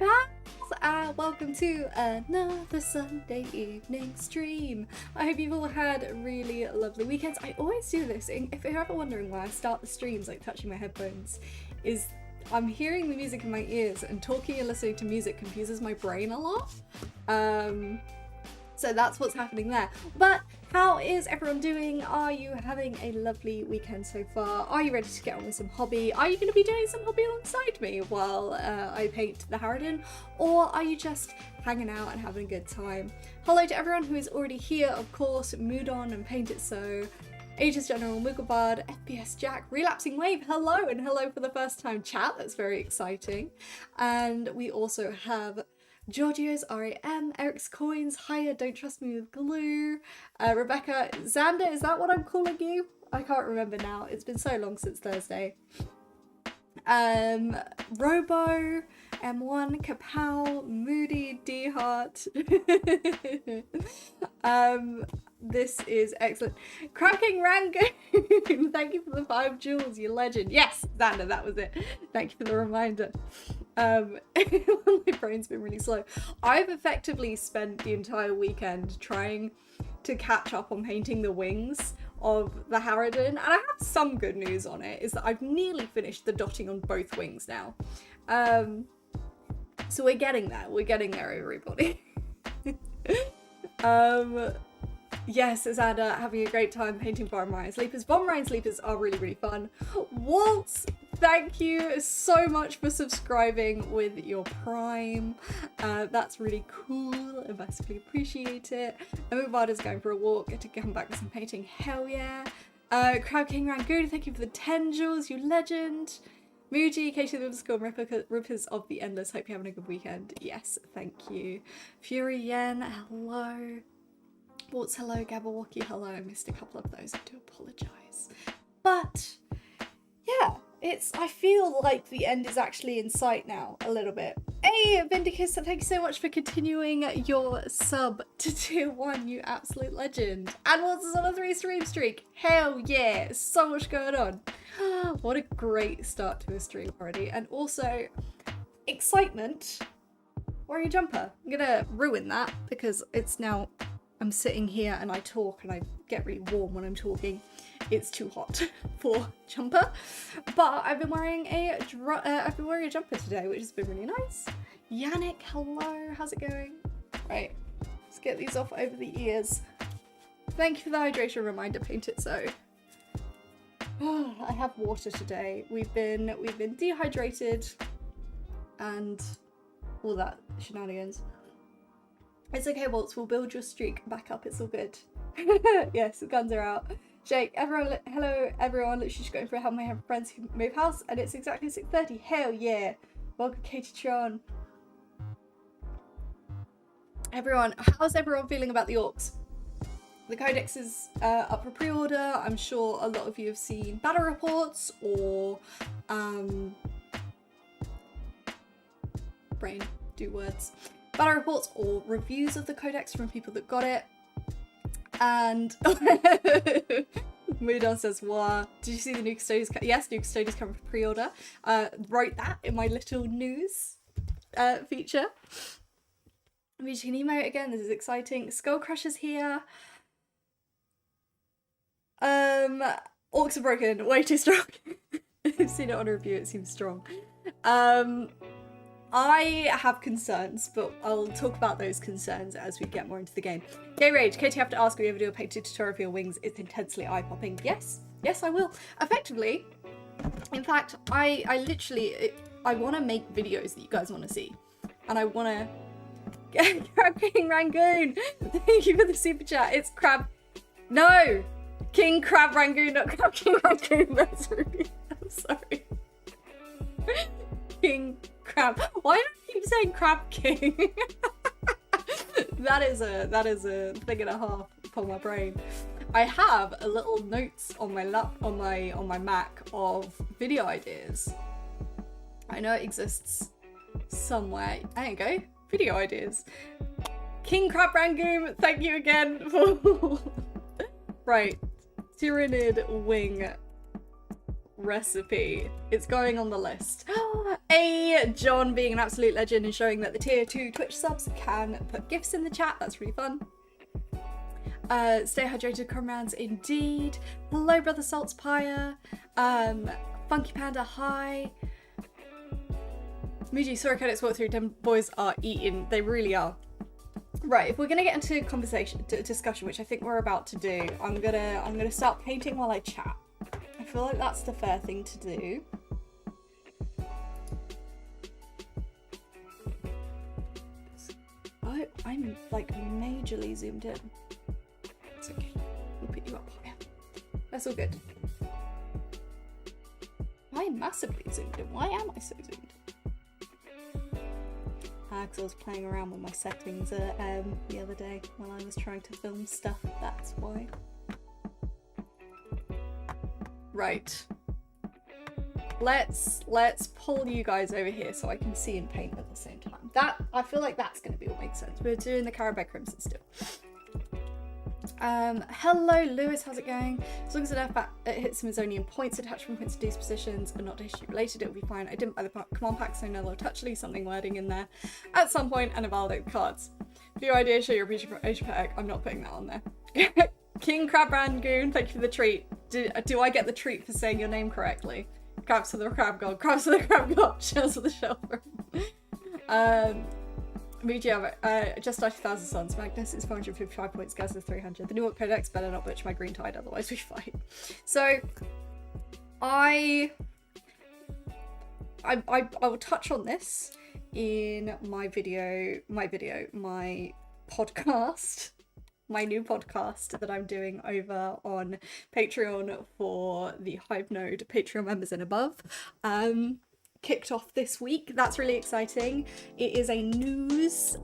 pals, and welcome to another Sunday evening stream. I hope you've all had really lovely weekends. I always do this, if you're ever wondering why I start the streams like touching my headphones, is I'm hearing the music in my ears, and talking and listening to music confuses my brain a lot. So that's what's happening there. But how is everyone doing? Are you having a lovely weekend so far? Are you ready to get on with some hobby? Are you going to be doing some hobby alongside me while I paint the Harridan? Or are you just hanging out and having a good time? Hello to everyone who is already here, of course. Mood On and Paint It So. Aegis General, Mooglebard, FPS Jack, Relapsing Wave, hello, and hello for the first time chat. That's very exciting. And we also have Giorgio's RAM, Eric's Coins, Hiya, Don't Trust Me with Glue, Rebecca, Xander, is that what I'm calling you? I can't remember now, it's been so long since Thursday. Robo, M1, Kapow, Moody, D-Heart. This is excellent. Cracking Rangoon, thank you for the 5 jewels, you legend. Yes, Xander, that was it. Thank you for the reminder. My brain's been really slow. I've effectively spent the entire weekend trying to catch up on painting the wings of the Harridan, and I have some good news on it, is that I've nearly finished the dotting on both wings now. So we're getting there, everybody. Yes, Xander, having a great time painting Von Ryan Sleepers. Von Ryan Sleepers are really, really fun. Waltz, thank you so much for subscribing with your Prime. That's really cool. I massively appreciate it. Mooglebard is going for a walk to come back with some painting. Hell yeah. Crowd King Rangoon, thank you for the 10 jewels, you legend. Muji, Katie the Whimsical, and Rippers of the Endless. Hope you're having a good weekend. Yes, thank you. Fury Yen, hello. Waltz, hello. Gabawaki, hello. I missed a couple of those. I do apologise. But yeah, I feel like the end is actually in sight now, a little bit. Hey, Vindicus, thank you so much for continuing your sub to tier 1, you absolute legend. And Waltz is on a 3 stream streak. Hell yeah, so much going on. What a great start to a stream already. And also, excitement. Wearing a jumper. I'm gonna ruin that because it's now, I'm sitting here and I talk and I get really warm when I'm talking. It's too hot for jumper, but I've been wearing a jumper today, which has been really nice. Yannick, hello, how's it going? Right, let's get these off over the ears. Thank you for the hydration reminder, Paint It So. Oh, I have water today. We've been dehydrated and all that shenanigans. It's okay, Waltz, we'll build your streak back up, it's all good. Yes, the guns are out. Jake, everyone, hello everyone, literally just going for a help. I have friends who move house and it's exactly 6:30. Hell yeah. Welcome, Katie Tron. Everyone, how's everyone feeling about the orcs? The codex is up for pre-order. I'm sure a lot of you have seen battle reports or brain do words. Battle reports or reviews of the codex from people that got it. And Moodon says, "Wow, did you see the new Custodies? Yes, new Custodies coming for pre-order. Wrote that in my little news feature. We can emote again. This is exciting. Skull Crusher's here. Orcs are broken. Way too strong. I've seen it on a review. It seems strong. I have concerns, but I'll talk about those concerns as we get more into the game. Gay Rage, Katie, have to ask, will you ever do a painted tutorial for your wings? It's intensely eye-popping. Yes, yes, I will. Effectively, in fact, I want to make videos that you guys want to see. And I want to... Crab King Rangoon! Thank you for the super chat. It's Crab... No! King Crab Rangoon, not Crab King Rangoon. That's rude. I'm sorry. King... Crab. Why do I keep saying Crab King? That is a thing and a half upon my brain. I have a little notes on my on my Mac of video ideas. I know it exists somewhere. There you go. Video ideas. King Crab Rangoon, thank you again for right. Tyranid wing recipe. It's going on the list. John being an absolute legend and showing that the tier 2 Twitch subs can put gifts in the chat. That's really fun. Stay hydrated, comrades, indeed. Hello, Brother Saltspire. Funky Panda, hi. Muji, sorry, codex walk through. Them boys are eating. They really are. Right, if we're gonna get into discussion, which I think we're about to do, I'm gonna start painting while I chat. I feel like that's the fair thing to do. I'm like majorly zoomed in. It's okay. We'll put you up higher. That's all good. I'm massively zoomed in. Why am I so zoomed? Because I was playing around with my settings the other day while I was trying to film stuff. That's why. Right. Let's pull you guys over here so I can see and paint at the same time. I feel like that's going to be what makes sense. We're doing the Carabao Crimson still. Hello Lewis, how's it going? As long as it hits him is only in points, attachment points to dispositions and not history related, it'll be fine. I didn't buy the command pack, so no low touch, leave something wording in there at some point and invalidate the cards. New idea, show your Asia Pack. I'm not putting that on there. King Crab Rangoon, thank you for the treat. Do I get the treat for saying your name correctly? Crabs for the crab god, crabs for the crab god, shells for the shell. Just 90,000 suns. Magnus is 455 points, Gaz is 300. The New York Codex better not butcher my green tide, otherwise we fight. So, I will touch on this in my podcast, my new podcast that I'm doing over on Patreon for the Hive Node Patreon members and above. Kicked off this week. That's really exciting. It is a news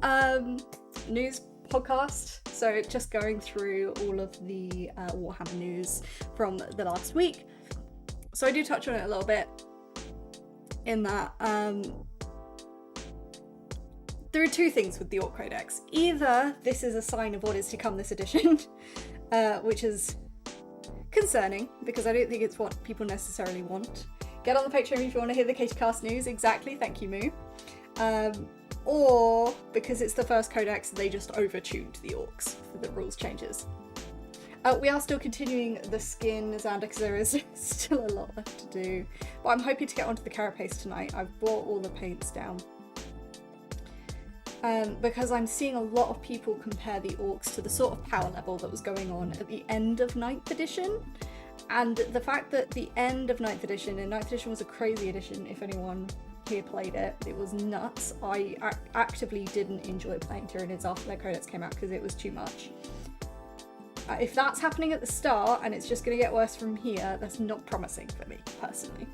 podcast, so just going through all of the Warhammer news from the last week. So I do touch on it a little bit in that there are two things with the Orc Codex. Either this is a sign of what is to come this edition, which is concerning because I don't think it's what people necessarily want. Get on the Patreon if you want to hear the KTcast news. Exactly, thank you, Moo. Or because it's the first codex, they just over-tuned the orcs for the rules changes. We are still continuing the skin, Xander, because there is still a lot left to do. But I'm hoping to get onto the carapace tonight. I've brought all the paints down. Because I'm seeing a lot of people compare the orcs to the sort of power level that was going on at the end of 9th edition. And the fact that the end of 9th edition, and 9th edition was a crazy edition if anyone here played it, it was nuts. I actively didn't enjoy playing Tyranids after their codex came out because it was too much. If that's happening at the start and it's just going to get worse from here, that's not promising for me, personally.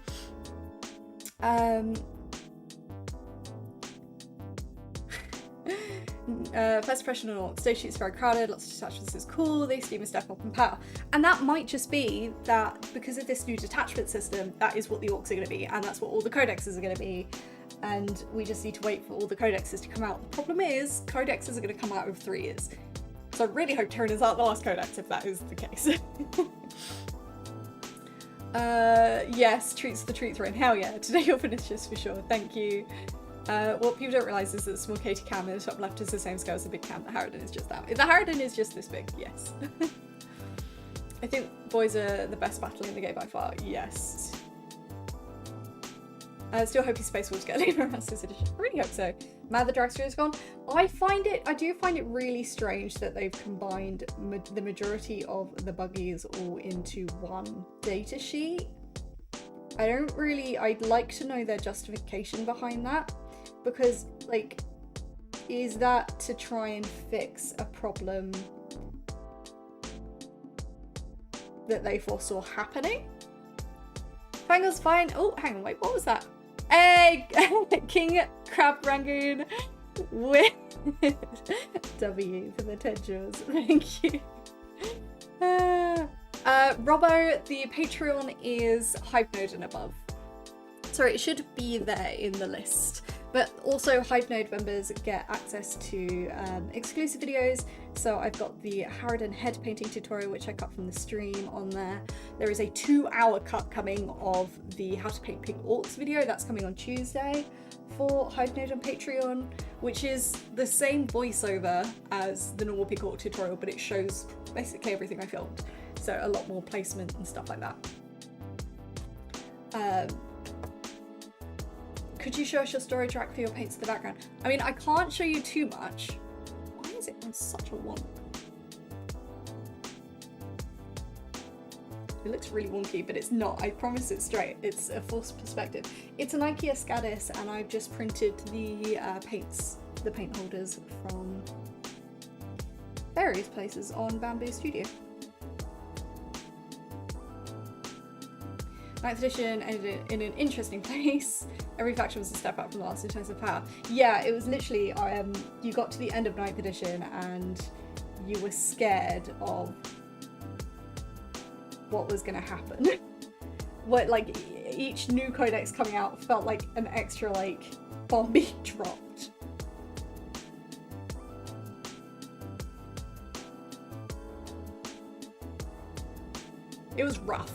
First impression on all, stage sheet's very crowded, lots of detachments is cool, they seem a step up in power. And that might just be that because of this new detachment system, that is what the orcs are going to be, and that's what all the codexes are going to be. And we just need to wait for all the codexes to come out. The problem is, codexes are going to come out over 3 years. So I really hope Tyranids aren't the last codex if that is the case. Yes, treats the treat thrown. Hell yeah, today you'll finish this for sure, thank you. What people don't realise is that the small Katie cam in the top left is the same scale as the big cam. The Harridan is just that. The Harridan is just this big, yes. I think boys are the best battle in the game by far, yes. Still hoping Space Wolves get later around this edition. I really hope so. Mad the Dragster is gone. I do find it really strange that they've combined the majority of the buggies all into one data sheet. I'd like to know their justification behind that. Because, like, is that to try and fix a problem that they foresaw happening? Fangle's fine. Oh, hang on, wait, what was that? Hey, King Crab Rangoon with W for the 10 jewels. Thank you. Robbo, the Patreon is Hive Node and above. Sorry, it should be there in the list. But also Hypenode members get access to exclusive videos. So I've got the Harridan head painting tutorial, which I cut from the stream on there. There is a 2-hour cut coming of the how to paint pink orcs video. That's coming on Tuesday for Hypenode on Patreon, which is the same voiceover as the normal pink orc tutorial, but it shows basically everything I filmed. So a lot more placement and stuff like that. Could you show us your story track for your paints in the background? I mean, I can't show you too much. Why is it on such a wonk? It looks really wonky, but it's not. I promise it's straight. It's a forced perspective. It's an IKEA Scadis, and I've just printed the paint holders from various places on Bamboo Studio. 9th edition ended in an interesting place. Every faction was a step up from the last in terms of power. Yeah, it was literally, you got to the end of 9th edition and you were scared of what was going to happen. What, like, each new codex coming out felt like an extra, like, bomb being dropped. It was rough.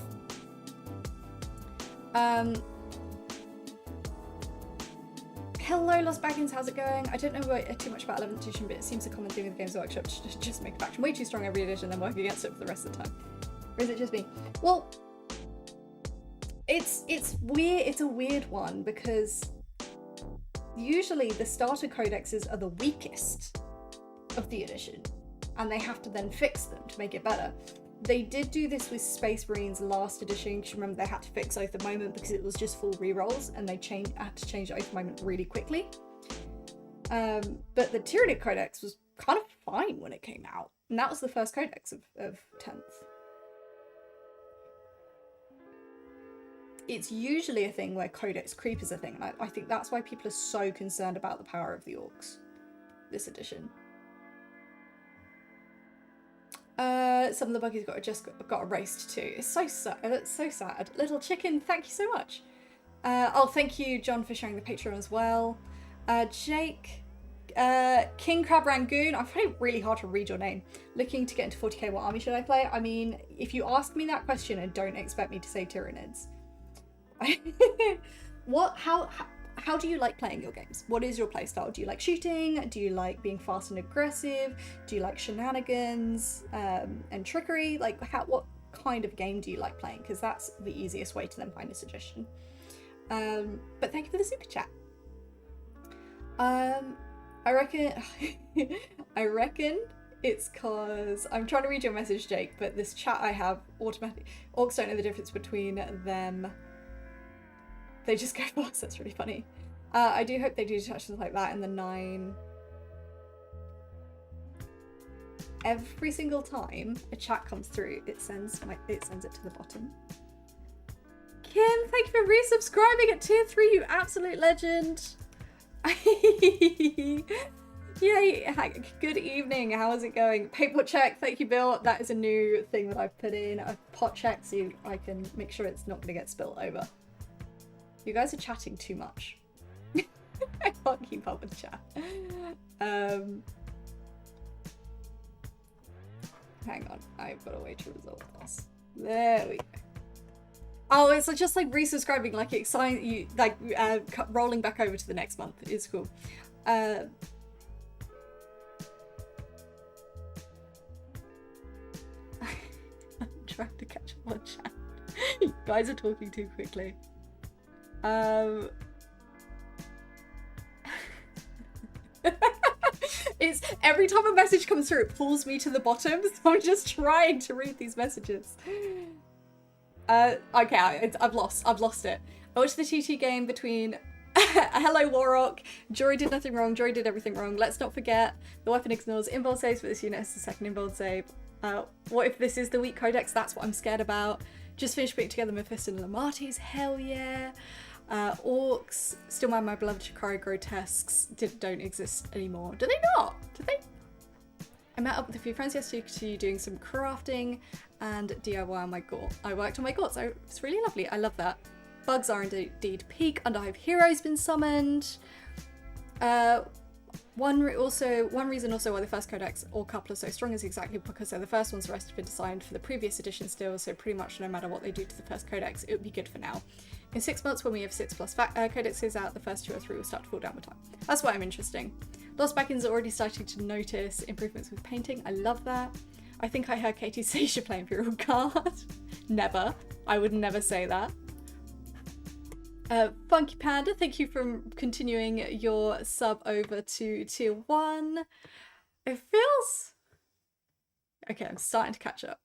Hello Lost Baggins, how's it going? I don't know too much about 11th edition, but it seems a common thing with Games Workshop to just make a faction way too strong every edition, then work against it for the rest of the time. Or is it just me? Well, it's weird. It's a weird one because usually the starter codexes are the weakest of the edition, and they have to then fix them to make it better. They did do this with Space Marines last edition, because remember they had to fix Oath of Moment because it was just full rerolls, and they had to change Oath of Moment really quickly. But the Tyranid Codex was kind of fine when it came out, and that was the first codex of 10th. It's usually a thing where codex creep is a thing, and I think that's why people are so concerned about the power of the orcs this edition. Some of the buggies got erased too. It's so sad. It's so sad. Little Chicken, thank you so much. Oh, thank you, John, for sharing the Patreon as well. Jake, King Crab Rangoon. I find it really hard to read your name. Looking to get into 40k. What army should I play? I mean, if you ask me that question, and don't expect me to say Tyranids. How do you like playing your games? What is your playstyle? Do you like shooting? Do you like being fast and aggressive? Do you like shenanigans and trickery? Like, what kind of game do you like playing? Because that's the easiest way to then find a suggestion. But thank you for the super chat. I reckon it's because I'm trying to read your message, Jake, but this chat I have automatically. Orcs don't know the difference between them. They just go fast. That's really funny. I do hope they do touches like that in the 9. Every single time a chat comes through, it sends it to the bottom. Kim, thank you for resubscribing at tier 3, you absolute legend. Yay! Good evening. How is it going? Paper check. Thank you, Bill. That is a new thing that I've put in. A pot check so I can make sure it's not going to get spilled over. You guys are chatting too much. I can't keep up with chat. Hang on, I've got a way to resolve this. There we go. Oh, it's just like resubscribing, like exciting you, like rolling back over to the next month is cool. I'm trying to catch up on chat. You guys are talking too quickly. It's every time a message comes through, it pulls me to the bottom, so I'm just trying to read these messages. Okay, I've lost it. I watched the TT game between Hello Warrock, Jory did nothing wrong, Jory did everything wrong. Let's not forget the weapon ignores inbold saves, but this unit has the second inbold save. What if this is the weak codex? That's what I'm scared about. Just finished putting together Mephisto and Lamartis, hell yeah. Orcs, still my beloved Shikari Grotesques don't exist anymore. Do they not? Do they? I met up with a few friends yesterday doing some crafting and DIY on my gore. I worked on my gore, so it's really lovely. I love that. Bugs are indeed peak. Underhive Hero's been summoned. One reason also why the first codex or couple are so strong is exactly because they're the first ones. The rest have been designed for the previous edition still, so pretty much no matter what they do to the first codex, it would be good for now. In 6 months, when we have 6+ codexes out, the first 2 or 3 will start to fall down with time. That's why I'm interesting. Lost Backins are already starting to notice improvements with painting. I love that. I think I heard Katie say you should play Imperial Guard. Never. I would never say that. Funky Panda, thank you for continuing your sub over to tier 1. It feels... Okay, I'm starting to catch up.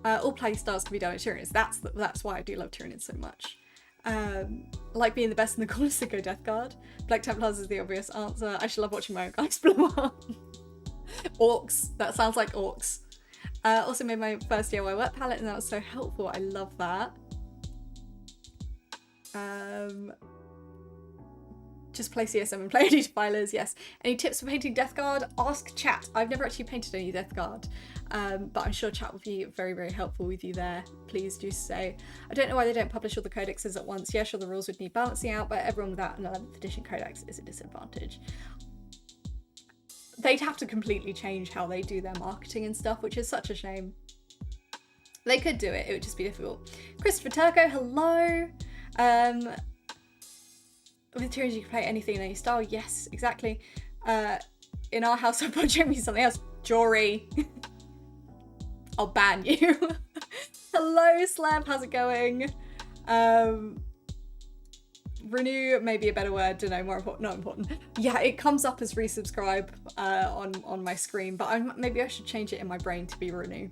All play styles can be done with Tyranids. That's why I do love Tyranids so much. Like being the best in the corners to go Death Guard. Black Templars is the obvious answer. I should love watching my own guys blow up. Orcs. That sounds like orcs. Also made my first DIY work palette and that was so helpful. I love that. Just play CSM and play any defilers, yes. Any tips for painting Death Guard? Ask chat. I've never actually painted any Death Guard, but I'm sure chat will be very, very helpful with you there. Please do say. I don't know why they don't publish all the codexes at once. Yeah, sure, the rules would need balancing out, but everyone without an 11th edition codex is a disadvantage. They'd have to completely change how they do their marketing and stuff, which is such a shame. They could do it, it would just be difficult. Christopher Turco, hello. With Tyranids you can play anything in any style. Yes, exactly. In our house, I'll project me something else. Jory. I'll ban you. Hello, Slab. How's it going? Renew may be a better word. Don't know. More important. Not important. Yeah, it comes up as resubscribe on my screen, but maybe I should change it in my brain to be renew.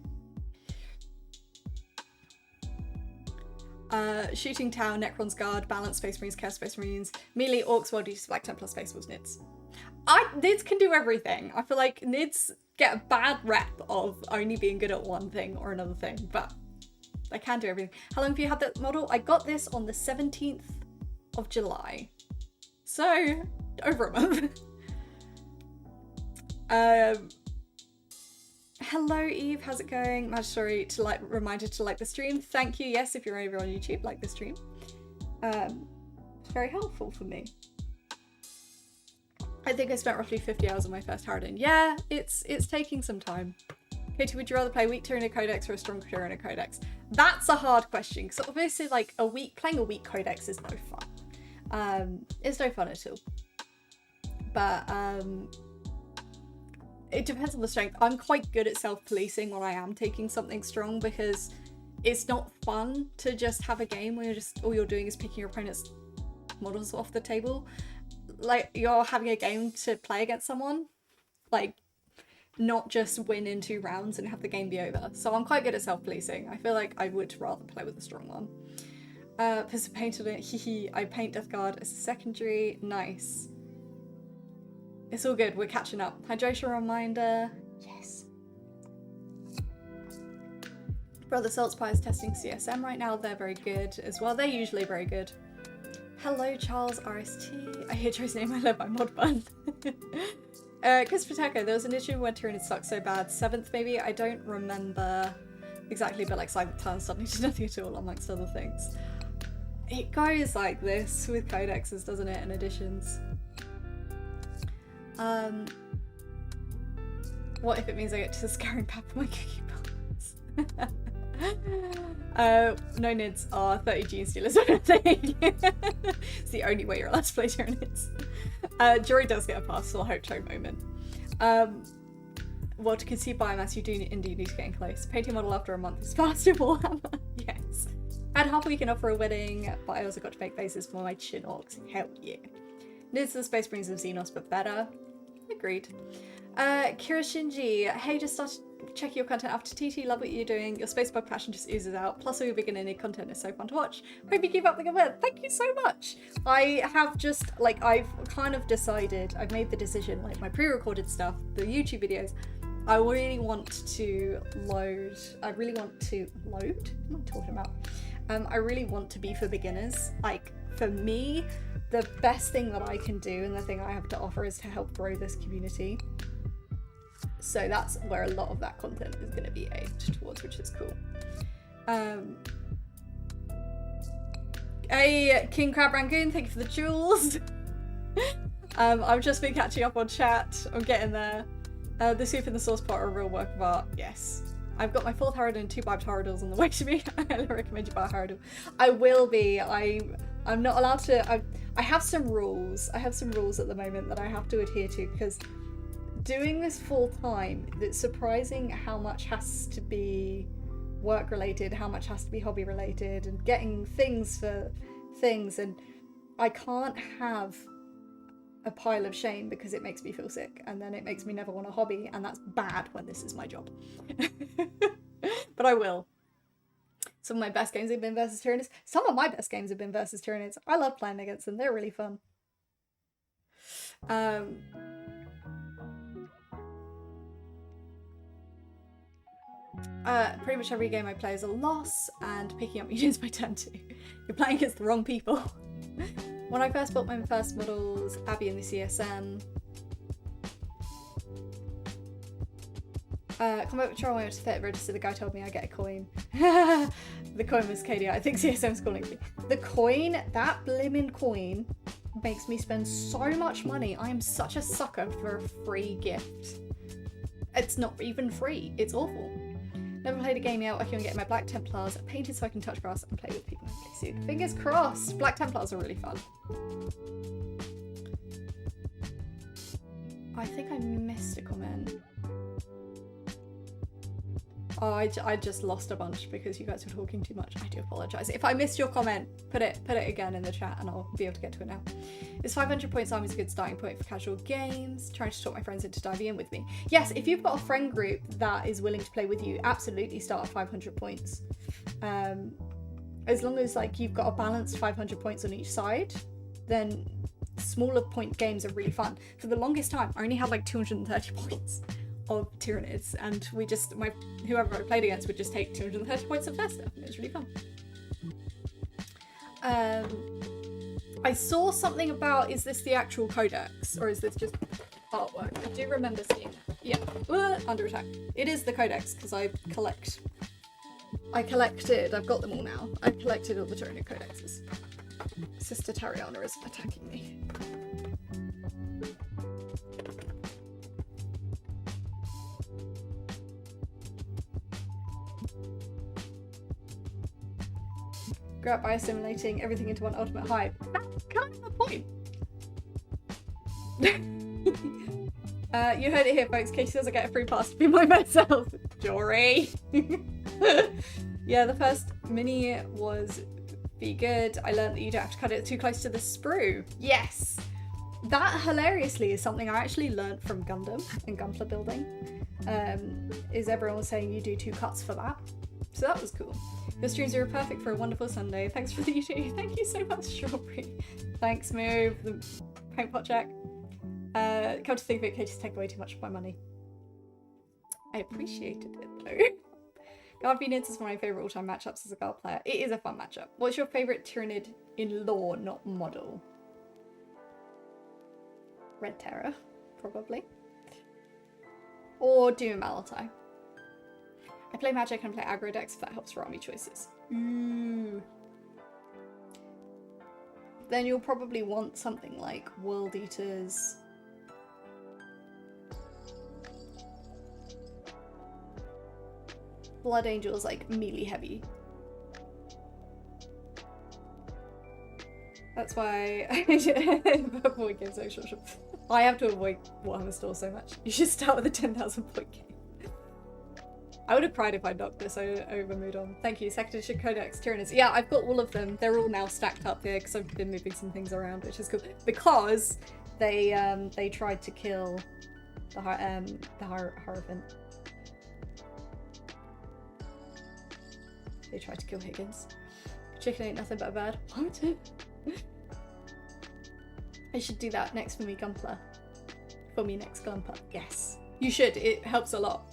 Shooting Town, Necron's Guard, Balance, Space Marines, Chaos Space Marines, Melee, Orcs, World Use, Black Templar, Space Wolves, Nids. Nids can do everything. I feel like Nids get a bad rep of only being good at one thing or another thing, but they can do everything. How long have you had that model? I got this on the 17th of July. So, over a month. Hello Eve, how's it going? Sorry to reminder to like the stream. Thank you. Yes, if you're over on YouTube, like the stream. It's very helpful for me. I think I spent roughly 50 hours on my first Harridan. Yeah, it's taking some time. Katie, would you rather play a weak Tyranid Codex or a strong Tyranid Codex? That's a hard question because obviously like playing a weak Codex is no fun. It's no fun at all. But it depends on the strength. I'm quite good at self-policing when I am taking something strong because it's not fun to just have a game where all you're doing is picking your opponent's models off the table. Like, you're having a game to play against someone. Like, not just win in 2 rounds and have the game be over. So I'm quite good at self-policing. I feel like I would rather play with a strong one. Pistol painted it. Hehe. I paint Death Guard as a secondary. Nice. It's all good, we're catching up. Hydration reminder, yes. Brother Saltspire is testing CSM right now. They're very good as well. They're usually very good. Hello, Charles RST. I hear Joe's name, I love my mod bun. Christopher Taco, there was an issue when Tyranid sucked so bad. 7th maybe? I don't remember exactly, but like Silent Turn suddenly did nothing at all, amongst other things. It goes like this with codexes, doesn't it, and editions. What if it means I get to scaring Papa my cookie buns? No Nids are 30 gene stealers or anything. It's the only way you're allowed to play Tyranids. Jory does get a pass, so I hope so moment. Well, to conceive biomass, you do indeed need to get in close. Painting model after a month is faster Warhammer. Yes. I had half a week enough for a wedding, but I also got to make bases for my chin orcs. Hell yeah. Nids the Space Marines of Xenos, but better. Agreed. Kira Shinji, hey, just started checking your content after TT. Love what you're doing. Your Spacebug passion just oozes out. Plus all your beginner need content is so fun to watch. Hope you keep up the good work. Thank you so much. I have just, like, I've kind of decided, I've made the decision, like my pre-recorded stuff, the YouTube videos, I really want to load. What am I talking about? I really want to be for beginners. Like, for me, the best thing that I can do and the thing I have to offer is to help grow this community. So that's where a lot of that content is going to be aimed towards, which is cool. Hey, King Crab Rangoon, thank you for the jewels. I've just been catching up on chat. I'm getting there. The soup and the sauce pot are a real work of art. Yes. I've got my 4th Harridan and 2 bibed Harridals on the way to me. I highly recommend you buy a Harridan. I will be. I'm not allowed to. I have some rules. I have some rules at the moment that I have to adhere to, because doing this full time, it's surprising how much has to be work related, how much has to be hobby related, and getting things for things. And I can't have a pile of shame, because it makes me feel sick, and then it makes me never want a hobby, and that's bad when this is my job. But I will. Some of my best games have been versus Tyranids. Some of my best games have been versus Tyranids. I love playing against them. They're really fun. Pretty much every game I play is a loss, and picking up units by turn 2. You're playing against the wrong people. When I first built my first models, Abby and the CSM. Combat Patrol, I went to the register, the guy told me I get a coin. The coin was KDI, I think CSM's calling me. The coin, that blimmin' coin, makes me spend so much money. I am such a sucker for a free gift. It's not even free, it's awful. Never played a game yet. Working on getting my Black Templars painted so I can touch grass and play with people in play soon. Fingers crossed! Black Templars are really fun. I think I missed a comment. Oh, I just lost a bunch because you guys were talking too much. I do apologise. If I missed your comment, put it again in the chat and I'll be able to get to it now. Is 500 points army a good starting point for casual games? Trying to talk my friends into diving in with me. Yes, if you've got a friend group that is willing to play with you, absolutely start at 500 points. As long as like you've got a balanced 500 points on each side, then smaller point games are really fun. For the longest time, I only had like 230 points of Tyranids, and we just, whoever I played against would just take 230 points of their stuff, and it was really fun. I saw something about, is this the actual codex, or is this just artwork? I do remember seeing that. Yeah, under attack. It is the codex, because I collected, I've got them all now, I collected all the Tyranid codexes. Sister Tariana is attacking me. Grew up by assimilating everything into one ultimate hive. That's kind of the point. You heard it here, folks. Katie says I get a free pass to be my best self. Jory. Yeah, the first mini was be good. I learned that you don't have to cut it too close to the sprue. Yes. That hilariously is something I actually learned from Gundam and Gunpla building. Is everyone was saying you do 2 cuts for that. So that was cool. Your streams are perfect for a wonderful Sunday. Thanks for the YouTube. Thank you so much, Strawberry. Thanks, Move. The paint pot check. Come to think of it, Katie's taking away too much of my money. I appreciated it though. Guard Venus is one of my favourite all-time matchups as a Guard player. It is a fun matchup. What's your favourite Tyranid in lore, not model? Red Terror, probably. Or Doom Malatai. I play Magic and play aggro decks if that helps for army choices. Ooh. Then you'll probably want something like World Eaters. Blood Angels, like melee heavy. That's why I avoid games so short. I have to avoid Warhammer Store so much. You should start with a 10,000 point game. I would have cried if I knocked this over Moodon. Thank you. Second edition Codex Tyranids. Yeah, I've got all of them. They're all now stacked up here because I've been moving some things around, which is cool. Because they tried to kill the Hierophant. They tried to kill Higgins. Chicken ain't nothing but a bird. What? I should do that next for me, Gunpla. For me next Gunpla. Yes. You should. It helps a lot.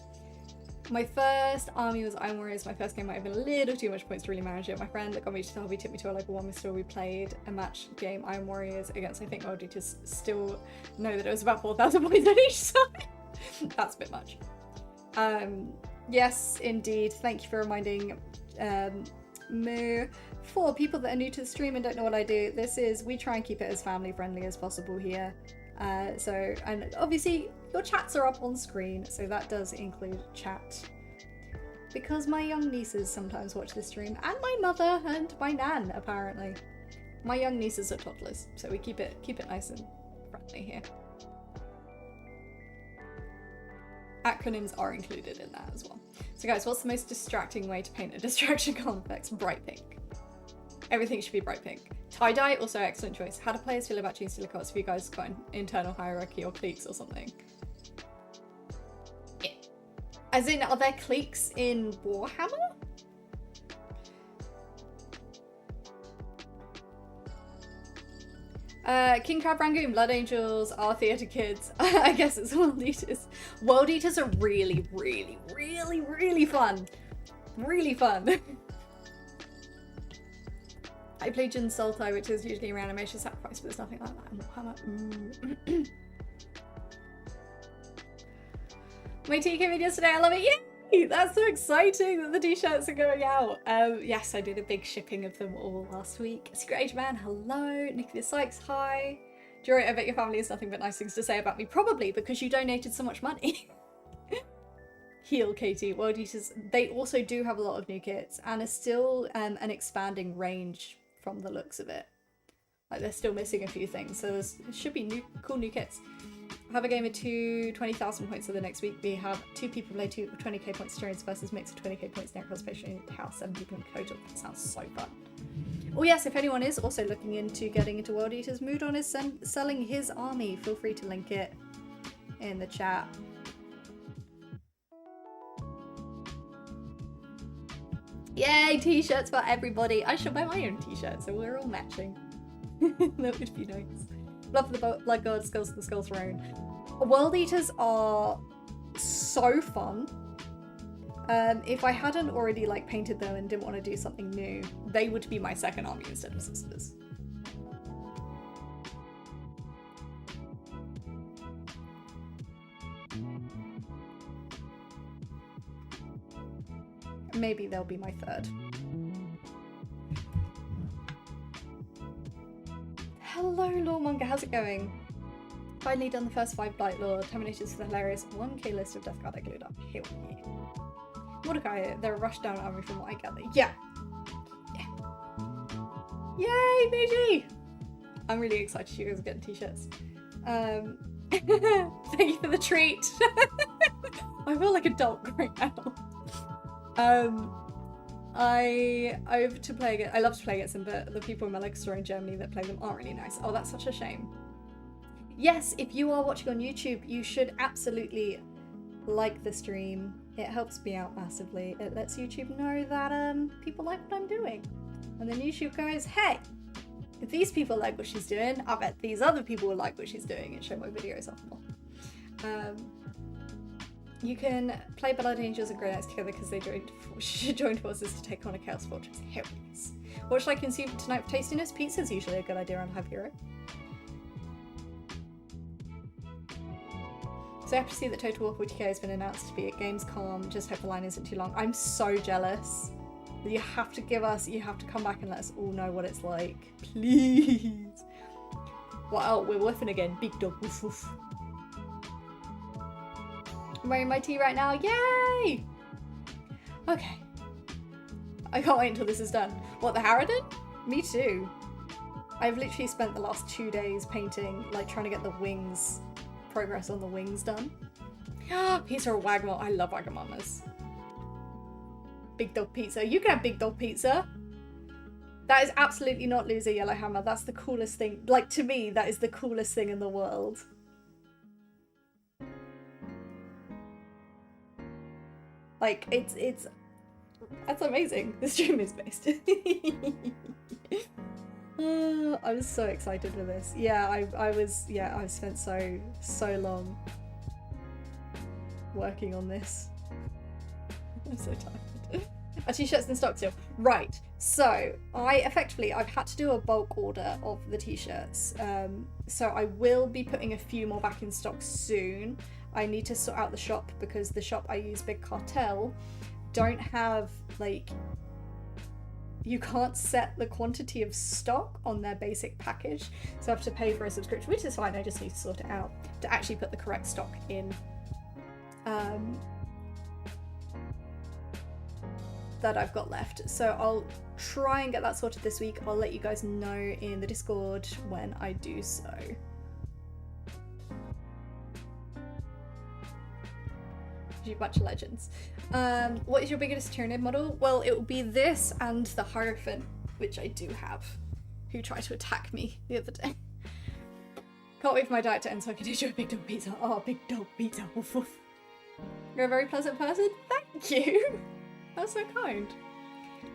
My first army was Iron Warriors. My first game might have been a little too much points to really manage it. My friend that got me to the hobby took me to a local Warhammer store. We played a match game Iron Warriors against, I think, World Eaters. Still know that it was about 4,000 points on each side. That's a bit much. Yes, indeed. Thank you for reminding Moo. For people that are new to the stream and don't know what I do, we try and keep it as family friendly as possible here. So, and obviously your chats are up on screen, so that does include chat. Because my young nieces sometimes watch the stream, and my mother and my nan, apparently. My young nieces are toddlers, so we keep it nice and friendly here. Acronyms are included in that as well. So guys, what's the most distracting way to paint a distraction column effects? Bright pink. Everything should be bright pink. Tie-dye, also excellent choice. How do players feel about choosing silicots if you guys got an internal hierarchy or cliques or something? Yeah. As in, are there cliques in Warhammer? King Crab Rangoon, Blood Angels are theatre kids. I guess it's World Eaters. World Eaters are really, really, really, really fun. Really fun. I play Jin Sultai, which is usually around animation sacrifice, but there's nothing like that in Warhammer. My tea came in yesterday, I love it. Yay! That's so exciting that the t-shirts are going out. Yes, I did a big shipping of them all last week. Secret Age Man, hello. Nicola Sykes, hi. Jory, I bet your family has nothing but nice things to say about me. Probably because you donated so much money. Heal, Katie. World Eaters, they also do have a lot of new kits and are still an expanding range from the looks of it. Like they're still missing a few things, so there should be cool new kits. Have a game of 20,000 points for the next week. We have 2 people play 20k points experience versus mix of 20k points net cross-patient house, 7 people in total. That sounds so fun. Oh yes, if anyone is also looking into getting into World Eaters, Moodon is selling his army. Feel free to link it in the chat. Yay, t-shirts for everybody. I should buy my own t-shirt so we're all matching. That would be nice. Love the Blood God, Skulls and the Skull Throne. World Eaters are so fun. If I hadn't already like painted them and didn't want to do something new, they would be my second army instead of sisters. Maybe they'll be my third. Hello, Lawmonger, how's it going? Finally done the first 5 Blight Lore. Terminations for the hilarious 1k list of Death Guard I glued up. Here we go. Mordecai, they're a rush down army from what I gather. Yeah. Yay, BG! I'm really excited you guys are getting t-shirts. Thank you for the treat. I feel like a dog right now. I love to play against them, but the people in my local store in Germany that play them aren't really nice. Oh, that's such a shame. Yes, if you are watching on YouTube, you should absolutely like the stream. It helps me out massively. It lets YouTube know that people like what I'm doing. And then YouTube goes, hey, if these people like what she's doing, I bet these other people will like what she's doing and show my videos off more. You can play Blood Angels and Grey Knights together because they joined forces to take on a Chaos Fortress. Here it is. What should I consume tonight for tastiness? Pizza's usually a good idea on Hive Hero. So happy to see that Total War 40k has been announced to be at Gamescom. Just hope the line isn't too long. I'm so jealous. You have to come back and let us all know what it's like. Please. Wow, we're whiffing again. Big dog woof woof. I'm wearing my tea right now. Yay! Okay. I can't wait until this is done. What, the Harridan? Me too. I've literally spent the last 2 days painting, like trying to get the wings, progress on the wings done. Pizza or Wagamama. I love Wagamamas. Big dog pizza. You can have big dog pizza. That is absolutely not loser Yellowhammer. That's the coolest thing. Like, to me, that is the coolest thing in the world. Like, that's amazing. The stream is based. I was so excited for this. Yeah, I've spent so long working on this. I'm so tired. Are t-shirts in stock still? Right. So I've had to do a bulk order of the t-shirts. So I will be putting a few more back in stock soon. I need to sort out the shop because the shop I use, Big Cartel, don't have like you can't set the quantity of stock on their basic package, so I have to pay for a subscription, which is fine. I just need to sort it out to actually put the correct stock in. That I've got left. So I'll try and get that sorted this week. I'll let you guys know in the Discord when I do so. A bunch of legends. What is your biggest Tyranid model? Well, it will be this and the Hierophant, which I do have, who tried to attack me the other day. Can't wait for my diet to end so I can enjoy Big Dog Pizza. Oh, Big Dog Pizza. Woof, woof. You're a very pleasant person. Thank you. That's so kind.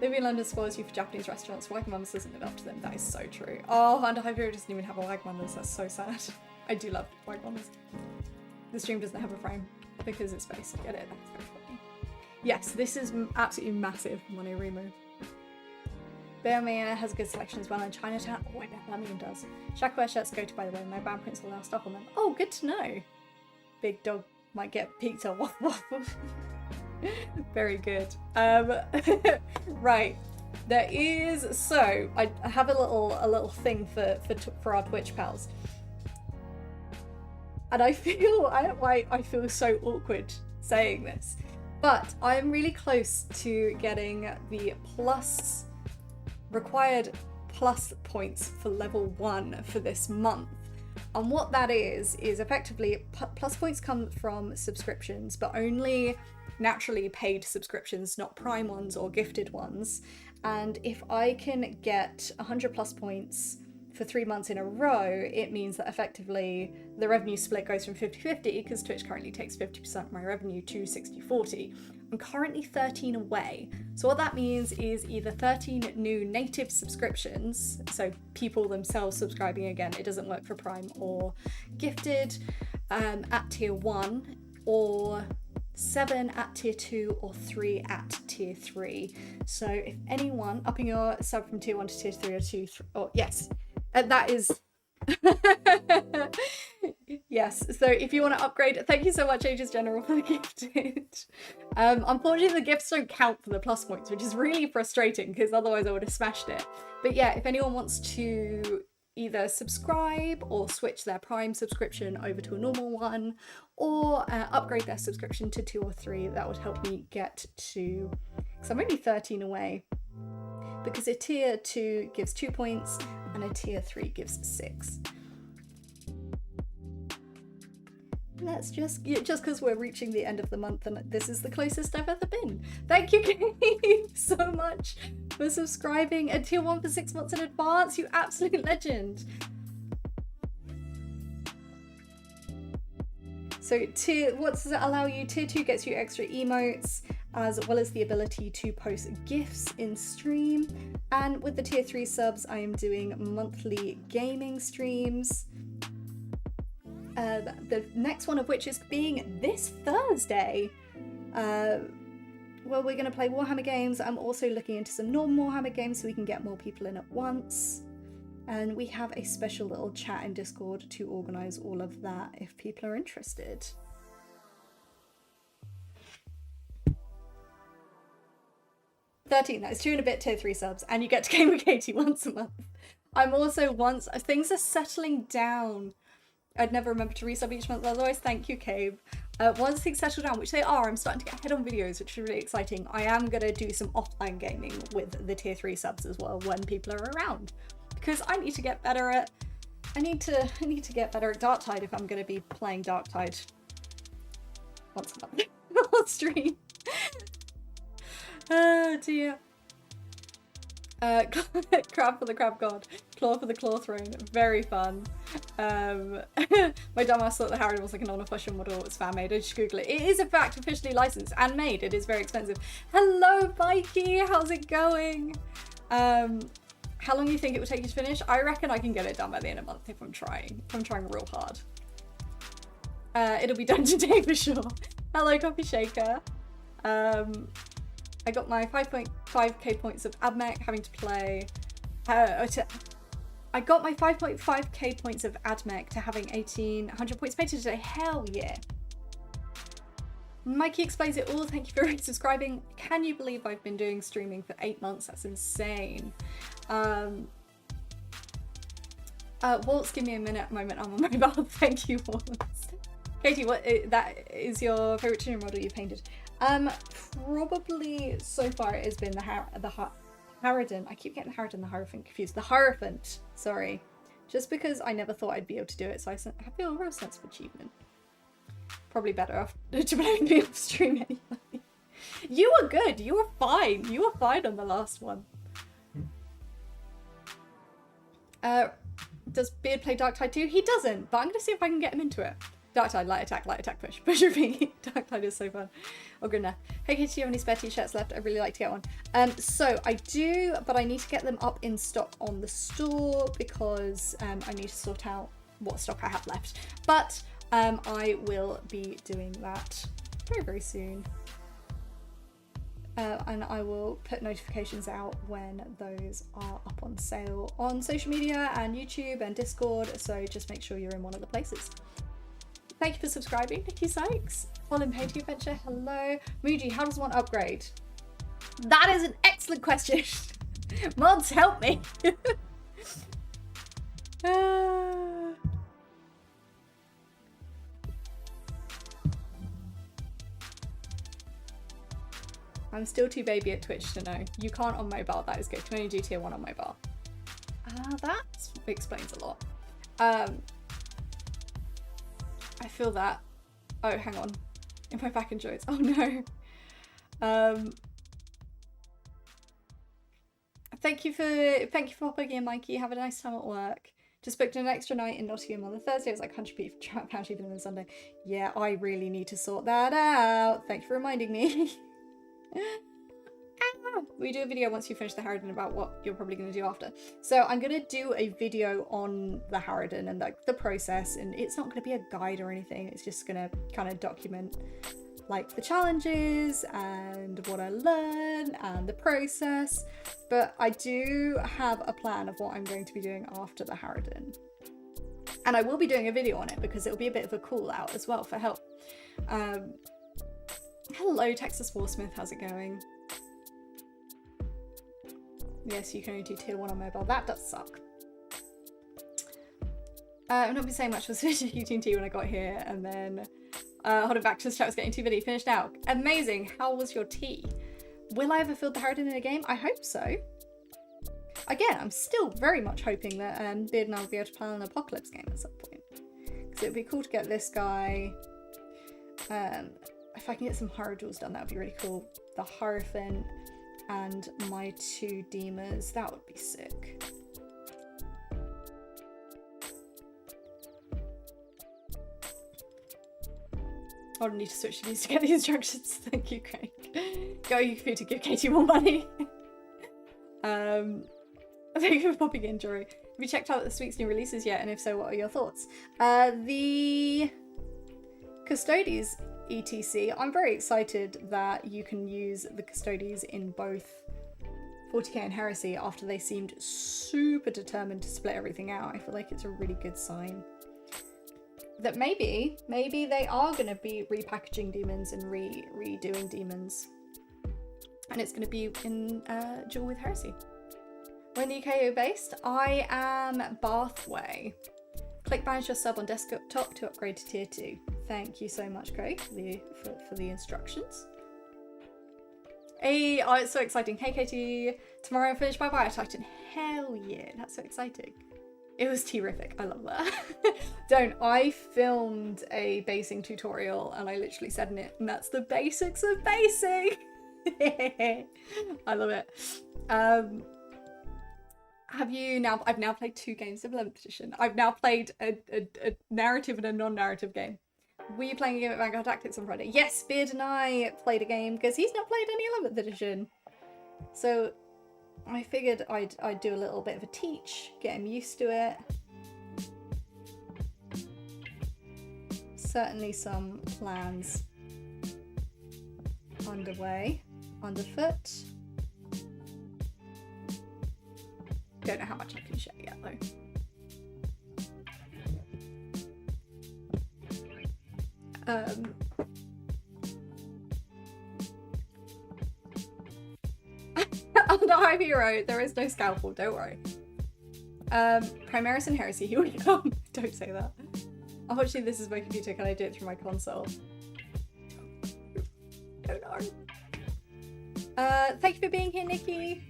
Living in London spoils you for Japanese restaurants. Wagamama's doesn't live up to them. That is so true. Oh, Under Hyperion doesn't even have a Wagamama's. That's so sad. I do love Wagamama's. The stream doesn't have a frame because it's space. Get it? That's very funny. Yes, this is absolutely massive Monorimo. Birmingham has a good selection as well in Chinatown. Oh, I bet Birmingham does. Shakware shirts go to, by the way. My band prints will now stock on them. Oh, good to know. Big Dog might get pizza. Waff waff. Very good. Right. There is, so I have a little thing for our Twitch pals. And I feel I feel so awkward saying this, but I'm really close to getting the required plus points for level 1 for this month. And what that is effectively plus points come from subscriptions, but only naturally paid subscriptions, not prime ones or gifted ones. And if I can get 100 plus points for 3 months in a row, it means that effectively the revenue split goes from 50-50, because Twitch currently takes 50% of my revenue, to 60-40. I'm currently 13 away. So what that means is either 13 new native subscriptions, so people themselves subscribing again, it doesn't work for Prime or gifted, at tier 1, or 7 at tier 2, or 3 at tier 3. So if anyone upping your sub from tier 1 to tier 3 or 2, yes, that is yes. So if you want to upgrade, thank you so much, Ages General, for the gifted. Unfortunately, the gifts don't count for the plus points, which is really frustrating because otherwise I would have smashed it. But yeah, if anyone wants to either subscribe or switch their Prime subscription over to a normal one, or upgrade their subscription to 2 or 3, that would help me get to, because I'm only 13 away, because a tier 2 gives 2 points and a tier 3 gives 6. Let's just because we're reaching the end of the month and this is the closest I've ever been. Thank you, Gabe, so much for subscribing at tier 1 for 6 months in advance. You absolute legend. So what does it allow you? Tier 2 gets you extra emotes, as well as the ability to post GIFs in stream. And with the tier 3 subs, I am doing monthly gaming streams. The next one of which is being this Thursday. Well, we're going to play Warhammer games. I'm also looking into some non-Warhammer games so we can get more people in at once. And we have a special little chat in Discord to organise all of that if people are interested. That is 2 and a bit tier 3 subs, and you get to game with Katie once a month. I'm also things are settling down. I'd never remember to resub each month, otherwise thank you, Cabe. Once things settle down, which they are, I'm starting to get head-on videos, which is really exciting. I am going to do some offline gaming with the tier 3 subs as well when people are around. Because I need to get better at... I need to get better at Darktide if I'm going to be playing Darktide once a month on stream. Oh dear. Crab for the crab god, claw for the claw throne. Very fun. My dumbass thought the Harridan was like an unofficial model. It's fan made. I just Google it. It is in fact officially licensed and made. It is very expensive. Hello, Mikey. How's it going? How long do you think it would take you to finish? I reckon I can get it done by the end of the month if I'm trying. If I'm trying real hard. It'll be done today for sure. Hello, Coffee Shaker. I got my 5.5k points of AdMech having to play. I got my 5.5k points of AdMech to having 1,800 points painted today. Hell yeah. Mikey explains it all. Thank you for subscribing. Can you believe I've been doing streaming for 8 months? That's insane. Waltz, give me a moment. I'm on mobile. Thank you, Waltz. Katie, what that is your favorite tuner model you painted? Probably so far it has been the Harridan. I keep getting the Harridan and the Hierophant confused. The Hierophant, sorry. Just because I never thought I'd be able to do it, so I feel a real sense of achievement. Probably better off to be able to stream anyway. You were good. You were fine. You were fine on the last one. Does Beard play Darktide too? He doesn't, but I'm going to see if I can get him into it. Darktide, light attack, push. Push repeat. Darktide is so fun. Oh, good enough. Hey, Katie, do you have any spare t-shirts left? I'd really like to get one. So I do, but I need to get them up in stock on the store because I need to sort out what stock I have left. But I will be doing that very, very soon. And I will put notifications out when those are up on sale on social media and YouTube and Discord. So just make sure you're in one of the places. Thank you for subscribing, Nikki Sykes. Fallen Painting Adventure, hello. Muji, how does one upgrade? That is an excellent question. Mods, help me. I'm still too baby at Twitch to know. You can't on mobile, that is good. You can only do tier 1 on mobile. That explains a lot. I feel that. Oh, hang on. In my back enjoys. Oh no. Thank you for popping in, Mikey. Have a nice time at work. Just booked an extra night in Nottingham on the Thursday. It was like £100 cheaper than the Sunday. Yeah, I really need to sort that out. Thank you for reminding me. We do a video once you finish the Harridan about what you're probably going to do after. So I'm going to do a video on the Harridan and like the process, and it's not going to be a guide or anything. It's just going to kind of document like the challenges and what I learned and the process. But I do have a plan of what I'm going to be doing after the Harridan. And I will be doing a video on it because it'll be a bit of a call out as well for help. Hello, Texas Warsmith, how's it going? Yes, you can only do tier 1 on mobile. That does suck. I've not been saying much. I was finishing eating tea when I got here, and then holding back to the chat was getting too bitty. Finished now. Amazing. How was your tea? Will I ever field the Harridan in a game? I hope so. Again, I'm still very much hoping that Beard and I will be able to play an Apocalypse game at some point. Because it would be cool to get this guy. If I can get some horror duels done, that would be really cool. The Hierophant and my 2 Demers, that would be sick. I would need to switch to these to get the instructions. Thank you, Craig. Go your computer, give Katie more money. Thank you for popping in, Jory. Have you checked out this week's new releases yet? And if so, what are your thoughts? The Custodes ETC, I'm very excited that you can use the Custodes in both 40k and Heresy after they seemed super determined to split everything out. I feel like it's a really good sign that maybe they are going to be repackaging demons and redoing demons, and it's going to be in dual with Heresy. When the UK are you based? I am Bathway. Click manage your sub on desktop to upgrade to tier 2. Thank you so much, Craig, for the instructions. Hey, oh, it's so exciting. Hey, Katie, tomorrow I'm finished by Biotitan. Hell yeah, that's so exciting. It was terrific. I love that. I filmed a basing tutorial and I literally said in it, and that's the basics of basing. I love it. I've now played 2 games of 11th edition. I've now played a narrative and a non-narrative game. Were you playing a game at Vanguard Tactics on Friday? Yes, Beard and I played a game because he's not played any 11th edition. So I figured I'd do a little bit of a teach, get him used to it. Certainly some plans underfoot. Don't know how much I can share yet though. Under Hive Hero, there is no scalpel, don't worry. Primaris and Heresy, here we come. Don't say that. Unfortunately, this is my computer. Can I do it through my console? Oh no. Thank you for being here, Nikki.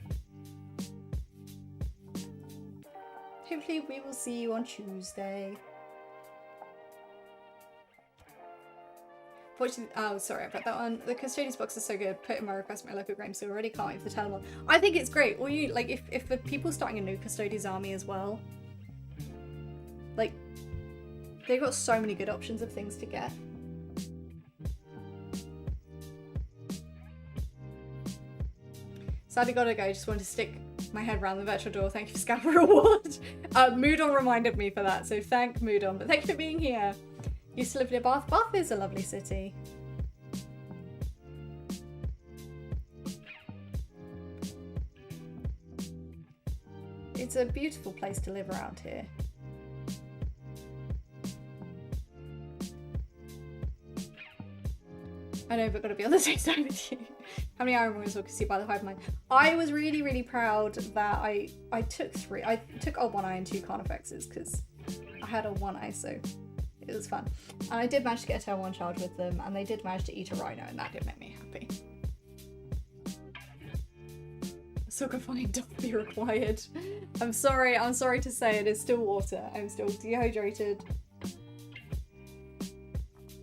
Hopefully we will see you on Tuesday. Fortunately, oh, sorry about that one. The Custodian's box is so good. Put in my request my local game, so already can't wait for the Telemon. I think it's great. Or you like if the people starting a new Custodian's army as well, like they've got so many good options of things to get. Sadly gotta go, just wanted to stick my head around the virtual door. Thank you for Scalper Reward. Moodon reminded me for that, so thank Moodon. But thank you for being here. Used to live near Bath. Bath is a lovely city. It's a beautiful place to live around here. I know, but gotta be on the same side with you. How many Iron Warriors will see by the Hive Mind? I was really, really proud that I took 3. I took old One Eye and 2 Carnifexes because I had a One Eye, so it was fun. And I did manage to get a Tail 1 charge with them, and they did manage to eat a Rhino, and that did make me happy. Sugarfying doth be required. I'm sorry to say it is still water. I'm still dehydrated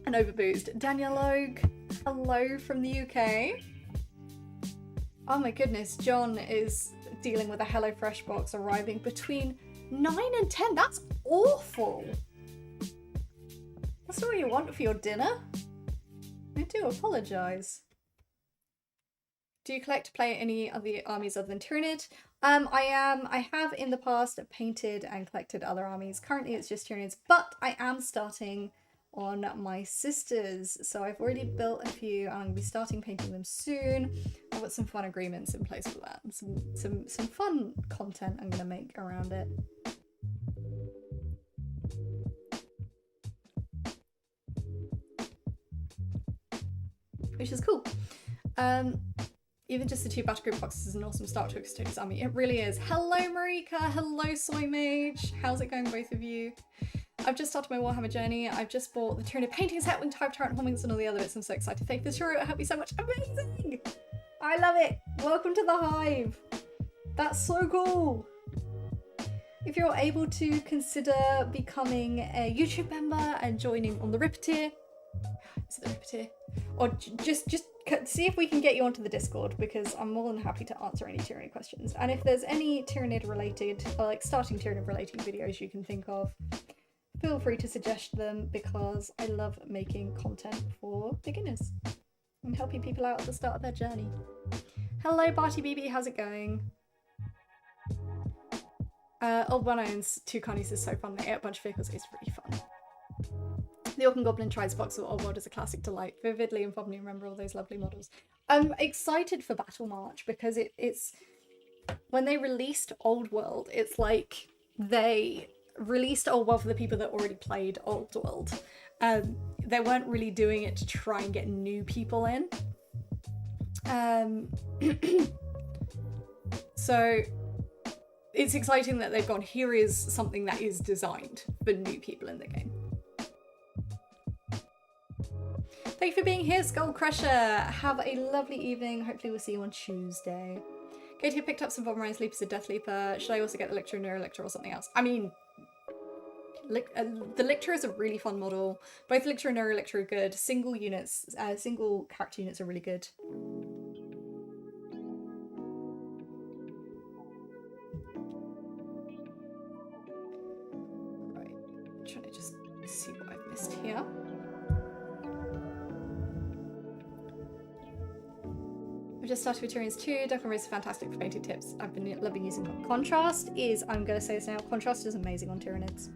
and overboozed. Daniel Oak, hello from the UK. Oh my goodness, John is dealing with a HelloFresh box arriving between 9 and 10. That's awful. That's not what you want for your dinner. I do apologise. Do you collect to play any of the armies other than Tyranid? I have in the past painted and collected other armies. Currently it's just Tyranids, but I am starting on my sisters. So I've already built a few and I'm going to be starting painting them soon. I've got some fun agreements in place for that. Some fun content I'm going to make around it. Which is cool. Even just the 2 battle group boxes is an awesome start to a Custodian's army. It really is. Hello Marika, hello Soy Mage. How's it going, both of you? I've just started my Warhammer journey. I've just bought the Tyranid painting set with Type Tyrant Homings and all the other bits. I'm so excited. Thank you for sure. It helped me so much. Amazing! I love it. Welcome to the Hive. That's so cool. If you're able to consider becoming a YouTube member and joining on the Ripper tier, is it the Ripper tier? Or just see if we can get you onto the Discord, because I'm more than happy to answer any Tyranid questions. And if there's any Tyranid related, or like starting Tyranid related videos you can think of, feel free to suggest them, because I love making content for beginners and helping people out at the start of their journey. Hello Barty BB, how's it going? Old One owns 2 Carnies is so fun. They ate a bunch of vehicles. It's really fun. The Orc and Goblin Trides box of Old World is a classic delight. Vividly and fondly remember all those lovely models. I'm excited for Battle March because it's when they released Old World, it's like they released Old World for the people that already played Old World. They weren't really doing it to try and get new people in. So it's exciting that they've gone, here is something that is designed for new people in the game. Thank you for being here, Skull Crusher. Have a lovely evening. Hopefully we'll see you on Tuesday. Katie picked up some Bomberine Sleepers, a Death Leaper. Should I also get the Lictor, Neurolictor, or something else? I mean, the Lictor is a really fun model. Both Lictor and Neurolictor are good. Single character units are really good. Right, I'm trying to just see what I've missed here. I've just started with Tyranids 2. Definitely is fantastic for painting tips. I've been loving using them. Contrast is, I'm going to say this now, contrast is amazing on Tyranids.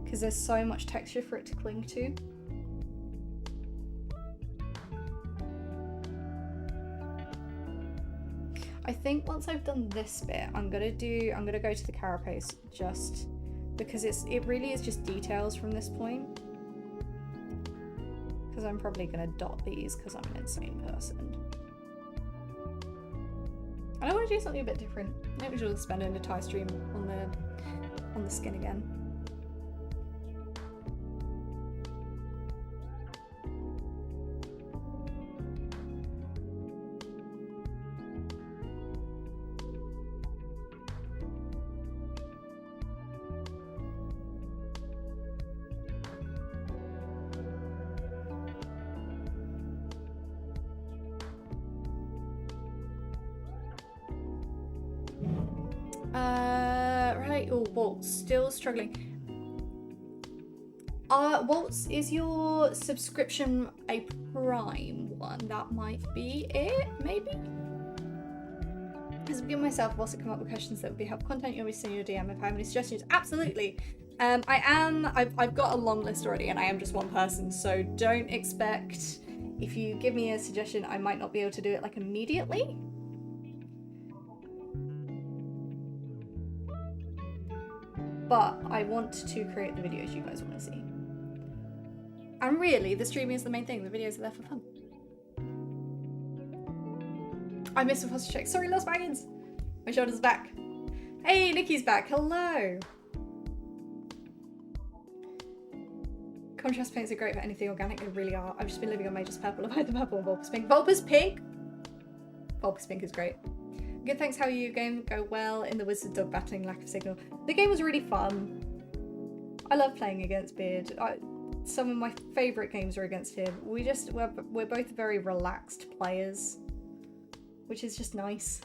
Because there's so much texture for it to cling to. I think once I've done this bit, I'm gonna go to the carapace just because it really is just details from this point. Because I'm probably going to dot these because I'm an insane person. I want to do something a bit different. Maybe we'll spend an entire stream on the skin again. Right. Oh, Waltz, still struggling. Waltz, is your subscription a Prime one? That might be it, maybe? As I've given myself, I've also come up with questions that would be helpful content. You want me to send you a DM if I have any suggestions? Absolutely. I've got a long list already, and I am just one person, so don't expect, if you give me a suggestion, I might not be able to do it like immediately. But I want to create the videos you guys want to see. And really, the streaming is the main thing. The videos are there for fun. I missed a posture check. Sorry, Lost Wagons. My shoulder's back. Hey, Nikki's back. Hello. Contrast paints are great for anything organic. They really are. I've just been living on Major's Purple. I've had the purple and Vulpus Pink. Vulpus Pink? Vulpus Pink is great. Good, thanks. How are you? Game go well in the Wizard Dog battling lack of signal. The game was really fun. I love playing against Beard. Some of my favourite games are against him. We're both very relaxed players, which is just nice.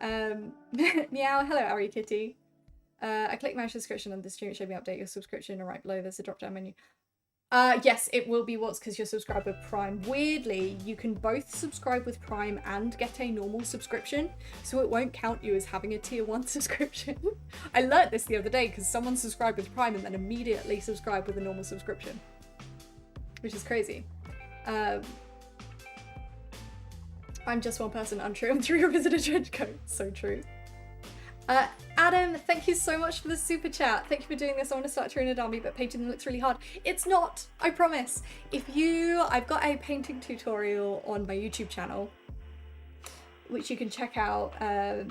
Meow. Hello, Ari Kitty. I clicked my subscription on the stream. It showed me update your subscription, and right below there's a drop down menu. Yes, it will be what's because you're subscribed with Prime. Weirdly, you can both subscribe with Prime and get a normal subscription, so it won't count you as having a tier 1 subscription. I learnt this the other day because someone subscribed with Prime and then immediately subscribed with a normal subscription, which is crazy. I'm just one person, untrue. I'm through your visitor trench coat. So true. Adam, thank you so much for the super chat. Thank you for doing this. I want to start Tyranid army, but painting them looks really hard. It's not, I promise. I've got a painting tutorial on my YouTube channel, which you can check out to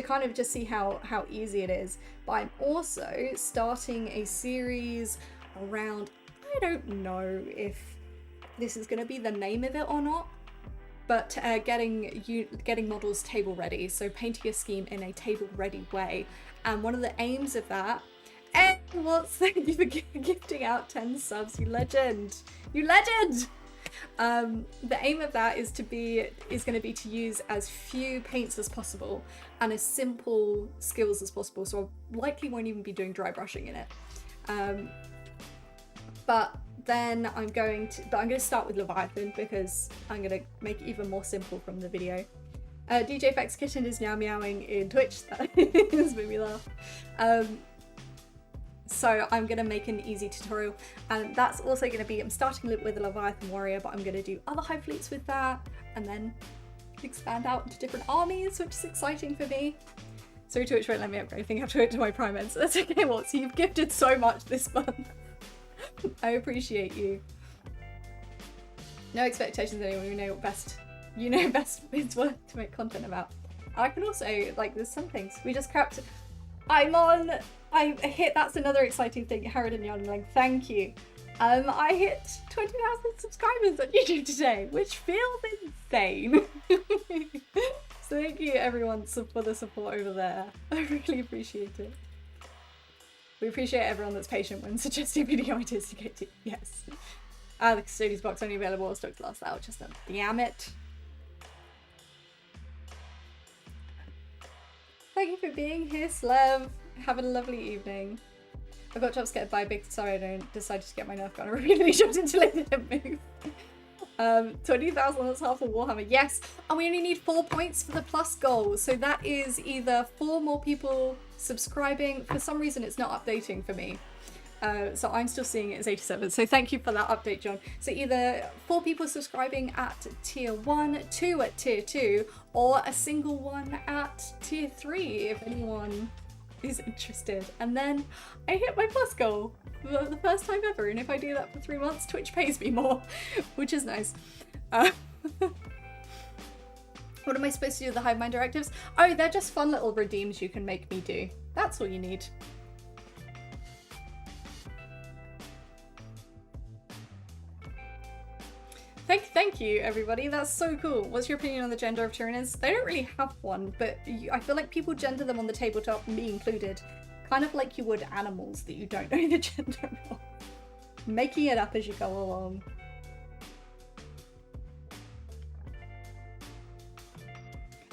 kind of just see how easy it is. But I'm also starting a series around, I don't know if this is going to be the name of it or not, but getting models table ready, so painting a scheme in a table ready way. And one of the aims of that, and thank you for gifting out 10 subs, you legend, you legend. The aim of that is going to be to use as few paints as possible and as simple skills as possible. So I likely won't even be doing dry brushing in it. But then I'm going to start with Leviathan because I'm going to make it even more simple from the video. DJ Fax Kitten is now meowing in Twitch. That has made me laugh. So I'm going to make an easy tutorial, and that's also going to be, I'm starting with a Leviathan warrior, but I'm going to do other hive fleets with that and then expand out into different armies, which is exciting for me. Sorry, Twitch won't let me upgrade. I think I have to wait to my Prime ends. That's okay, Waltz. You've gifted so much this month. I appreciate you. No expectations anyway. You know best is what to make content about. I can also, like, there's some things we just crapped. That's another exciting thing. Harridan Youngling, thank you. I hit 20,000 subscribers on YouTube today, which feels insane. So thank you everyone for the support over there. I really appreciate it. We appreciate everyone that's patient when suggesting video ideas to get to. Yes. The Custodian's box only available or stock last out. Just damn it. Thank you for being here, Slev. Have a lovely evening. I got jump scared by a big sorry I decided to get my Nerf gun. I repeatedly jumped into it and didn't move. 20,000, that's half a Warhammer. Yes, and we only need 4 points for the plus goal. So that is either 4 more people subscribing. For some reason it's not updating for me. So I'm still seeing it as 87. So thank you for that update, John. So either 4 people subscribing at tier 1, 2 at tier 2, or a single one at tier 3 if anyone is interested. And then I hit my plus goal for the first time ever. And if I do that for 3 months, Twitch pays me more, which is nice. What am I supposed to do with the hive mind directives? Oh, they're just fun little redeems you can make me do. That's all you need. Thank you, everybody. That's so cool. What's your opinion on the gender of Tyranids? They don't really have one, but I feel like people gender them on the tabletop, me included, kind of like you would animals that you don't know the gender of. Making it up as you go along.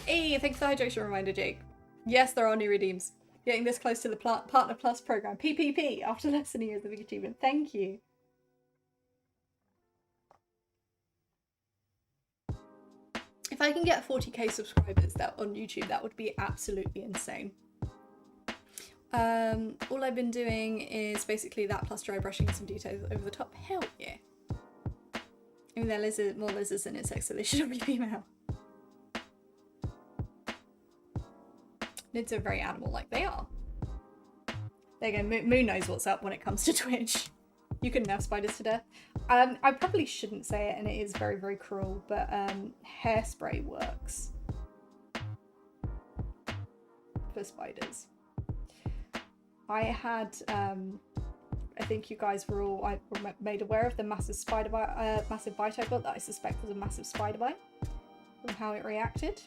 Hey, thanks for the hydration reminder, Jake. Yes, there are new redeems. Getting this close to the Partner Plus program. PPP, after less than a year of the big achievement. Thank you. If I can get 40k subscribers on YouTube, that would be absolutely insane. All I've been doing is basically that plus dry brushing and some details over the top. Hell yeah. I mean, there are more lizards than insects, so they shouldn't be female. Nids are very animal-like. They are. There you go. Moon knows what's up when it comes to Twitch. You can nerf spiders to death. I probably shouldn't say it, and it is very, very cruel, but hairspray works for spiders. I had, I think you guys were all made aware of the massive spider bite, massive bite I got that I suspect was a massive spider bite from how it reacted.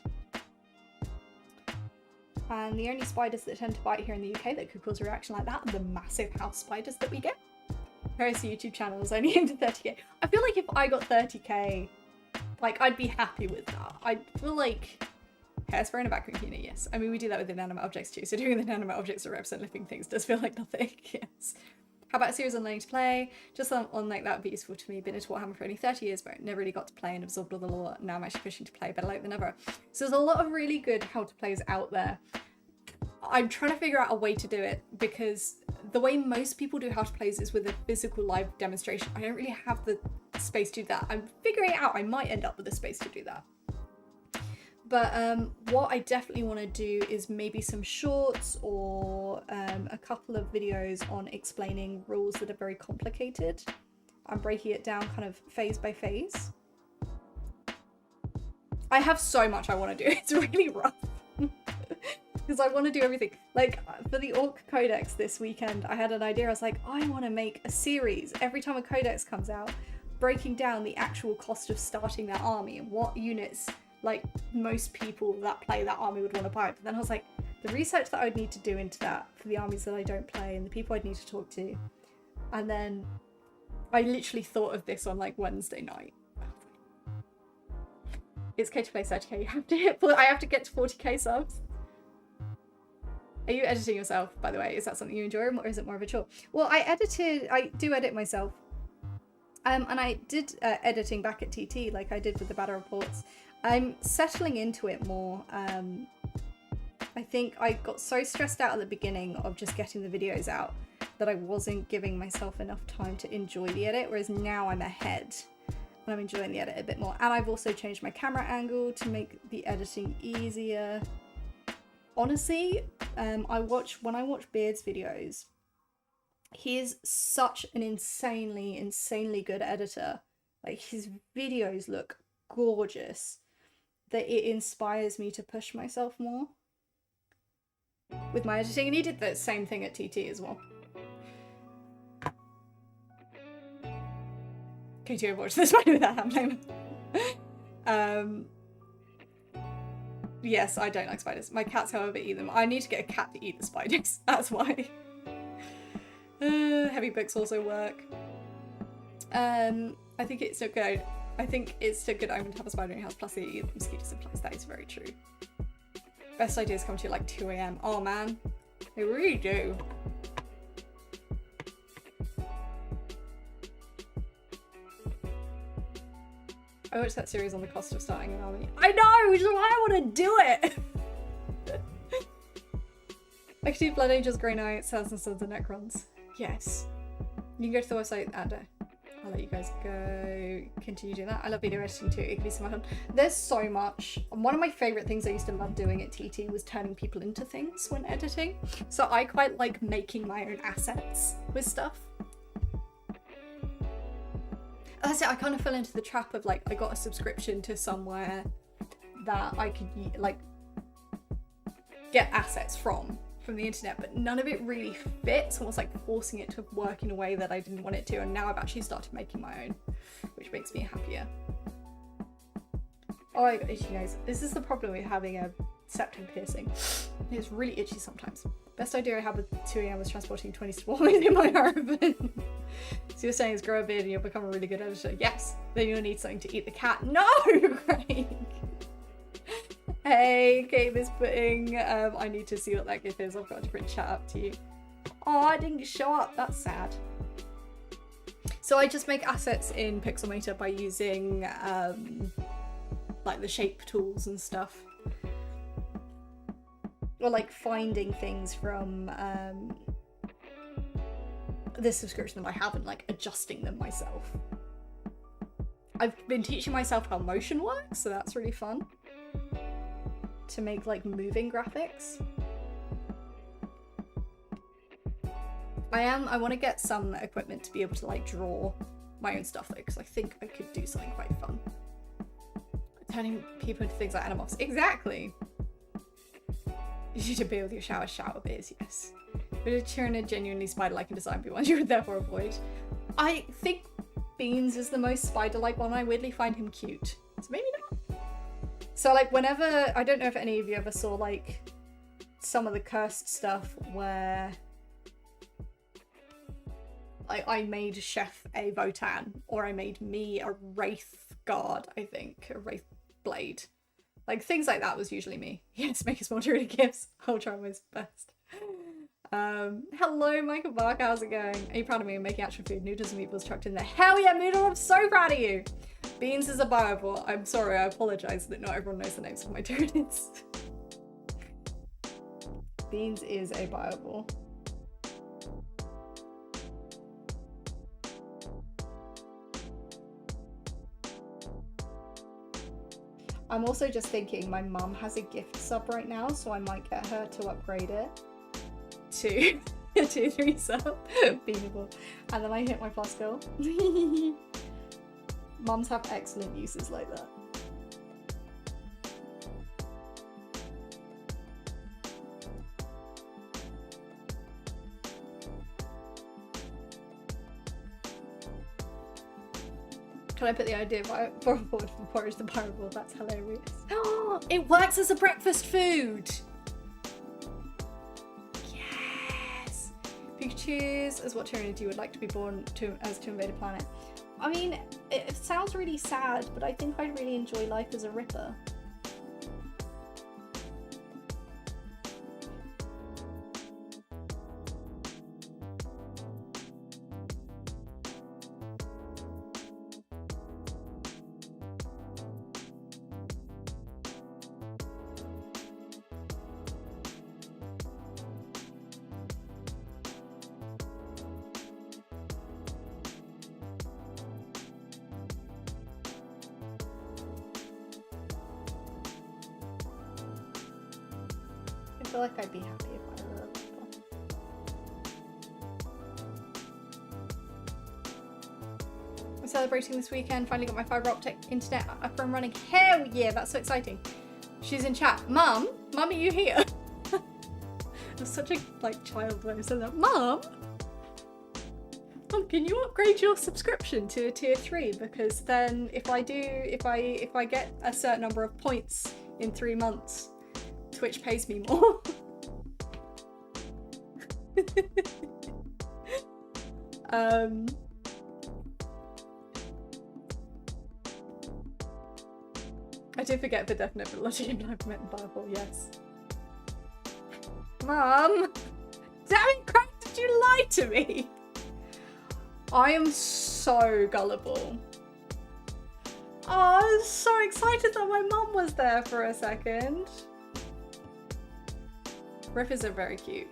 And the only spiders that tend to bite here in the UK that could cause a reaction like that are the massive house spiders that we get. Whereas the YouTube channel is only aimed at 30k. I feel like if I got 30k, like, I'd be happy with that. I feel like hairspray in a vacuum cleaner, yes. I mean, we do that with inanimate objects too, so doing inanimate objects that represent living things does feel like nothing, yes. How about a series on learning to play? Just on like that would be useful to me. Been into Warhammer for only 30 years, but never really got to play and absorbed all the lore. Now I'm actually pushing to play better late than ever. So there's a lot of really good how to plays out there. I'm trying to figure out a way to do it because the way most people do how to plays is with a physical live demonstration. I don't really have the space to do that. I'm figuring it out. I might end up with the space to do that. But what I definitely want to do is maybe some shorts or a couple of videos on explaining rules that are very complicated and breaking it down kind of phase by phase. I have so much I want to do. It's really rough. Because I want to do everything. Like, for the Orc Codex this weekend, I had an idea. I was like, I want to make a series every time a Codex comes out, breaking down the actual cost of starting that army and what units, like, most people that play that army would want to buy. But then I was like, the research that I would need to do into that for the armies that I don't play and the people I'd need to talk to. And then I literally thought of this on, like, Wednesday night. It's okay to play 30k. You have to hit, I have to get to 40k subs. Are you editing yourself, by the way? Is that something you enjoy, or is it more of a chore? Well, I do edit myself. And I did editing back at TT, like I did with the battle reports. I'm settling into it more. I think I got so stressed out at the beginning of just getting the videos out that I wasn't giving myself enough time to enjoy the edit, whereas now I'm ahead and I'm enjoying the edit a bit more. And I've also changed my camera angle to make the editing easier. Honestly, when I watch Beard's videos, he is such an insanely good editor. Like, his videos look gorgeous that it inspires me to push myself more with my editing. And he did the same thing at TT as well. Katie Overwatch this one with that ham name. Yes, I don't like spiders. My cats, however, eat them. I need to get a cat to eat the spiders. That's why. Heavy books also work. I think it's so good. I think it's a good omen to have a spider in your house, plus they eat mosquito supplies. That is very true. Best ideas come to you like 2 AM. Oh man, they really do. I watched that series on the cost of starting an army. I know, which is why I want to do it. I could do Blood Angels, Grey Knights, Thousand Sons and Necrons. Yes. You can go to the website and I'll let you guys go continue doing that. I love video editing too. It can be so much fun. There's so much. One of my favourite things I used to love doing at TT was turning people into things when editing. So I quite like making my own assets with stuff. That's it, I kind of fell into the trap of like, I got a subscription to somewhere that I could like get assets from the internet, but none of it really fits. Almost like forcing it to work in a way that I didn't want it to, and now I've actually started making my own, which makes me happier. Oh, I got itchy nose. This is the problem with having a septum piercing. It's really itchy sometimes. Best idea I had with 2 AM was transporting 20 swallows in my caravan. So you're saying is grow a beard and you'll become a really good editor. Yes, then you'll need something to eat the cat. No, Craig. Hey, Kate is putting, I need to see what that gif is. I've got a different chat up to you. Oh, I didn't show up. That's sad. So I just make assets in Pixelmator by using like the shape tools and stuff. Or like finding things from this subscription that I have and like adjusting them myself. I've been teaching myself how motion works, so that's really fun. To make like moving graphics. I want to get some equipment to be able to like draw my own stuff though, because I think I could do something quite fun. Turning people into things like animals. Exactly. You need to be with your shower beers, yes. But a Tyranid genuinely spider-like in design, be one you would therefore avoid. I think Beans is the most spider-like one. I weirdly find him cute. So maybe not. So like whenever, I don't know if any of you ever saw like some of the cursed stuff where I made Chef a Votan, or I made me a Wraith Guard, I think, a Wraith Blade. Like, things like that was usually me. Yes, make a small Tyranid gifts. I'll try my best. Hello, Michael Bark, how's it going? Are you proud of me? I'm making actual food. Noodles and meatballs chucked in there. Hell yeah, Moodle, I'm so proud of you! Beans is a bioball. I'm sorry, I apologise that not everyone knows the names of my Tyranids. Beans is a bioball. I'm also just thinking my mum has a gift sub right now, so I might get her to upgrade it to a tier 3 sub. Beanable. And then I hit my plus goal. Mums have excellent uses like that. Can I put the idea forward for porridge the Bible? That's hilarious. Oh, it works as a breakfast food! Yes! Pikachu's as what Tyranid you would like to be born to invade a planet. I mean, it sounds really sad, but I think I'd really enjoy life as a Ripper. I feel like I'd be happy if I were a Ripper. I'm celebrating this weekend. Finally got my fibre optic internet up and running. Hell yeah, that's so exciting. She's in chat. Mum? Mum, are you here? I'm such a like child when I said that. Mum? Mum, can you upgrade your subscription to a tier 3? Because then if I get a certain number of points in 3 months, Twitch pays me more. I do forget the definite but logic in life met in Bible, yes. Mum! Damn it, Craig, did you lie to me? I am so gullible. Oh, I was so excited that my mum was there for a second. Rippers are very cute.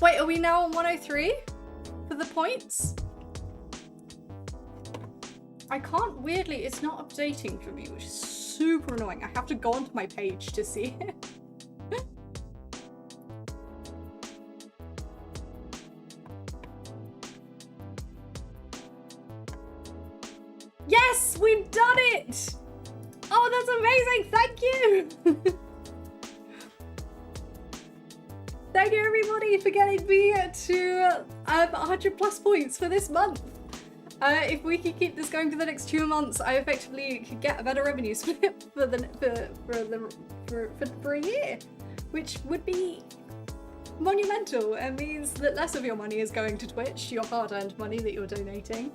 Wait, are we now on 103 for the points? I can't, weirdly, it's not updating for me, which is super annoying. I have to go onto my page to see it. Yes, we've done it! Oh, that's amazing! Thank you! Thank you everybody for getting me to 100 plus points for this month. If we can keep this going for the next 2 months, I effectively could get a better revenue split for a year, which would be monumental. It means that less of your money is going to Twitch, your hard-earned money that you're donating.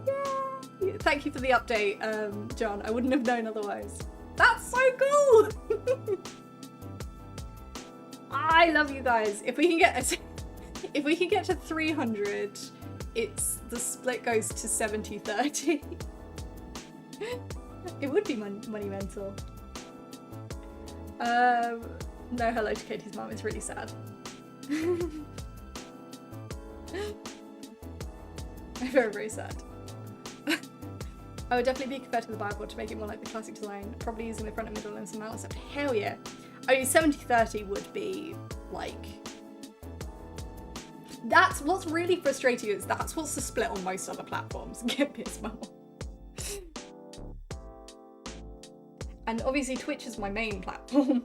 Yeah. Thank you for the update, John. I wouldn't have known otherwise. That's so cool! I love you guys. If we can get to 300, the split goes to 70-30. It would be monumental. No hello to Katie's mum is really sad. Very, very sad. I would definitely be compared to the Bible to make it more like the classic design, probably using the front and middle and some outer stuff. Hell yeah. I mean, 70-30 would be like... That's what's really frustrating is that's what's the split on most other platforms. Get pissed more. And obviously Twitch is my main platform.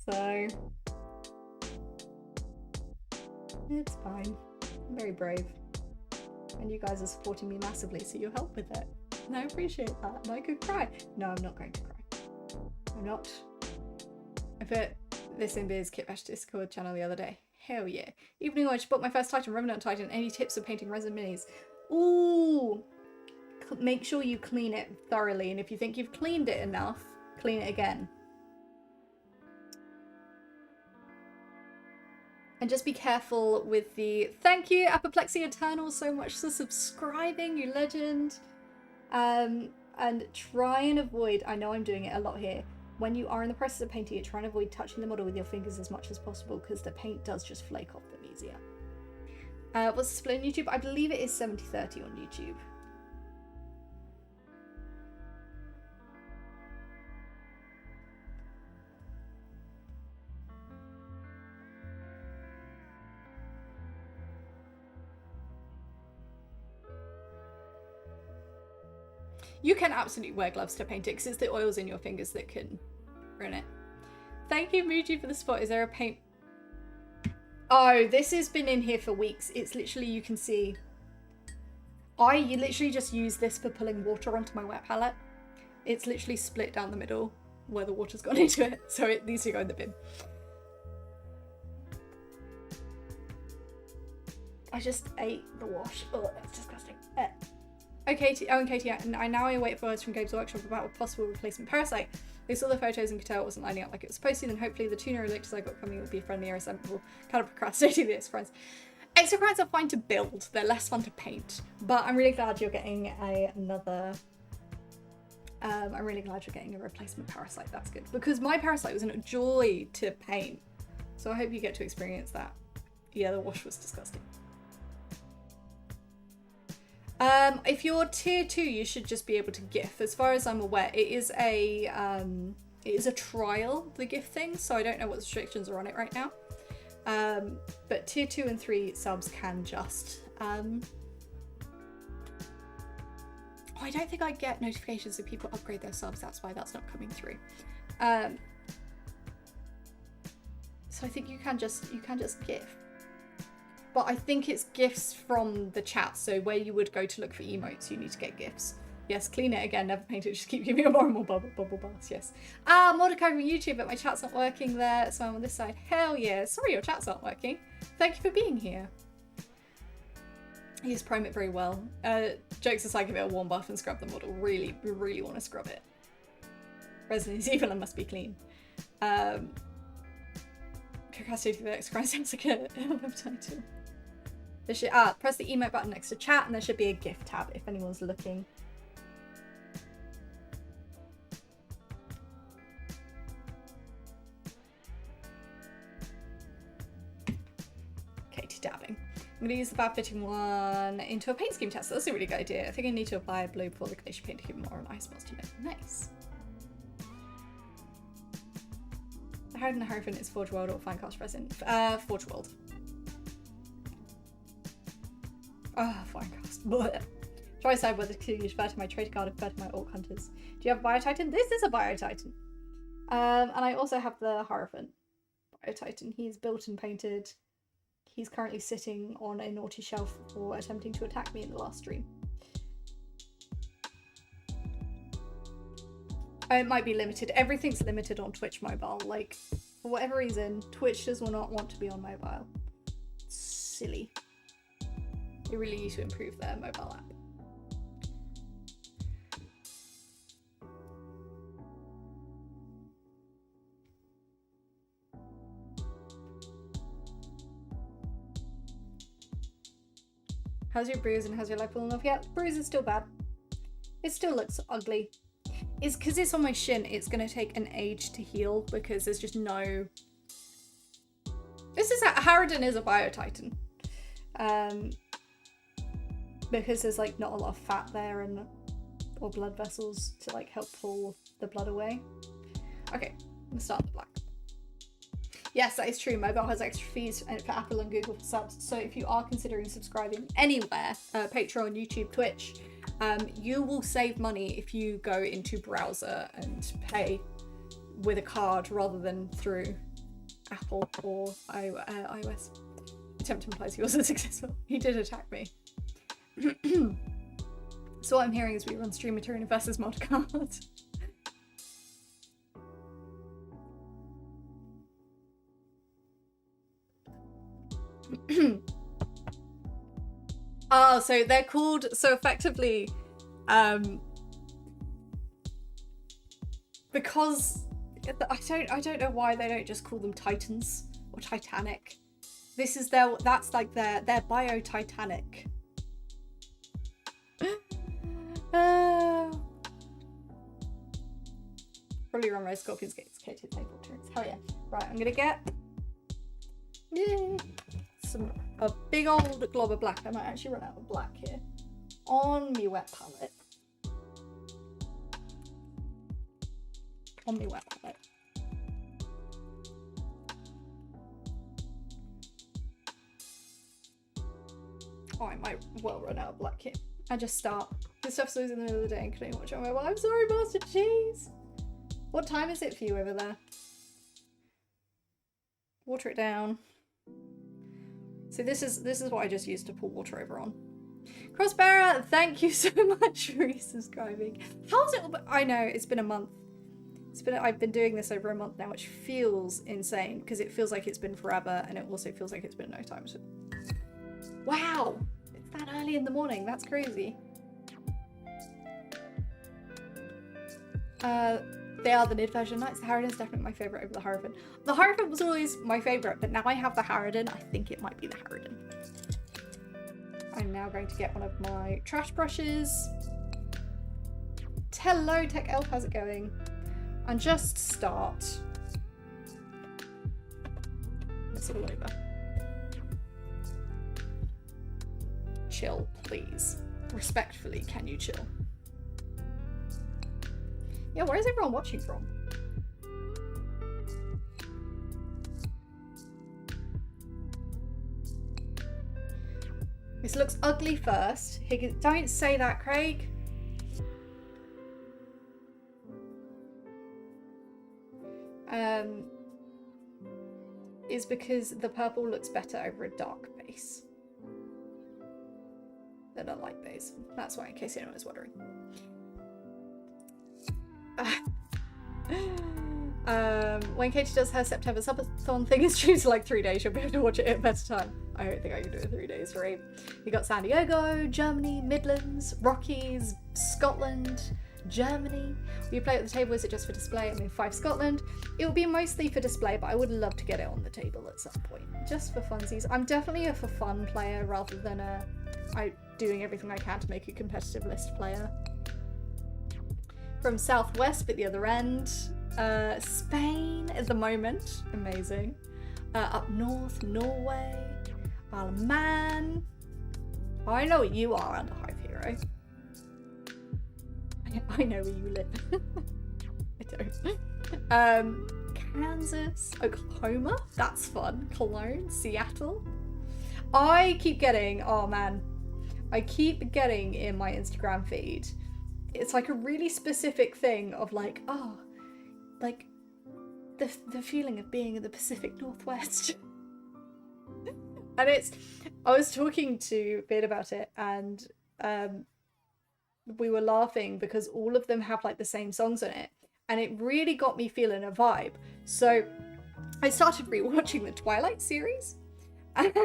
So... it's fine. I'm very brave. And you guys are supporting me massively, so you'll help with it. And I appreciate that. And I could cry. No, I'm not going to cry. I'm not. I put this in Biz Kitbash Discord channel the other day. Hell yeah. Evening I just bought my first Titan, Revenant Titan. Any tips for painting resin minis? Ooh. Make sure you clean it thoroughly. And if you think you've cleaned it enough, clean it again. And just be careful with the... Thank you, Apoplexy Eternal, so much for subscribing, you legend. And try and avoid... I know I'm doing it a lot here. When you are in the process of painting it, try and avoid touching the model with your fingers as much as possible because the paint does just flake off them easier. What's the split on YouTube? I believe it is 70-30 on YouTube. You can absolutely wear gloves to paint it because it's the oils in your fingers that can ruin it. Thank you, Muji, for the spot. Is there a paint? Oh, this has been in here for weeks. It's literally, you can see. You literally just use this for pulling water onto my wet palette. It's literally split down the middle where the water's gone into it. So it needs to go in the bin. I just ate the wash. Oh, that's disgusting. Okay, Katie, I now await words from Gabe's workshop about a possible replacement parasite. They saw the photos and could tell it wasn't lining up like it was supposed to, then hopefully the tuner electors I got coming will be friendlier as simple. Kind of procrastinating the exocrines. Exocrines are fine to build, they're less fun to paint, but I'm really glad you're getting another... I'm really glad you're getting a replacement parasite, that's good. Because my parasite was a joy to paint, so I hope you get to experience that. Yeah, the wash was disgusting. If you're tier 2, you should just be able to GIF. As far as I'm aware, it is a trial, the GIF thing, so I don't know what restrictions are on it right now. But tier 2 and 3 subs can just... I don't think I get notifications if people upgrade their subs, that's why that's not coming through. So I think you can just GIF. But I think it's GIFs from the chat, so where you would go to look for emotes, you need to get GIFs. Yes, clean it again, never paint it, just keep giving me more and more bubble baths, yes. Mordecai from YouTube, but my chat's not working there, so I'm on this side. Hell yeah, sorry your chat's not working. Thank you for being here. Yes, prime it very well. Jokes aside, give it a warm bath and scrub the model. Really, really want to scrub it. Resin is evil and must be clean. Procrastinating the next Christ sounds like a title. There should, press the emote button next to chat and there should be a GIF tab if anyone's looking. Katie dabbing. I'm going to use the bad fitting one into a paint scheme test. That's a really good idea. I think I need to apply blue before the glacier paint to give it more of an ice to it. Nice. The Harridan Harridan is Forge World or Finecast resin. Forge World. Oh, Finecast. Blech. Try to decide whether to use to my trade card or to my Orc Hunters. Do you have Biotitan? This is a Biotitan. And I also have the Hierophant Biotitan. He's built and painted. He's currently sitting on a naughty shelf for attempting to attack me in the last stream. It might be limited. Everything's limited on Twitch mobile. Like, for whatever reason, Twitch does not want to be on mobile. It's silly. They really need to improve their mobile app. How's your bruise and how's your life falling off? Yeah, the bruise is still bad. It still looks ugly. It's because it's on my shin, it's going to take an age to heal because there's just no... This is... Harridan is a Biotitan. Because there's like not a lot of fat there and or blood vessels to like help pull the blood away. Okay, let's start with black. Yes, that is true. Mobile has extra fees for Apple and Google for subs. So if you are considering subscribing anywhere, Patreon, YouTube, Twitch, you will save money if you go into browser and pay with a card rather than through Apple or iOS. Attempt implies he wasn't successful. He did attack me. So what I'm hearing is we run stream material versus mod card. Oh, so they're called, so effectively, because I don't know why they don't just call them Titans or Titanic. This is that's like their Bio-Titanic. Probably run Red Scorpions Gates, K2 table turns. Hell yeah. Right, I'm gonna get a big old glob of black. I might actually run out of black here on me wet palette. On me wet palette. Oh, I might well run out of black here. I just start. This stuff's always in the middle of the day and couldn't watch it on my mobile. I'm sorry, Master Cheese. What time is it for you over there? Water it down. So this is what I just used to pour water over on. Crossbearer, thank you so much for resubscribing. How's it? I know it's been a month. I've been doing this over a month now, which feels insane because it feels like it's been forever, and it also feels like it's been no time. So... Wow, it's that early in the morning. That's crazy. They are the Nid version knights. The Harridan's definitely my favourite over the Hierophant. The Hierophant was always my favourite, but now I have the Harridan. I think it might be the Harridan. I'm now going to get one of my trash brushes. Hello, Tech Elf, how's it going? And just start this all over. Chill, please. Respectfully, can you chill? Yeah, where is everyone watching from? This looks ugly first. Don't say that, Craig. Is because the purple looks better over a dark base. Than a light base. That's why, in case anyone was wondering. When Katie does her September subathon thing, it's due to like 3 days. You'll be able to watch it at a better time. I don't think I can do it 3 days straight. You got San Diego, Germany, Midlands, Rockies, Scotland, Germany. Will you play at the table? Is it just for display? I mean, 5 Scotland. It will be mostly for display, but I would love to get it on the table at some point, just for funsies. I'm definitely a for fun player rather than doing everything I can to make a competitive list player. From Southwest, but the other end. Spain at the moment. Amazing. Up north, Norway. Isle of Man. Oh, I know what you are, Underhive Hero. I know where you live. I don't. Kansas. Oklahoma. That's fun. Cologne. Seattle. I keep getting, oh man. I keep getting in my Instagram feed, it's like a really specific thing of like, oh, like the feeling of being in the Pacific Northwest. And I was talking to Beard about it, and we were laughing because all of them have like the same songs on it, and it really got me feeling a vibe. So I started rewatching the Twilight series. And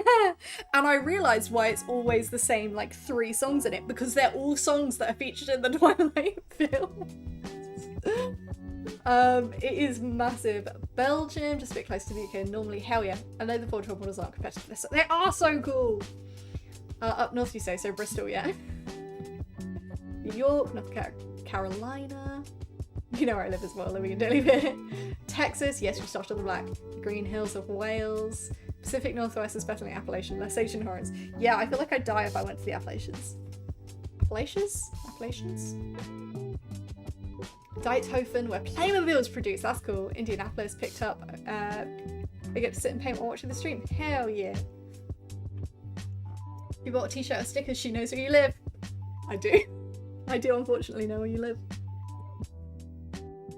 I realised why it's always the same like 3 songs in it, because they're all songs that are featured in the Twilight film. It is massive. Belgium, just a bit close to the UK normally. Hell yeah. I know the 412 models aren't competitive. They are so cool. Up north you say, so Bristol, yeah. New York, North Carolina. You know where I live as well, living in Daly. Texas, yes, we started on the black. The Green Hills of Wales. Pacific Northwest, especially Appalachian, Alsatian Horns. Yeah, I feel like I'd die if I went to the Appalachians. Appalachians? Diethofen, where Playmobil is produced. That's cool. Indianapolis picked up. I get to sit and paint while watching the stream. Hell yeah. You bought a t-shirt or stickers, she knows where you live. I do. I do unfortunately know where you live.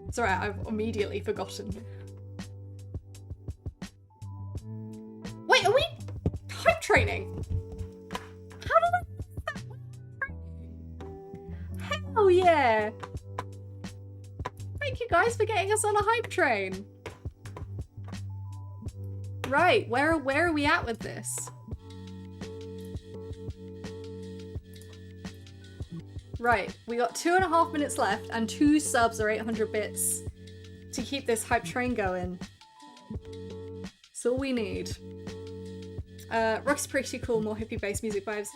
It's alright, I've immediately forgotten. Wait, are we hype training? How did I... Hell yeah! Thank you guys for getting us on a hype train. Right, where are we at with this? Right, we got 2.5 minutes left and 2 subs or 800 bits to keep this hype train going. That's all we need. Rock's pretty cool, more hippie-based music vibes.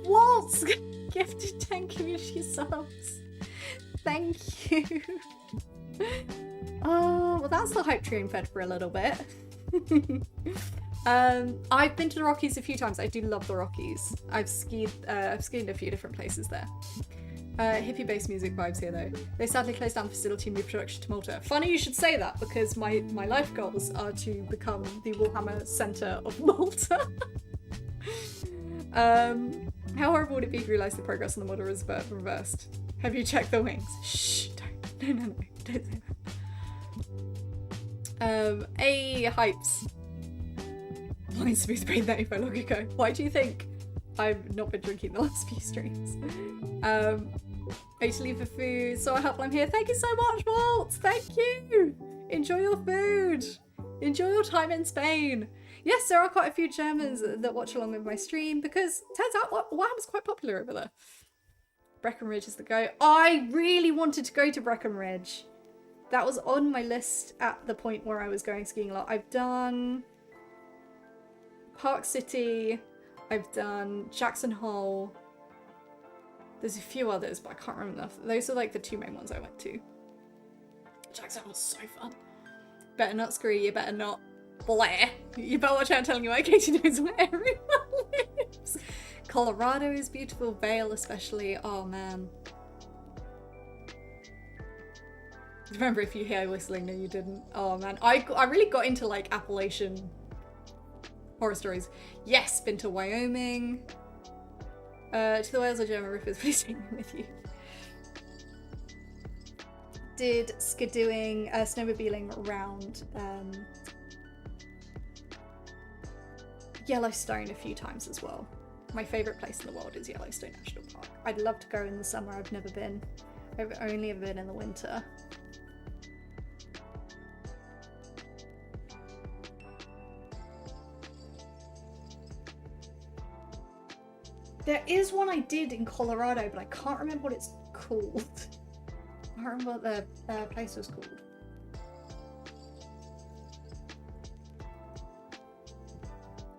Waltz gifted 10 community subs. Thank you. Oh, well that's the hype train fed for a little bit. I've been to the Rockies a few times. I do love the Rockies. I've skied in a few different places there. Hippie-based music vibes here though. They sadly closed down the facility and moved production to Malta. Funny you should say that, because my life goals are to become the Warhammer Centre of Malta. How horrible would it be if you realised the progress on the model is reversed? Have you checked the wings? Shh, don't. No, don't say that. Hypes. Blind smooth brain that info long ago. Why do you think I've not been drinking the last few streams? I used to leave for food, so I hope I'm here. Thank you so much, Walt! Thank you! Enjoy your food! Enjoy your time in Spain! Yes, there are quite a few Germans that watch along with my stream, because turns out Warhammer's quite popular over there. Breckenridge is the go. I really wanted to go to Breckenridge. That was on my list at the point where I was going skiing a lot. I've done Park City, I've done Jackson Hole. There's a few others, but I can't remember enough. Those are like the 2 main ones I went to. Jackson Hole was so fun. Better not screw, you better not blare. You better watch out, I'm telling you, Katie knows where everyone lives. Colorado is beautiful, Vail especially. Oh man. Remember, if you hear whistling, no you didn't. Oh man, I really got into like Appalachian horror stories. Yes, been to Wyoming. To the Wales or German Riffers, please take me with you. Did skidooing, snowmobiling around Yellowstone a few times as well. My favourite place in the world is Yellowstone National Park. I'd love to go in the summer, I've never been. I've only ever been in the winter. There is one I did in Colorado, but I can't remember what it's called. I can't remember what the place was called.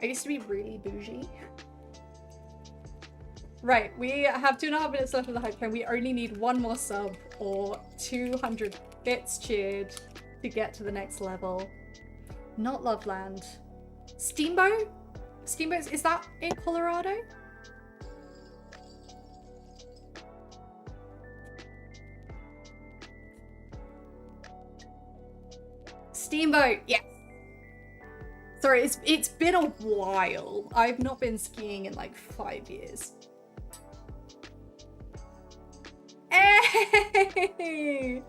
I used to be really bougie. Right, we have 2.5 minutes left of the hype train. We only need 1 more sub or 200 bits cheered to get to the next level. Not Loveland. Steamboat? Steamboats, is that in Colorado? Steamboat, yes. Sorry, it's been a while. I've not been skiing in like 5 years. Hey!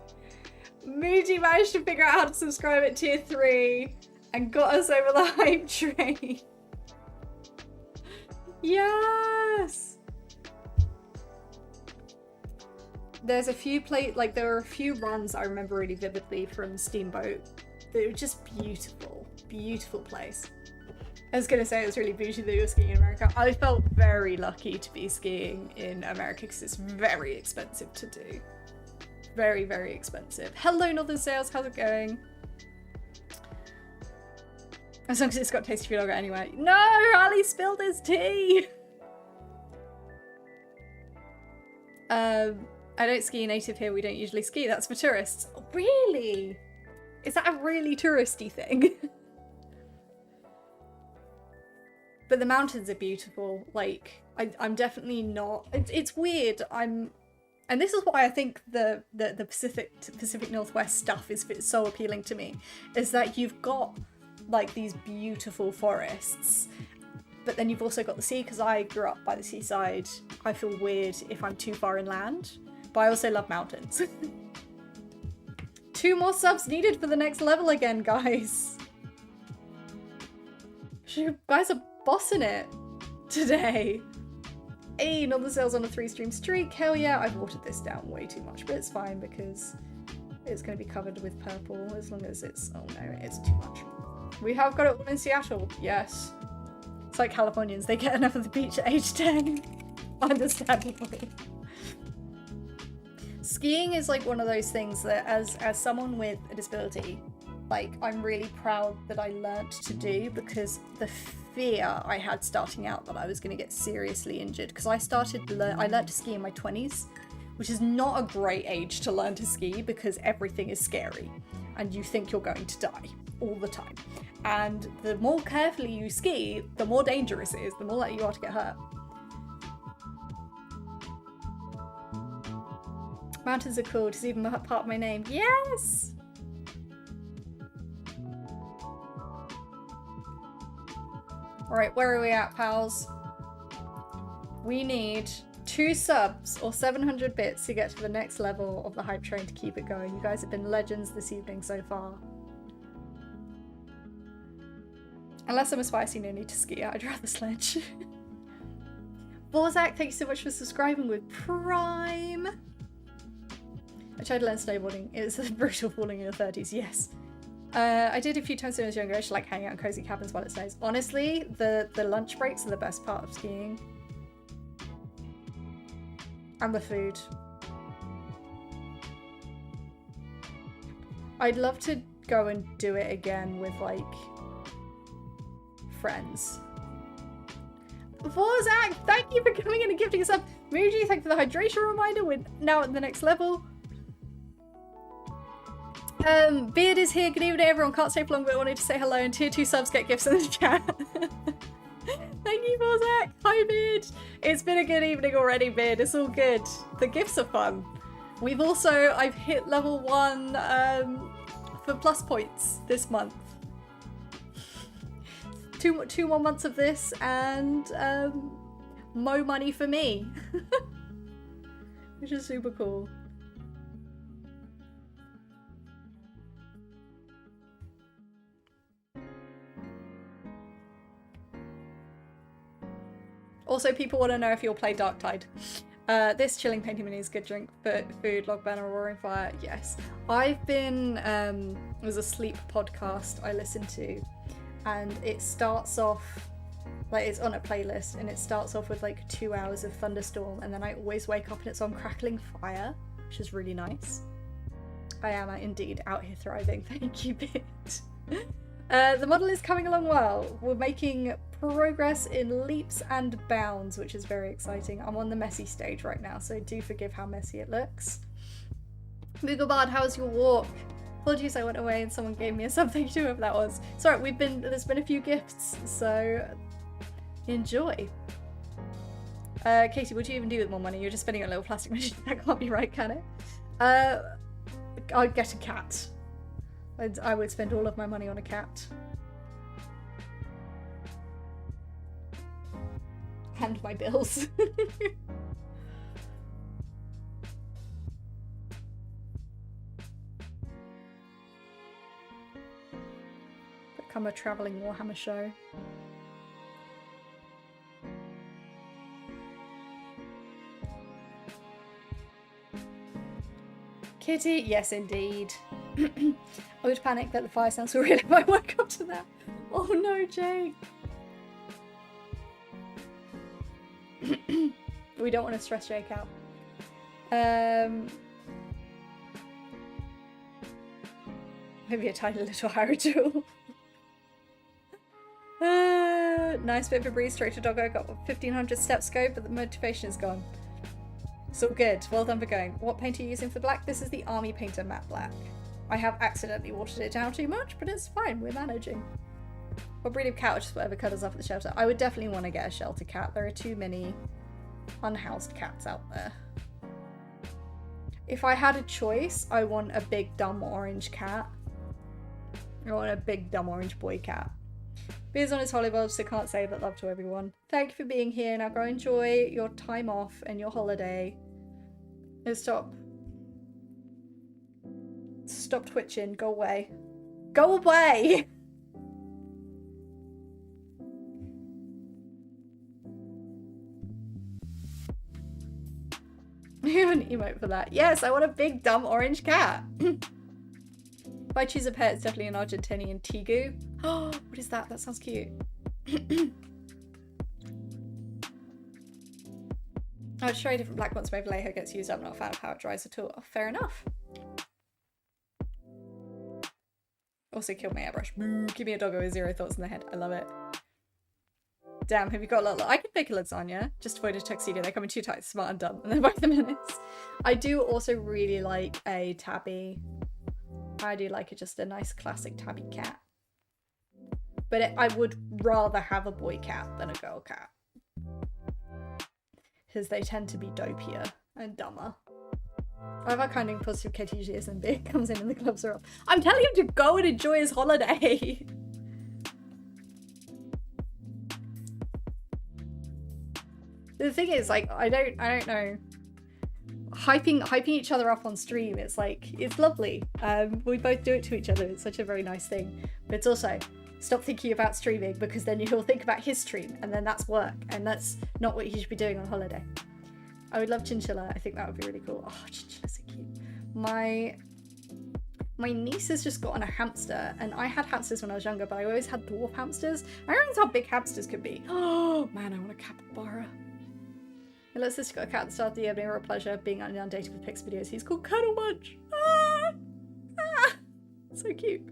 Moody managed to figure out how to subscribe at tier 3 and got us over the hype train. Yes! There's a few there are a few runs I remember really vividly from Steamboat. They were just beautiful. Beautiful place. I was gonna say it was really bougie that you were skiing in America. I felt very lucky to be skiing in America because it's very expensive to do. Very, very expensive. Hello, Northern Sales, how's it going? As long as it's got tasty food, I'll go anyway. No, Ali spilled his tea! I don't ski native here, we don't usually ski. That's for tourists. Really? Is that a really touristy thing? But the mountains are beautiful. Like, I'm definitely not... It's weird. And this is why I think the Pacific Northwest stuff is so appealing to me, is that you've got, like, these beautiful forests, but then you've also got the sea, because I grew up by the seaside. I feel weird if I'm too far inland, but I also love mountains. 2 more subs needed for the next level again, guys. You guys are bossing it today. Hey, Northern Sales on a 3-stream streak. Hell yeah, I've watered this down way too much, but it's fine because it's going to be covered with purple as long as it's... Oh no, it's too much. We have got it all in Seattle. Yes. It's like Californians. They get enough of the beach at age 10. Understandably. Skiing is like one of those things that as someone with a disability, like, I'm really proud that I learnt to do, because the fear I had starting out that I was going to get seriously injured, because I learnt to ski in my 20s, which is not a great age to learn to ski because everything is scary and you think you're going to die all the time. And the more carefully you ski, the more dangerous it is, the more likely you are to get hurt. Mountains are cool, it's even part of my name. Yes! Alright, where are we at, pals? We need 2 subs or 700 bits to get to the next level of the hype train to keep it going. You guys have been legends this evening so far. Unless I'm a spicy, no need to ski. I'd rather sledge. Borzak, thank you so much for subscribing with Prime. I tried to learn snowboarding. It's brutal falling in your 30s, yes. I did a few times when I was younger. I should like hang out in cozy cabins while it snows. Honestly, the lunch breaks are the best part of skiing. And the food. I'd love to go and do it again with like friends. Vorzak, thank you for coming in and gifting us up. Muji, thank you for the hydration reminder. We're now at the next level. Beard is here. Good evening, everyone. Can't stay for long, but I wanted to say hello. And tier 2 subs get gifts in the chat. Thank you, Vorzak. Hi, Beard. It's been a good evening already, Beard. It's all good. The gifts are fun. I've hit level 1 for plus points this month. Two more months of this and more money for me. Which is super cool. Also, people want to know if you'll play Darktide. This chilling painting mini is good drink, but food, log burner, roaring fire, yes. I've been, it was a sleep podcast I listened to, and it starts off, like it's on a playlist, and it starts off with like 2 hours of thunderstorm, and then I always wake up and it's on crackling fire, which is really nice. I am indeed out here thriving, thank you, Bit. The model is coming along well. We're making progress in leaps and bounds, which is very exciting. I'm on the messy stage right now, so do forgive how messy it looks. Mooglebard, how's your walk? Apologies, I went away and someone gave me a something to whoever that was. Sorry, there's been a few gifts, so enjoy. Katie, what do you even do with more money? You're just spending on little plastic machine. That can't be right, can it? I'd get a cat. I would spend all of my money on a cat. And my bills. become a traveling Warhammer show. Kitty, yes indeed. I would panic that the fire sounds were real if I woke up to that. Oh no, Jake. We don't want to stress Jake out. Maybe a tiny little Harridan. Nice bit of a breeze straight to doggo. Got 1500 steps go, but the motivation is gone. It's all good. Well done for going. What paint are you using for black? This is the Army Painter Matte Black. I have accidentally watered it down too much, but it's fine. We're managing. What breed of cat or just whatever cuddles up at the shelter? I would definitely want to get a shelter cat. There are too many unhoused cats out there. If I had a choice, I want a big dumb orange cat. I want a big dumb orange boy cat. Beers on his holly bulb, so can't say but love to everyone. Thank you for being here. Now go enjoy your time off and your holiday. No, stop. Stop twitching. Go away. Go away! You have an emote for that. Yes, I want a big dumb orange cat. If I choose a pet, it's definitely an Argentinian Tegu. Oh, what is that? That sounds cute. I would try different black ones. Maybe Leho gets used up. Not a fan of how it dries at all. Oh, fair enough. Also killed my airbrush. Give me a doggo with 0 thoughts in the head. I love it. Damn, have you got a lot? I could make a lasagna. Just avoid a tuxedo. They come in 2 types, smart and dumb. And they're both a menace. I do also really like a tabby. I do like just a nice classic tabby cat. But I would rather have a boy cat than a girl cat. Because they tend to be dopier and dumber. I have a kind of positive kid usually isn't big. Comes in and the gloves are off. I'm telling him to go and enjoy his holiday. The thing is, like, I don't know. Hyping each other up on stream, it's like, it's lovely. We both do it to each other. It's such a very nice thing. But it's also, stop thinking about streaming because then you'll think about his stream and then that's work and that's not what you should be doing on holiday. I would love chinchilla. I think that would be really cool. Oh, chinchilla's so cute. My niece has just gotten a hamster, and I had hamsters when I was younger, but I always had dwarf hamsters. I realized how big hamsters could be. Oh man, I want a capybara. Let's just got a cat at the start of the evening. A pleasure being inundated with pics videos. He's called Cuddle Munch. Ah! Ah! So cute.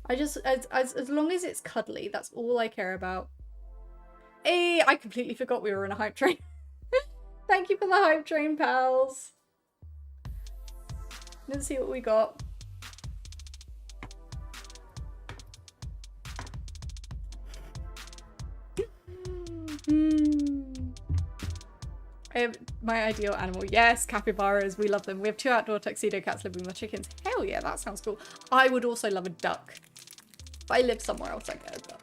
I just, as long as it's cuddly, that's all I care about. Hey, I completely forgot we were in a hype train. Thank you for the hype train, pals. Let's see what we got. I have my ideal animal. Yes, capybaras. We love them. We have 2 outdoor tuxedo cats living with my chickens. Hell yeah, that sounds cool. I would also love a duck. If I live somewhere else, I'd get a duck.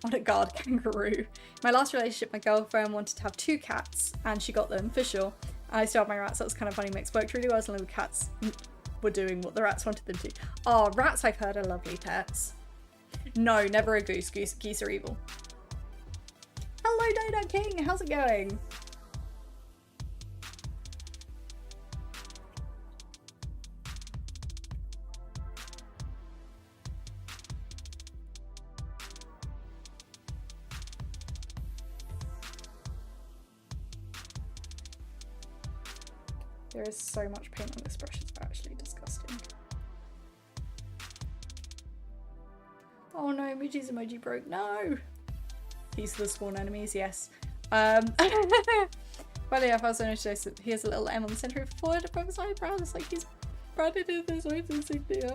I want a guard kangaroo. My last relationship, my girlfriend wanted to have 2 cats, and she got them, for sure. And I still have my rats. That was kind of funny mix. Worked really well as long as the cats were doing what the rats wanted them to. Oh, rats, I've heard, are lovely pets. No, never a goose. Geese are evil. Hello, Dodo King. How's it going? There is so much paint on this brush, it's actually disgusting. Oh no, Muji's emoji broke. No! He's the spawn enemies, yes. By the way, if I was noticed, he has a little M on the center of his forehead from his eyebrow. It's like he's branded in his own insignia.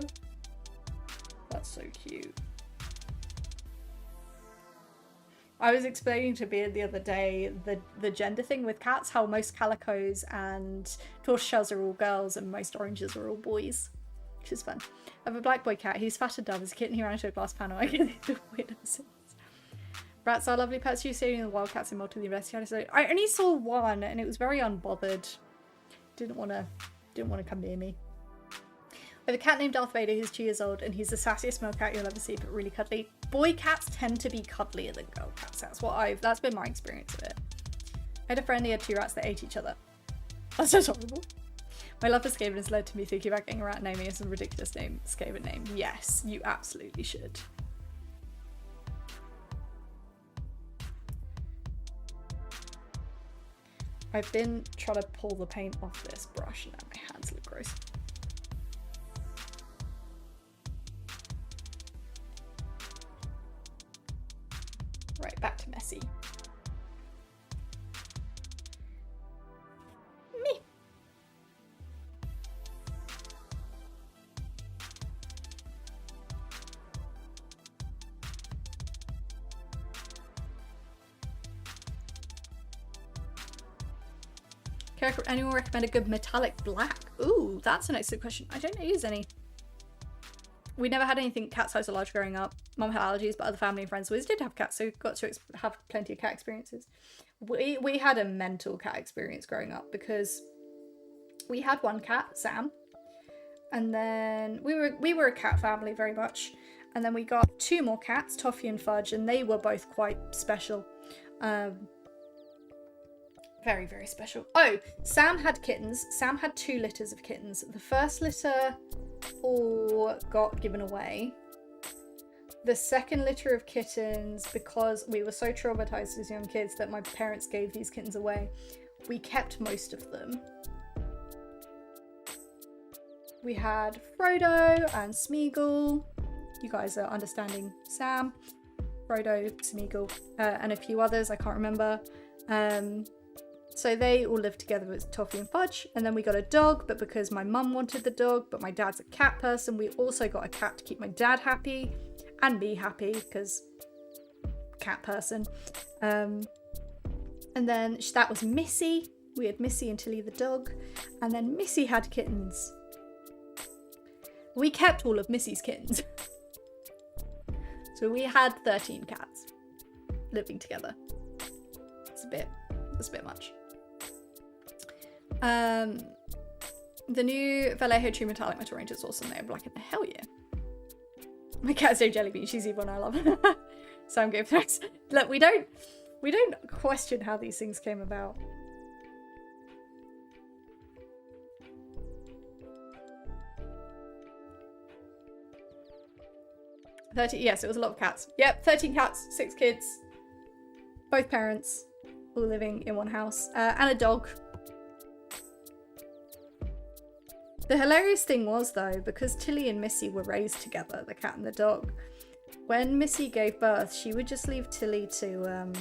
That's so cute. I was explaining to Beard the other day the gender thing with cats, how most calicos and tortoiseshells are all girls and most oranges are all boys, which is fun. I have a black boy cat. He's fat and dumb. As a kitten, he ran into a glass panel. I get the weirdness. Rats are lovely pets. You saving the wild cats in multiple investigators. I only saw one and it was very unbothered. Didn't want to come near me. I have a cat named Darth Vader who's 2 years old, and he's the sassiest male cat you'll ever see, but really cuddly. Boy cats tend to be cuddlier than girl cats. That's been my experience of it. I had a friend, he had 2 rats that ate each other. That's just horrible. My love for Skaven has led to me thinking about getting a rat naming as a ridiculous Skaven name. Yes, you absolutely should. I've been trying to pull the paint off this brush and now my hands look gross. Right, back to messy. Me. Anyone recommend a good metallic black? Ooh, that's an excellent question. I don't use any. We never had anything cat size or large growing up. Mum had allergies, but other family and friends always did have cats, so got to have plenty of cat experiences. We had a mental cat experience growing up because we had one cat, Sam, and then we were a cat family very much, and then we got 2 more cats, Toffee and Fudge, and they were both quite special. Very, very special. Oh, Sam had kittens. Sam had 2 litters of kittens. The first litter all got given away. The second litter of kittens, because we were so traumatized as young kids that my parents gave these kittens away, we kept most of them. We had Frodo and Smeagol. You guys are understanding Sam. Frodo, Smeagol, and a few others I can't remember. So they all lived together with Toffee and Fudge, and then we got a dog, but because my mum wanted the dog, but my dad's a cat person, we also got a cat to keep my dad happy, and me happy, because cat person. And then that was Missy. We had Missy and Tilly the dog, and then Missy had kittens. We kept all of Missy's kittens. So we had 13 cats living together. It's a bit much. The new Vallejo True Metallic Metal Range is awesome. They're black in the hell yeah. My cat's no jelly bean. She's evil and I love her. So I'm good. Thanks. Look, we don't question how these things came about. Yes, it was a lot of cats. Yep, 13 cats, 6 kids, both parents, all living in one house, and a dog. The hilarious thing was, though, because Tilly and Missy were raised together, the cat and the dog, when Missy gave birth, she would just leave Tilly to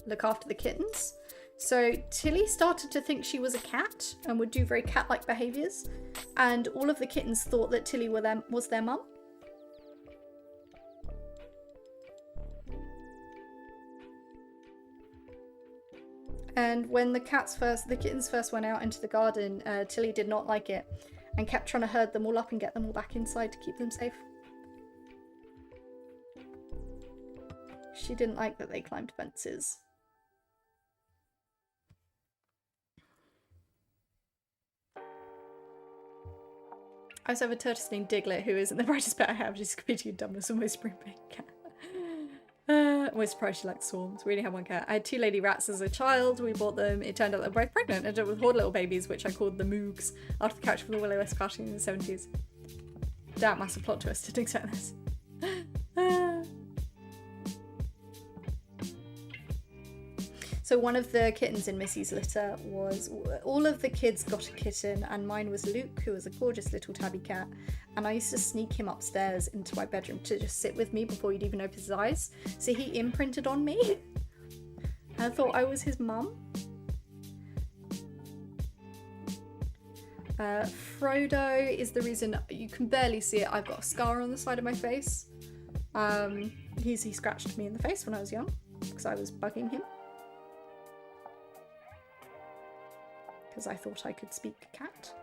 look after the kittens. So Tilly started to think she was a cat and would do very cat-like behaviours, and all of the kittens thought that Tilly was their mum. And when the kittens first went out into the garden, Tilly did not like it and kept trying to herd them all up and get them all back inside to keep them safe. She didn't like that they climbed fences. I also have a tortoise named Diglett, who isn't the brightest pet I have. She's competing in dumbness and most spring cat. I'm always surprised she likes swarms. We only had 1 cat. I had 2 lady rats as a child. We bought them. It turned out they were both pregnant. Ended up with horde little babies, which I called the Moogs, after the couch from the Willow West cartoon in the 70s. Damn, massive plot twist. Didn't expect this. So one of the kittens in Missy's litter was, all of the kids got a kitten, and mine was Luke, who was a gorgeous little tabby cat. And I used to sneak him upstairs into my bedroom to just sit with me before he'd even open his eyes. So he imprinted on me. I thought I was his mum. Frodo is the reason you can barely see it. I've got a scar on the side of my face. He scratched me in the face when I was young because I was bugging him. Because I thought I could speak cat.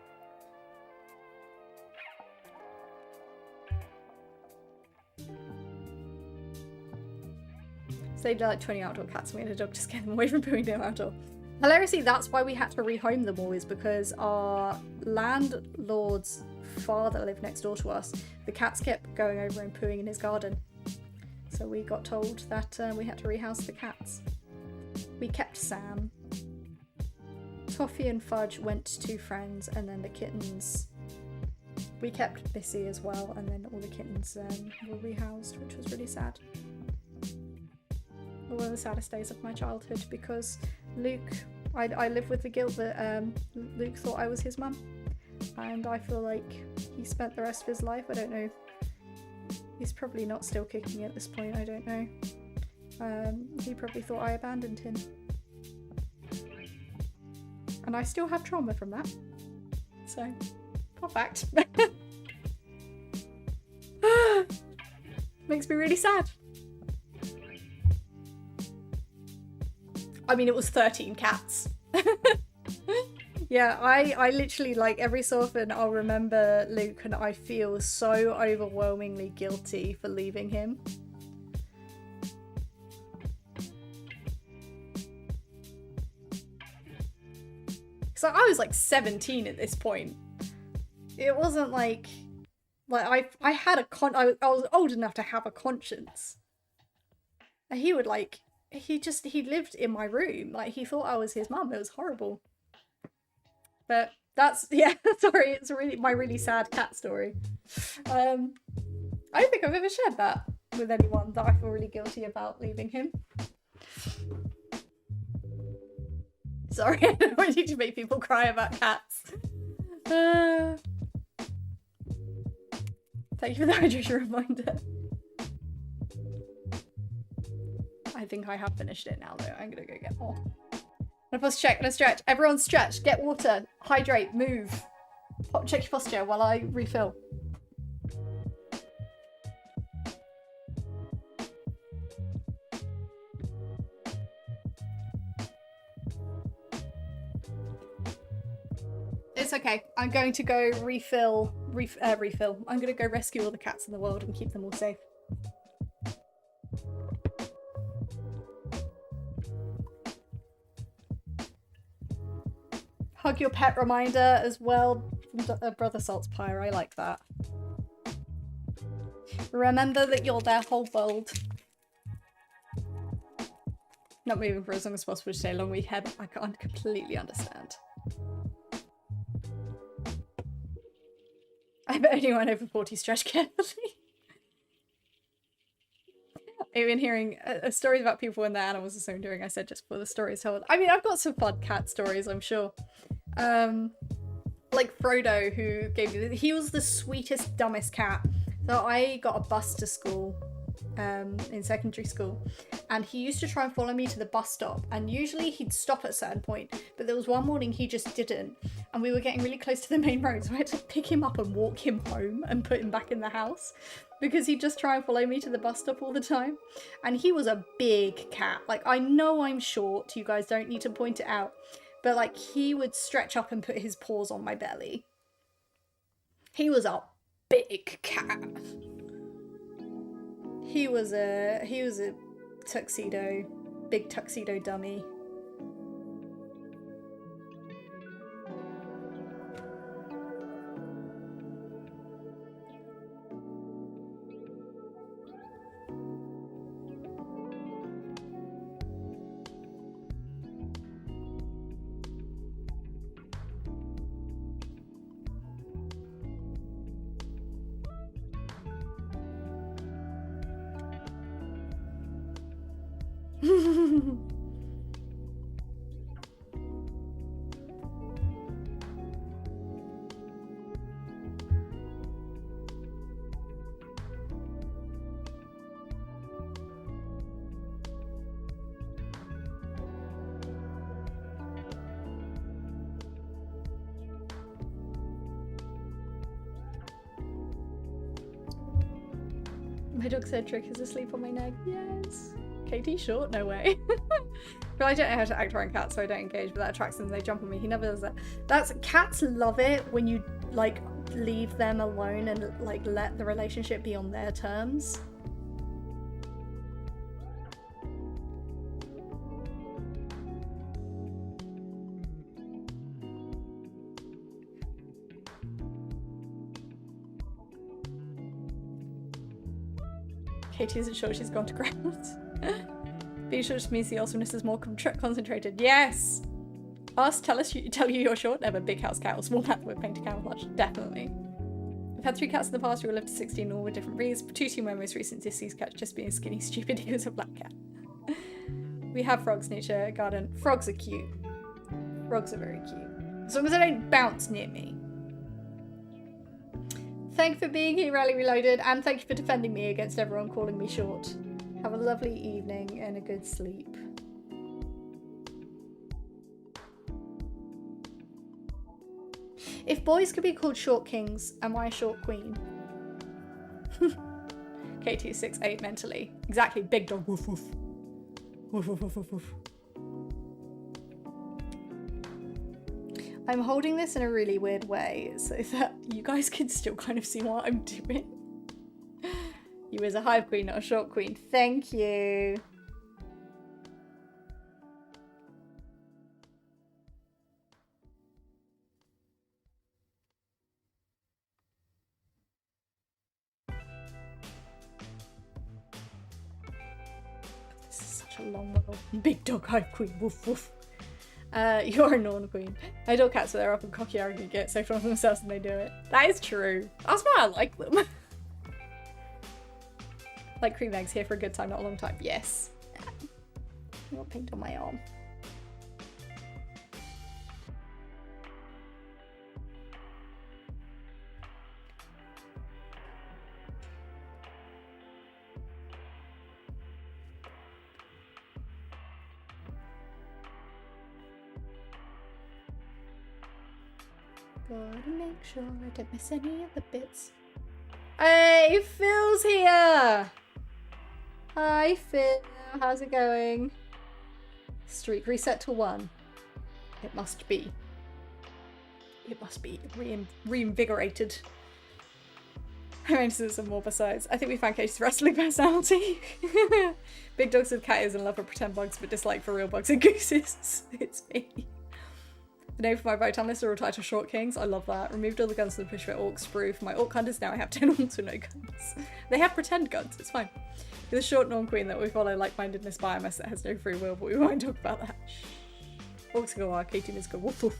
Saved like 20 outdoor cats and we had a dog to scare them away from pooing down outdoor. Hilariously, that's why we had to rehome them all, is because our landlord's father lived next door to us. The cats kept going over and pooing in his garden. So we got told that we had to rehouse the cats. We kept Sam. Toffee and Fudge went to friends, and then the kittens. We kept Bissy as well, and then all the kittens were rehoused, which was really sad. One of the saddest days of my childhood, because Luke, I live with the guilt that Luke thought I was his mum, and I feel like he spent the rest of his life, I don't know, he's probably not still kicking at this point, I don't know. He probably thought I abandoned him. And I still have trauma from that. So, poor fact. Makes me really sad. I mean, it was 13 cats. Yeah, I literally, like, every so often I'll remember Luke and I feel so overwhelmingly guilty for leaving him. So I was like 17 at this point. It wasn't like I had a I was old enough to have a conscience. And he would like, he lived in my room. Like, he thought I was his mum. It was horrible. But that's, yeah, sorry, it's really my really sad cat story. I don't think I've ever shared that with anyone, that I feel really guilty about leaving him. Sorry, I don't need to make people cry about cats. Thank you for the hydration reminder. I think I have finished it now though. I'm gonna go get more. Let's check, let's stretch. Everyone stretch, get water, hydrate, move. Check your posture while I refill. It's okay. I'm going to go refill. I'm going to go rescue all the cats in the world and keep them all safe. Hug your pet reminder as well. Brother Salt's Pyre, I like that. Remember that you're their whole world. Not moving for as long as possible to stay a long weekend. I can't completely understand. I bet anyone over 40 stretch carefully. I've been hearing stories about people when their animals are so enduring. I said just for the stories told. I mean, I've got some fun cat stories, I'm sure. Like Frodo, who gave me, he was the sweetest, dumbest cat. So I got a bus to school in secondary school, and he used to try and follow me to the bus stop, and usually he'd stop at a certain point, but there was one morning he just didn't, and we were getting really close to the main road, so I had to pick him up and walk him home and put him back in the house because he'd just try and follow me to the bus stop all the time. And he was a big cat. Like, I know I'm short, you guys don't need to point it out, but like, he would stretch up and put his paws on my belly. He was a big cat. He was a tuxedo, big tuxedo dummy. My dog said Trick is asleep on my neck. Yes. Katie short? No way. But I don't know how to act around cats, so I don't engage, but that attracts them. They jump on me. He never does that. Cats love it when you like leave them alone and like let the relationship be on their terms. Katie isn't sure she's gone to ground. Being short just means the awesomeness is more concentrated. Yes! Ask, tell you you're short. Never. Big house cow. Small cat with painted camouflage. Definitely. I've had 3 cats in the past who will live to 16, all with different breeds. 2 to my most recent deceased cat just being skinny, stupid. He was a black cat. We have frogs, nature, garden. Frogs are cute. Frogs are very cute. As long as they don't bounce near me. Thank you for being here, Rally Reloaded, and thank you for defending me against everyone calling me short. Have a lovely evening and a good sleep. If boys could be called short kings, am I a short queen? Katie is 6'8" mentally. Exactly, big dog. Woof woof. Woof woof woof woof woof. I'm holding this in a really weird way so that you guys can still kind of see what I'm doing. You as a hive queen, not a short queen. Thank you. This is such a long one. Big dog hive queen. Woof woof. You're a Norn queen. I adore cats, so they're often cocky, arrogant, get so from themselves and they do it. That is true. That's why I like them. Like cream eggs, here for a good time, not a long time. Yes. I got paint on my arm. Gotta make sure I don't miss any of the bits. Hey, Phil's here! Hi, Phil. How's it going? Streak reset to 1. It must be. It must be reinvigorated. I mean, there's some more besides. I think we found Katie's wrestling personality. Big dogs with cat ears and love for pretend bugs, but dislike for real bugs and gooses. It's me. The name for my vote list are all tied to short kings. I love that. Removed all the guns from the push for orcs sprue. For my orc hunters, now I have 10 orcs with no guns. They have pretend guns, it's fine. You're the short Norn queen that we follow like-mindedness biomass that has no free will, but we won't talk about that. Orcs go wild, Katie is go woof woof.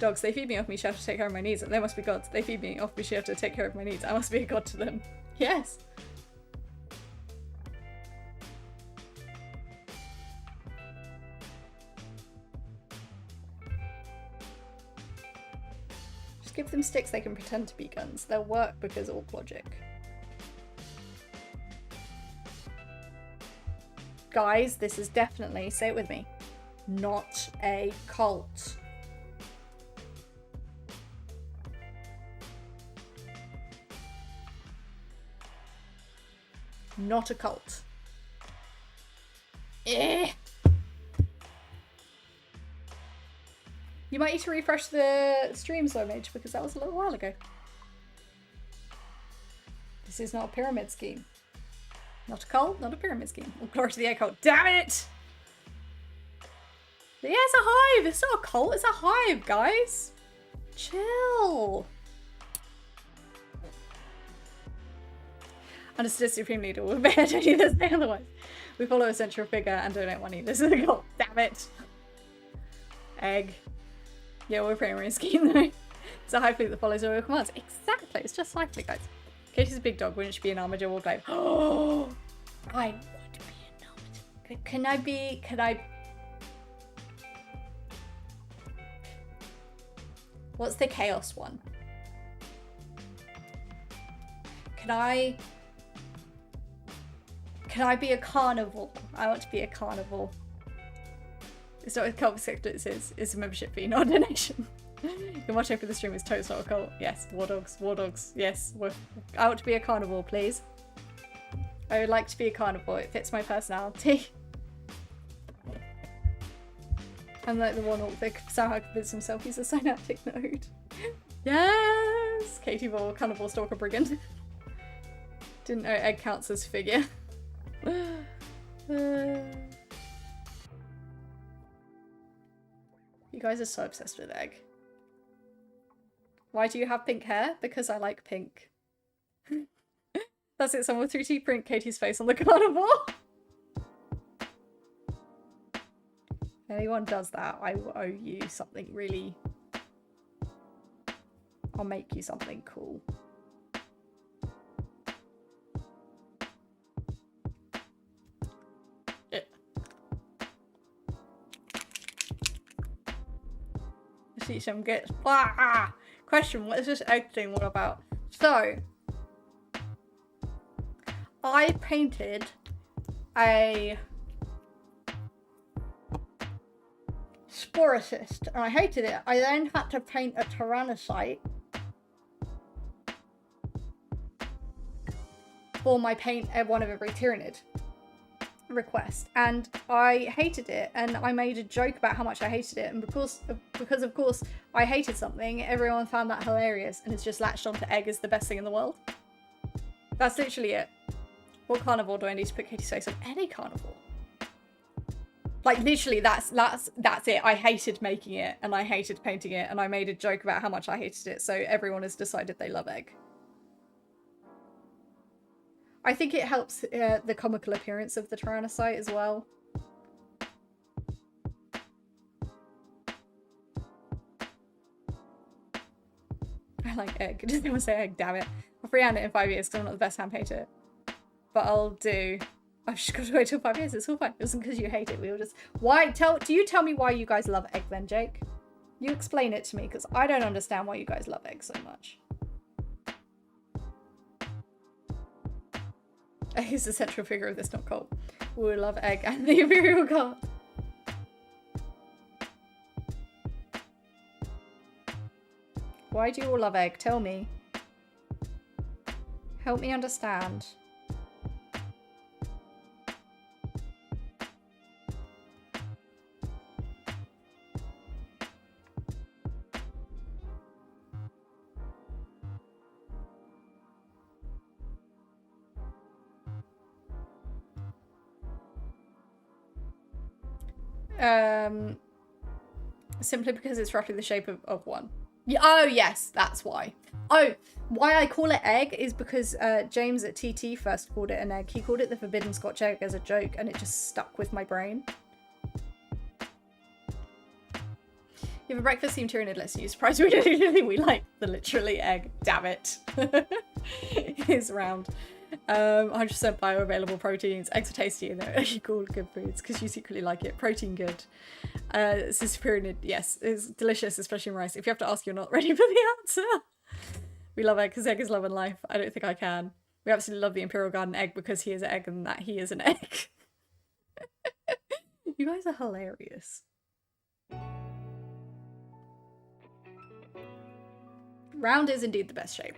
Dogs, they feed me off me, she has to take care of my needs. They must be gods. They feed me off me, she has to take care of my needs. I must be a god to them. Yes. Just give them sticks they can pretend to be guns. They'll work because orc logic. Guys, this is definitely, say it with me, not a cult. Not a cult. Eh. You might need to refresh the streams though, Mage, because that was a little while ago. This is not a pyramid scheme. Not a cult, not a pyramid scheme. Oh, glory to the egg cult. Damn it! Yeah, it's a hive. It's not a cult, it's a hive, guys. Chill. Understood, Supreme Leader. We'll bear to do this day otherwise. We follow a central figure and donate money. This is a cult. Damn it. Egg. Yeah, we're pyramid scheme though. It's a hive fleet that follows all your commands. Exactly. It's just hive fleet, guys. Katie's a big dog. Wouldn't she be an armadillo or glaive? Oh, I would be an armadillo. Can I? What's the chaos one? Can I be a carnivore? I want to be a carnivore. It's not a cult sector, it's a membership fee, not a donation. You can watch over the stream, it's totes not a cult. Yes, war dogs, yes. I want to be a carnivore, please. I would like to be a carnivore, it fits my personality. I'm like the one orc that somehow convinced himself he's a synaptic node. Yes! Katie Ball, carnivore stalker brigand. Didn't know egg counts as figure. You guys are so obsessed with egg. Why do you have pink hair? Because I like pink. That's it, someone 3D print Katie's face on the carnivore. If anyone does that, I will owe you something really... I'll make you something cool. See some good. Question, what is this egg thing all about? So, I painted a Sporocyst and I hated it. I then had to paint a Tyrannocyte for my paint one of every Tyranid request, and I hated it, and I made a joke about how much I hated it, and because of course I hated something, everyone found that hilarious and it's just latched onto egg as the best thing in the world. That's literally it. What carnivore do I need to put Katie's face on? Any carnivore. Like literally that's it. I hated making it and I hated painting it, and I made a joke about how much I hated it, so everyone has decided they love egg. I think it helps the comical appearance of the Tyrannocyte as well. I like egg. I didn't want to say egg, damn it. I'll freehand it in 5 years because I'm not the best hand painter. But I'll do... I've just got to wait till 5 years. It's all fine. It wasn't because you hate it. We were just... Why? Do you tell me why you guys love egg then, Jake? You explain it to me because I don't understand why you guys love egg so much. Egg is the central figure of this, not Cole. We love egg and the Imperial Guard. Why do you all love egg? Tell me. Help me understand. Simply because it's roughly the shape of one. Yeah, oh yes, that's why. Oh, why I call it egg is because James at TT first called it an egg. He called it the Forbidden Scotch egg as a joke, and it just stuck with my brain. You have a breakfast themed Tyranid, let's use surprise. We like the literally egg. Damn it. It is round. 100% bioavailable proteins. Eggs are tasty and they're called good foods because you secretly like it. Protein good. This is Tyranid. Yes, it's delicious, especially in rice. If you have to ask, you're not ready for the answer. We love egg because egg is love and life. I don't think I can. We absolutely love the Imperial Garden egg because he is an egg and that he is an egg. You guys are hilarious. Round is indeed the best shape.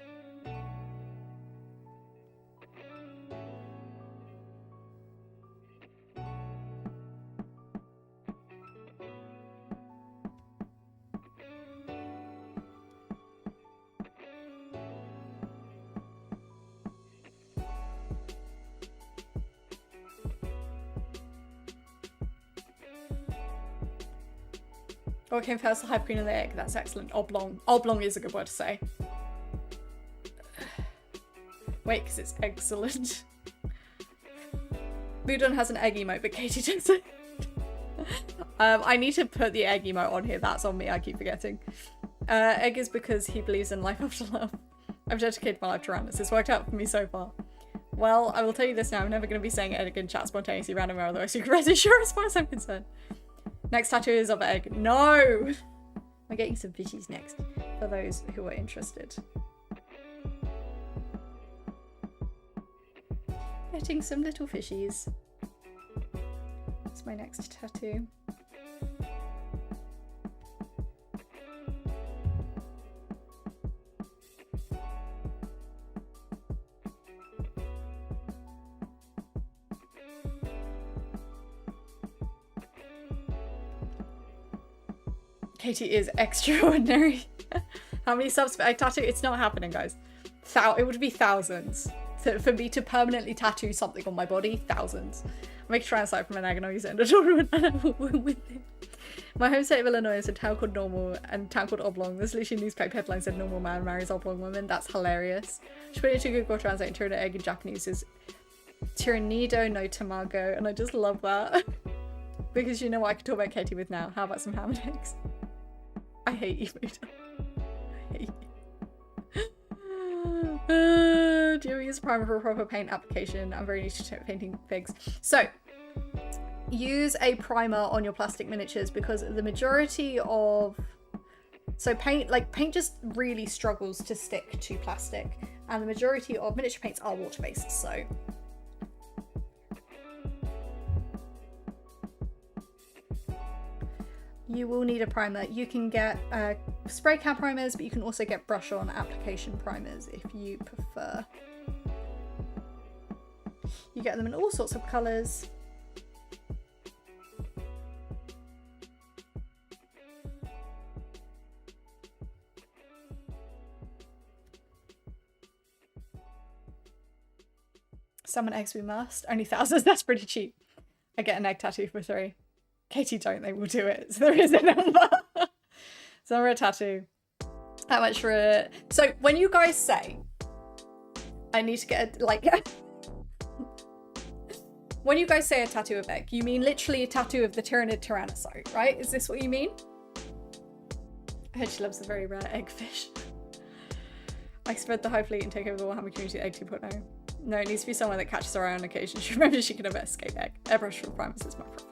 What came first, the Hyper Queen and the egg? That's excellent. Oblong. Oblong is a good word to say. Wait, because it's excellent. Budon has an egg emote, but Katie doesn't. I need to put the egg emote on here. That's on me. I keep forgetting. Egg is because he believes in life after love. I've dedicated my life to randomness. It's worked out for me so far. Well, I will tell you this now. I'm never going to be saying egg in chat spontaneously random or otherwise. You can rest assured as far as I'm concerned. Next tattoo is of egg. No! I'm getting some fishies next, for those who are interested. Getting some little fishies. That's my next tattoo. Katie is extraordinary. How many subs for egg tattoo? It's not happening, guys. It would be thousands. So for me to permanently tattoo something on my body, thousands. I'll make a Tyrannocyte from an egg and I'll use it in a tournament and I will win with it. My home state of Illinois is a town called Normal and a town called Oblong. There's literally a newspaper headline said normal man marries oblong woman. That's hilarious. Should put it to Google Translate. Tyranid egg in Japanese is Tyrannido no Tamago, and I just love that. Because you know what I can talk about Katie with now. How about some ham and eggs? I hate you, Buddha. I hate you. Do you ever use a primer for a proper paint application? I'm very new to painting figs. So, use a primer on your plastic miniatures because the majority of... So paint just really struggles to stick to plastic. And the majority of miniature paints are water-based, so... You will need a primer. You can get spray can primers, but you can also get brush-on application primers if you prefer. You get them in all sorts of colours. Summon eggs we must. Only thousands, that's pretty cheap. I get an egg tattoo for 3. Katie, don't, they will do it. So there is a number. So for a tattoo. How much for a... So when you guys say, I need to get a, like... When you guys say a tattoo of egg, you mean literally a tattoo of the Tyranid Tyrannosaurus, right? Is this what you mean? I heard she loves the very rare egg fish. I spread the high fleet and take over the Warhammer community egg 2.0. No, it needs to be someone that catches her eye on occasion. She remembers she can never escape egg. Airbrush for primers is my preference.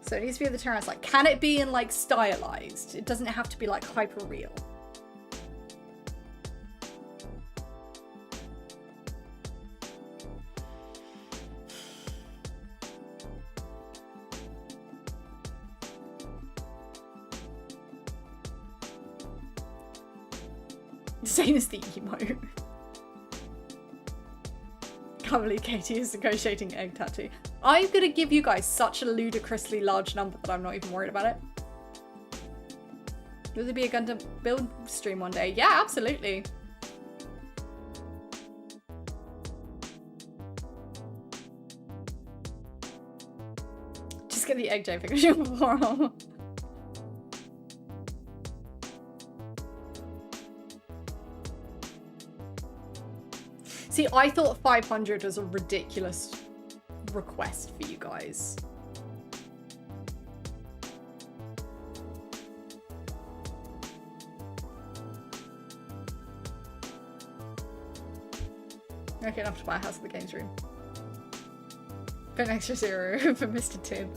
So it needs to be the Tyrannosaurus. Like, can it be in like stylized? It doesn't have to be like hyper real. Same as the emote. Can't believe Katie is negotiating egg tattoo. I'm gonna give you guys such a ludicrously large number that I'm not even worried about it. Will there be a Gundam build stream one day? Yeah, absolutely. Just get the egg JPEG. See, I thought 500 was a ridiculous request for you guys. Okay, enough to buy a house at the games room. Put an extra 0 for Mr. Tim.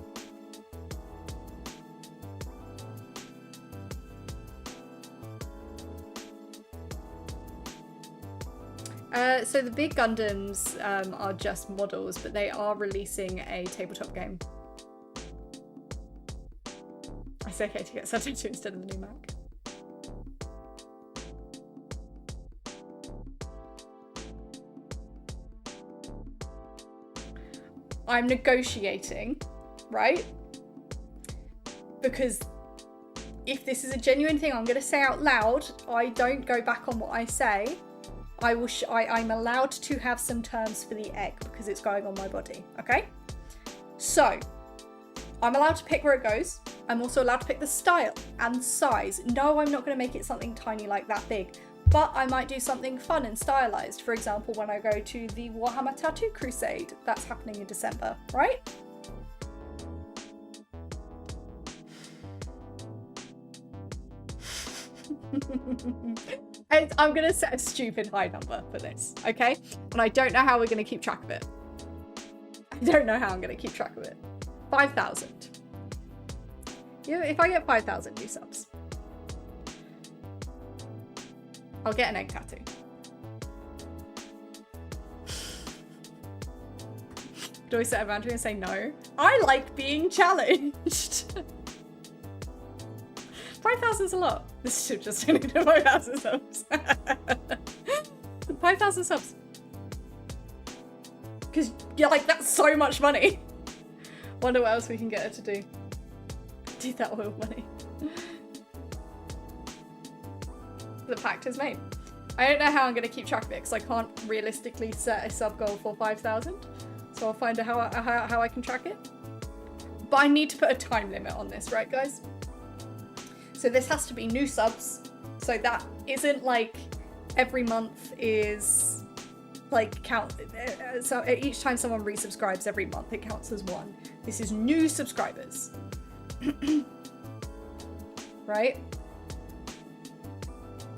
So the big Gundams are just models, but they are releasing a tabletop game. It's okay to get something to instead of the new Mac. I'm negotiating, right? Because if this is a genuine thing I'm going to say out loud, I don't go back on what I say. I'm allowed to have some terms for the egg because it's going on my body, okay? So, I'm allowed to pick where it goes. I'm also allowed to pick the style and size. No, I'm not going to make it something tiny like that big, but I might do something fun and stylized. For example, when I go to the Warhammer Tattoo Crusade, that's happening in December, right? I'm going to set a stupid high number for this, okay? And I don't know how we're going to keep track of it. I don't know how I'm going to keep track of it. 5,000. You know, if I get 5,000 new subs, I'll get an egg tattoo. Do I set a boundary and say no? I like being challenged. 5,000's a lot. This should just turn into 5,000 subs. 5,000 subs. Because you're like, that's so much money. Wonder what else we can get her to do. Do that oil money. The pact is made. I don't know how I'm going to keep track of it because I can't realistically set a sub goal for 5,000. So I'll find out how I can track it. But I need to put a time limit on this, right, guys? So this has to be new subs. So that isn't like every month is like count. So each time someone resubscribes every month, it counts as one. This is new subscribers. Right?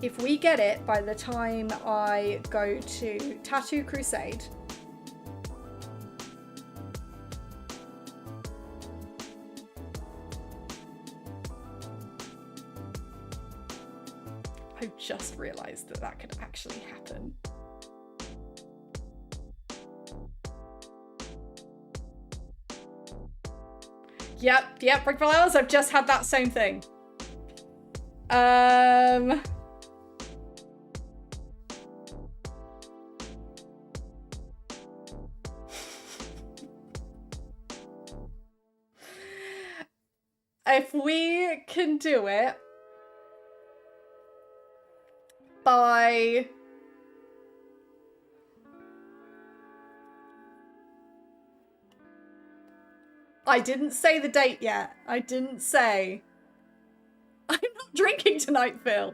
If we get it by the time I go to Tattoo Crusade, I just realized that that could actually happen. Yep, Brick Flowers, I've just had that same thing. If we can do it by I didn't say the date yet. I didn't say. I'm not drinking tonight, Phil.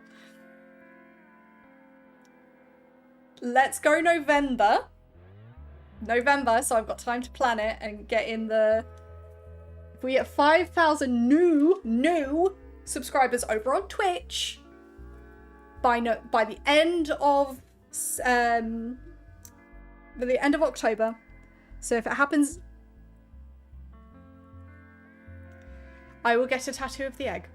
Let's go November. November, so I've got time to plan it and get in the... If we get 5,000 new subscribers over on Twitch by the end of October. So if it happens, I will get a tattoo of the egg.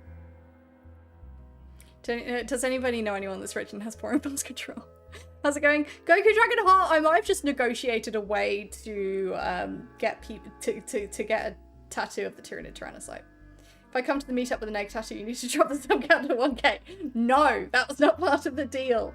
Does anybody know anyone that's rich and has poor impulse control? How's it going? Goku Dragonheart, I might have just negotiated a way to get people to get a tattoo of the Tyranid Tyrannocyte. If I come to the meetup with an egg tattoo, you need to drop the sub count to 1k. No, that was not part of the deal.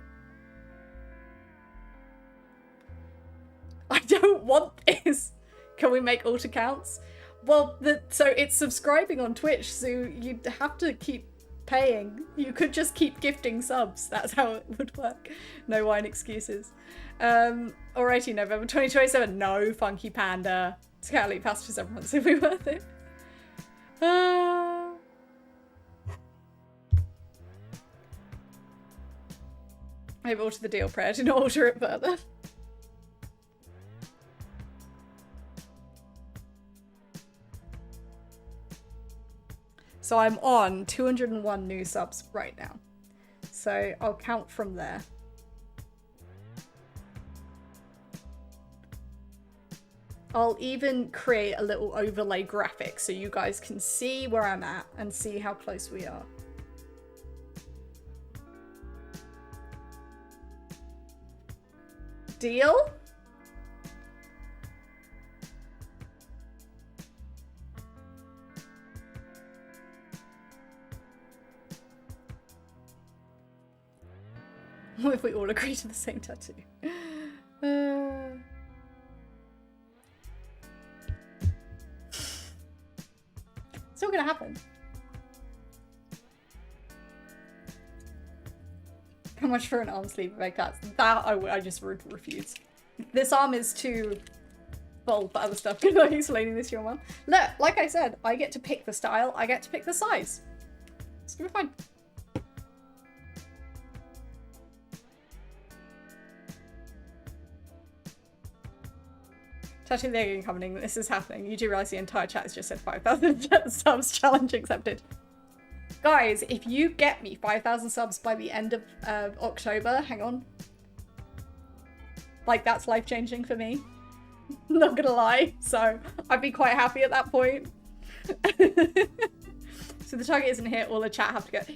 I don't want this. Can we make alt accounts? Well, so it's subscribing on Twitch, so you'd have to keep paying. You could just keep gifting subs. That's how it would work. No wine excuses. Alrighty, November 2027. No, Funky Panda. Scout Elite Pass for 7 months if we worth it. I've altered the deal, Prayer. Do not alter it further. So I'm on 201 new subs right now. So I'll count from there. I'll even create a little overlay graphic so you guys can see where I'm at and see how close we are. Deal? What if we all agree to the same tattoo? It's not gonna happen. How much for an arm sleeve of egg tats? That I just refuse. This arm is too full for other stuff. Good luck explaining this to your mom. Look, like I said, I get to pick the style, I get to pick the size. It's gonna be fine. Touching the egg incoming, this is happening. You do realize the entire chat has just said 5,000 subs, challenge accepted. Guys, if you get me 5,000 subs by the end of October, hang on. Like, that's life-changing for me. Not gonna lie. So, I'd be quite happy at that point. So the target isn't hit, all the chat have to get...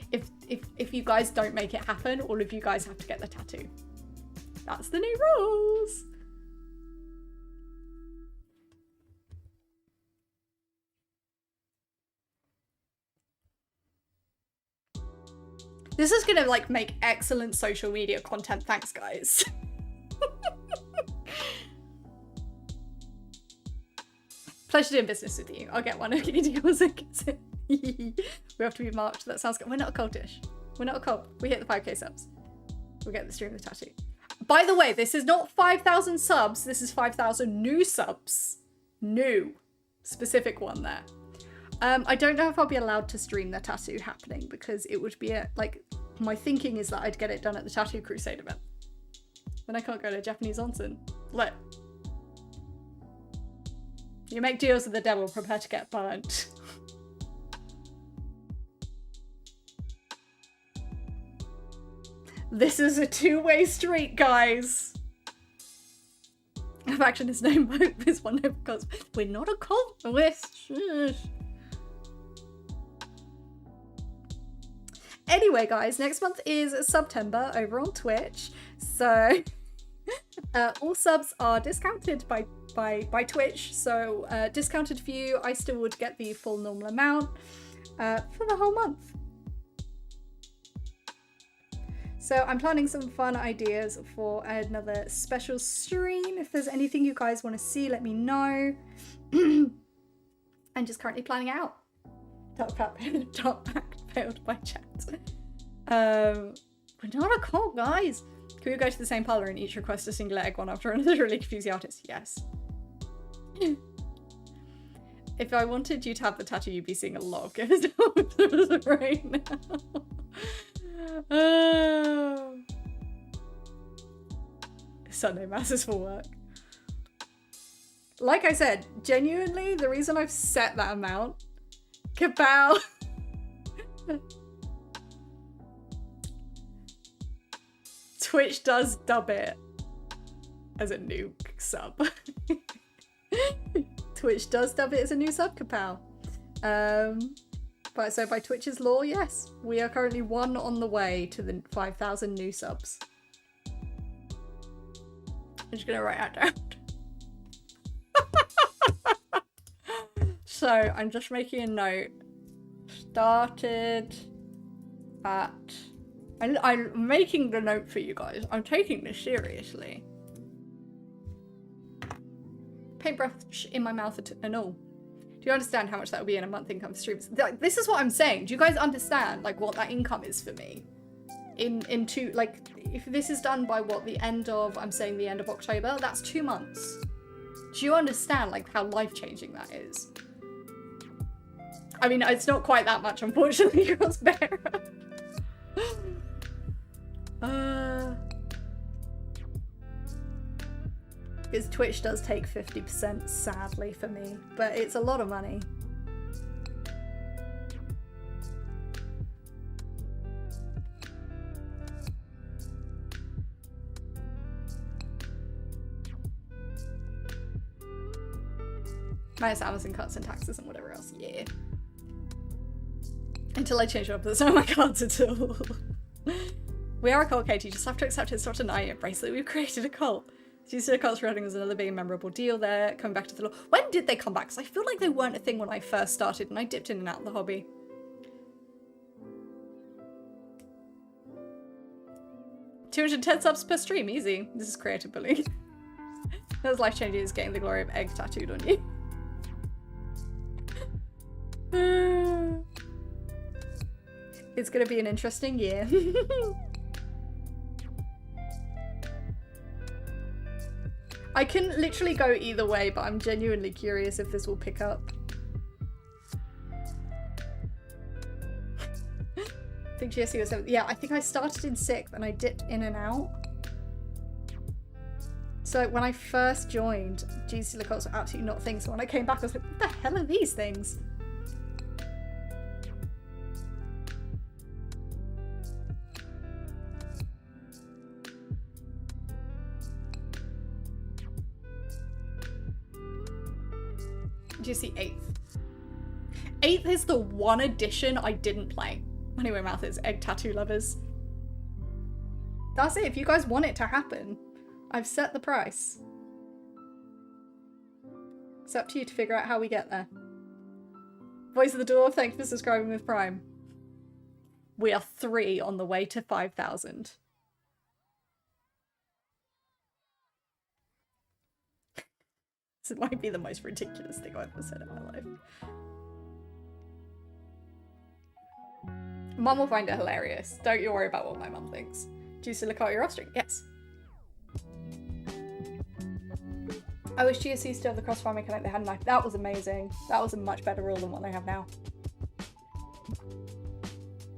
If you guys don't make it happen, all of you guys have to get the tattoo. That's the new rules. This is gonna like make excellent social media content. Thanks, guys. Pleasure doing business with you. I'll get one. Okay, we have to be marked. That sounds good. We're not a cultish. We're not a cult. We hit the 5k subs. We'll get the stream of the tattoo. By the way, this is not 5,000 subs. This is 5,000 new subs. New. Specific one there. I don't know if I'll be allowed to stream the tattoo happening because it would be my thinking is that I'd get it done at the Tattoo Crusade event. Then I can't go to Japanese onsen. Look. You make deals with the devil, prepare to get burnt. This is a two-way street, guys. Faction is no mope, is one no because we're not a cult. Anyway, guys, next month is September over on Twitch. So all subs are discounted by Twitch. So discounted for you, I still would get the full normal amount for the whole month. So I'm planning some fun ideas for another special stream. If there's anything you guys want to see, let me know. I'm just currently planning it out. Dark pact failed by chat. We're not a cult, guys. Can we go to the same parlor and each request a single egg one after another to really confuse the artist? Yes. If I wanted you to have the tattoo, you'd be seeing a lot of gifts right now. Sunday masses for work. Like I said, genuinely, the reason I've set that amount, kapow. Twitch does dub it as a new sub. Twitch does dub it as a new sub, kapow. But so by Twitch's law, yes, we are currently one on the way to the 5,000 new subs. I'm just gonna write that down. So I'm just making a note. Started at... I'm making the note for you guys. I'm taking this seriously. Paintbrush in my mouth and all. Do you understand how much that would be in a month income for streams? This is what I'm saying. Do you guys understand like what that income is for me? In two, like if this is done by what, the end of, I'm saying the end of October, that's 2 months. Do you understand like how life-changing that is? I mean, it's not quite that much, unfortunately, Crossbearer. Because Twitch does take 50%, sadly, for me, but it's a lot of money. Minus Amazon cuts and taxes and whatever else, yeah. Until I change up some of my cards at all. We are a cult, Katie. You just have to accept it. It's not deny it. Bracelet. We've created a cult. Tuesday Cults Reading was another big and memorable deal there. Coming back to the law. When did they come back? Because I feel like they weren't a thing when I first started and I dipped in and out of the hobby. $210 subs per stream. Easy. This is creative bullying. That was life changing, is getting the glory of egg tattooed on you. It's gonna be an interesting year. I can literally go either way, but I'm genuinely curious if this will pick up. I think GSC was 7th. Yeah, I think I started in 6th and I dipped in and out. So when I first joined, GSC Lacoste were absolutely not things. So when I came back, I was like, what the hell are these things? Do you see 8th? 8th is the one edition I didn't play. Anyway, mouth is egg tattoo lovers. That's it. If you guys want it to happen, I've set the price. It's up to you to figure out how we get there. Voice of the Dwarf, thank you for subscribing with Prime. We are 3 on the way to 5,000. This might be the most ridiculous thing I've ever said in my life. Mum will find it hilarious. Don't you worry about what my mum thinks. Do you still look out your offspring? Yes. I wish GSC still have the crossfire mechanic they had in life. That was amazing. That was a much better rule than what they have now.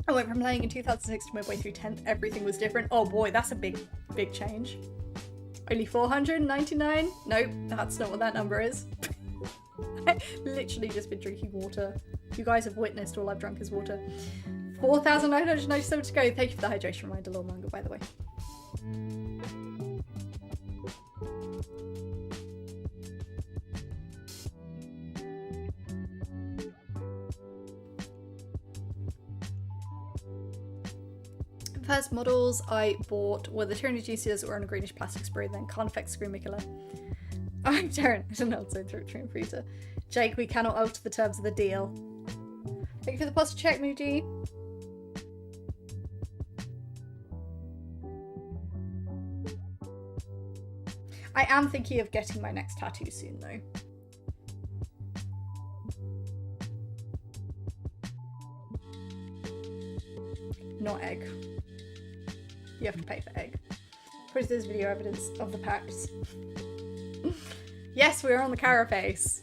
I went from playing in 2006 to midway through 10th. Everything was different. Oh boy, that's a big change. Only 499? Nope, that's not what that number is. I've literally just been drinking water. You guys have witnessed all I've drunk is water. 4,997 to go. Thank you for the hydration reminder, Lord Manga, by the way. First models I bought were the Tyranid GCs that were on a greenish plastic spray, then Carnifex Screamer Killer. Oh, Darren, I don't know how to say through Freezer. Jake, we cannot alter the terms of the deal. Thank you for the posture check, Muji. I am thinking of getting my next tattoo soon, though. Not egg. You have to pay for egg. Where's this video evidence of the pacts? Yes, we're on the carapace.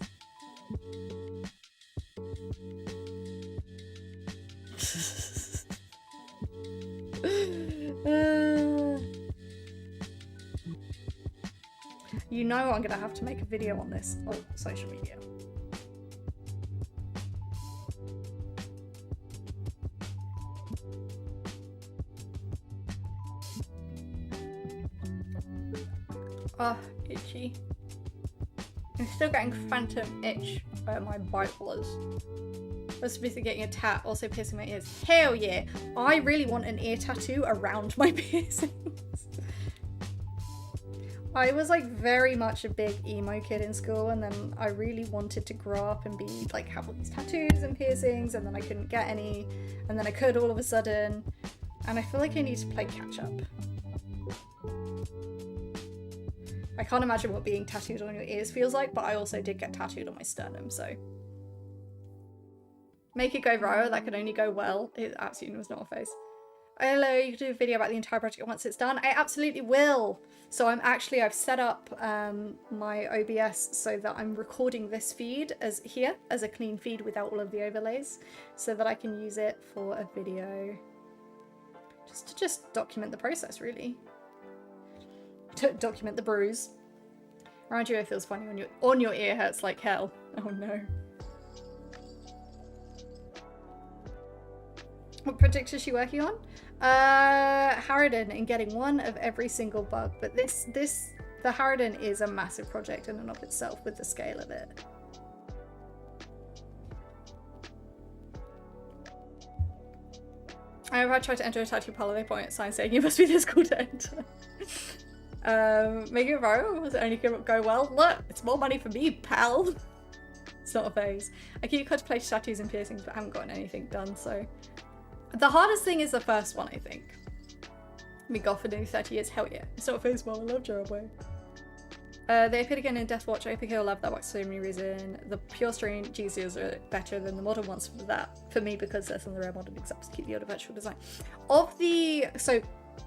You know I'm gonna have to make a video on this on social media. Oh, itchy. I'm still getting phantom itch where my bite was. I was busy getting a tat, also piercing my ears. Hell yeah! I really want an ear tattoo around my piercings. I was like very much a big emo kid in school, and then I really wanted to grow up and be like have all these tattoos and piercings, and then I couldn't get any, and then I could all of a sudden, and I feel like I need to play catch up. I can't imagine what being tattooed on your ears feels like, but I also did get tattooed on my sternum, so. Make it go viral, that could only go well. It absolutely was not a face. Hello, you can do a video about the entire project once it's done. I absolutely will. So I've set up my OBS so that I'm recording this feed as a clean feed without all of the overlays, so that I can use it for a video. Just to document the process, really. To document the bruise. Around you it feels funny, on your ear hurts like hell. Oh no. What project is she working on? Harridan, in getting one of every single bug, but the Harridan is a massive project in and of itself with the scale of it. I tried to enter a tattoo parlor, they point at sign saying you must be this cool to enter. Making it viral was only go well. Look, it's more money for me, pal. It's not a phase. I keep contemplating tattoos and piercings, but I haven't gotten anything done, so. The hardest thing is the first one, I think. Me golf for nearly 30 years, hell yeah. It's not a phase well, I love Jarabway. They appeared again in Deathwatch. I think I love that box for so many reasons. The pure strain GCs are better than the modern ones for that. For me, because they're some of the rare modern examples to keep the older virtual design. So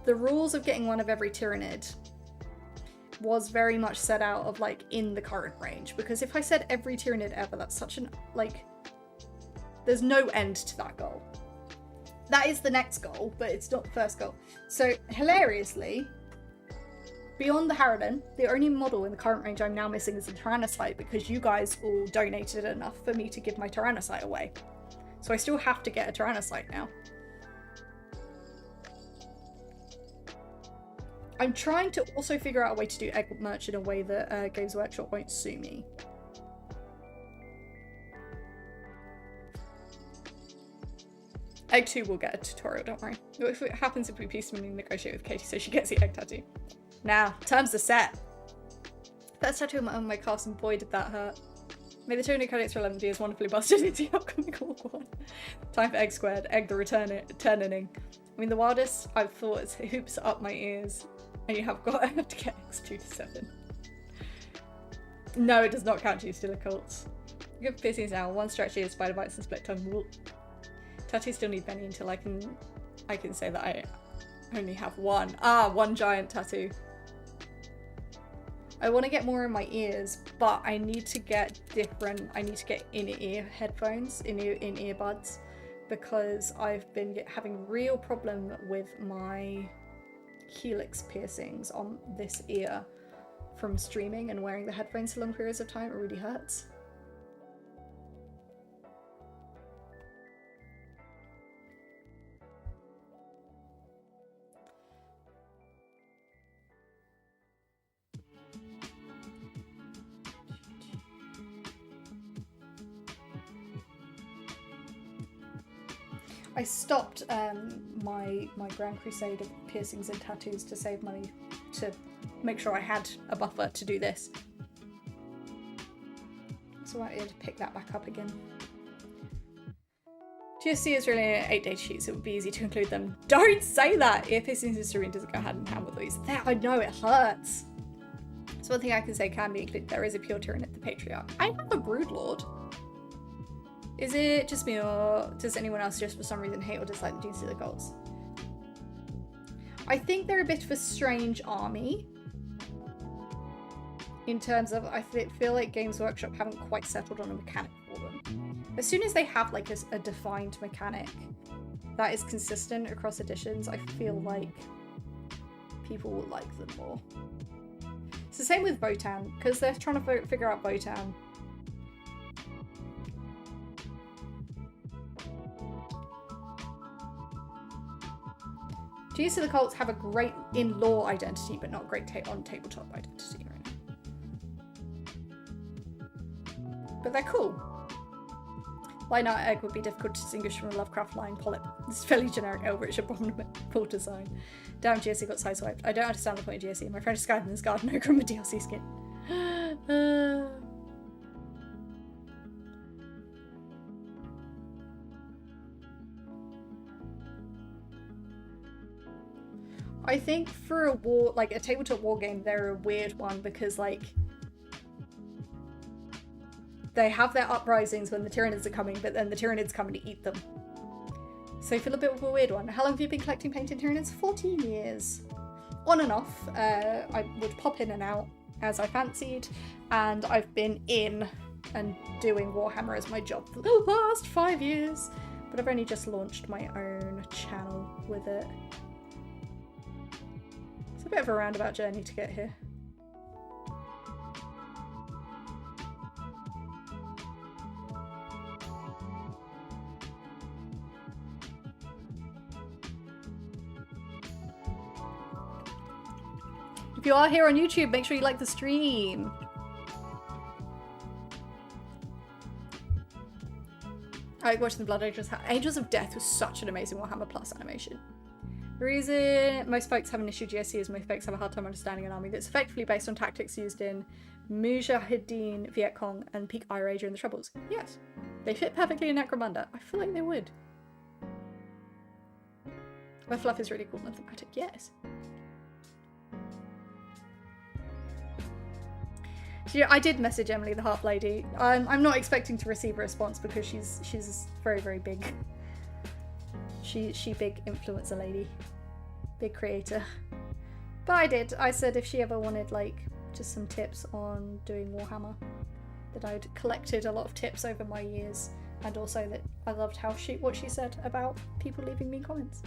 the rules of getting one of every Tyranid was very much set out of like in the current range, because if I said every Tyranid ever, that's such an like there's no end to that goal. That is the next goal, but it's not the first goal. So hilariously, beyond the Harridan, the only model in the current range I'm now missing is the Tyrannocyte, because you guys all donated enough for me to give my Tyrannocyte away. So I still have to get a Tyrannocyte now. I'm trying to also figure out a way to do egg merch in a way that Games Workshop won't sue me. Egg 2 will get a tutorial, don't worry. If it happens if we peacefully negotiate with Katie so she gets the egg tattoo. Now, terms are set. First tattoo on my calves, and boy did that hurt. May the Tyranid credits for 11 years wonderfully busted into the upcoming Orc one. Time for egg squared, egg the returning. I mean, the wildest I've thought is hoops up my ears. And you have got to get eggs 2 to 7. No, it does not count you still occults. Good piercings now, one stretchy is spider bites and split tongue. Tattoos still need many until I can say that Only have one. Ah, one giant tattoo. I want to get more in my ears, but I need to get different. I need to get in-ear headphones, in-ear buds, because I've been having real problem with my helix piercings on this ear from streaming and wearing the headphones for long periods of time. It really hurts. I stopped my Grand Crusade of piercings and tattoos to save money, to make sure I had a buffer to do this. So I had to pick that back up again. GSC is really an 8-day sheet, so it would be easy to include them. Don't say that! Ear piercings and serene doesn't go hand in hand with these. I know it hurts. So one thing I can say can be included. There is a pure Tyranid the Patriarch. I have a Broodlord. Is it just me, or does anyone else just for some reason hate or dislike the Gene Stealer cults? I think they're a bit of a strange army. In terms of, I feel like Games Workshop haven't quite settled on a mechanic for them. As soon as they have like a defined mechanic that is consistent across editions, I feel like people will like them more. It's the same with Votan, because they're trying to figure out Votan. Gears of the Cults have a great in-lore identity, but not great on tabletop identity right now. But they're cool. Line art egg would be difficult to distinguish from a Lovecraft line polyp. This fairly generic eldritch abominable design. Damn, GSC got sideswiped. I don't understand the point of GSC. My friend is Skyrim in this garden, no Grimmer DLC skin. I think for a war, like a tabletop war game, they're a weird one because like they have their uprisings when the Tyranids are coming, but then the Tyranids coming to eat them. So I feel a bit of a weird one. How long have you been collecting painted Tyranids? 14 years. On and off. I would pop in and out as I fancied, and I've been in and doing Warhammer as my job for the last 5 years, but I've only just launched my own channel with it. It's a bit of a roundabout journey to get here. If you are here on YouTube, make sure you like the stream. I like watching the Blood Angels. Angels of Death was such an amazing Warhammer Plus animation. The reason most folks have an issue with GSC is most folks have a hard time understanding an army that's effectively based on tactics used in Mujahideen, Viet Cong, and peak IRA during the Troubles. Yes, they fit perfectly in Necromunda. I feel like they would. Where fluff is really cool and thematic, yes. Yeah, I did message Emily, the Half Lady. I'm not expecting to receive a response because she's very, very big. She big influencer lady, big creator. But I did. I said if she ever wanted like just some tips on doing Warhammer, that I'd collected a lot of tips over my years, and also that I loved how what she said about people leaving me comments.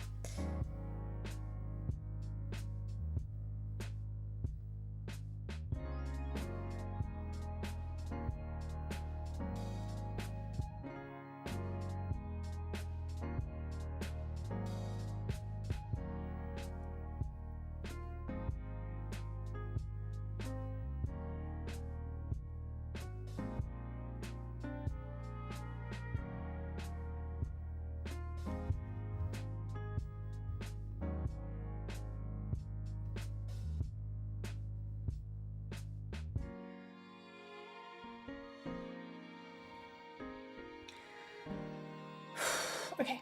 Okay.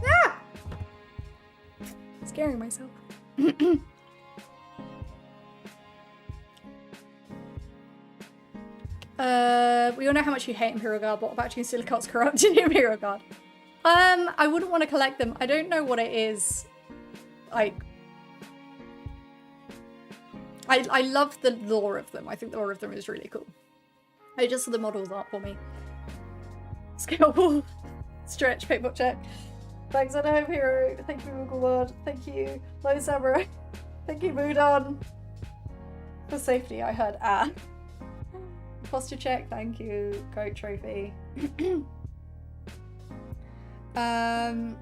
Ah! Scaring myself. We all know how much you hate Imperial Guard. What about you and Silicots corrupted Imperial Guard? I wouldn't want to collect them. I don't know what it is. Like, I love the lore of them. I think the lore of them is really cool. I just saw the models art for me. Scale ball. Stretch, paintball check. Thanks, I know, Hero. Thank you, Google Word. Thank you, Low Samurai. Thank you, Budon. For safety, I heard posture check, thank you. Goat trophy. Found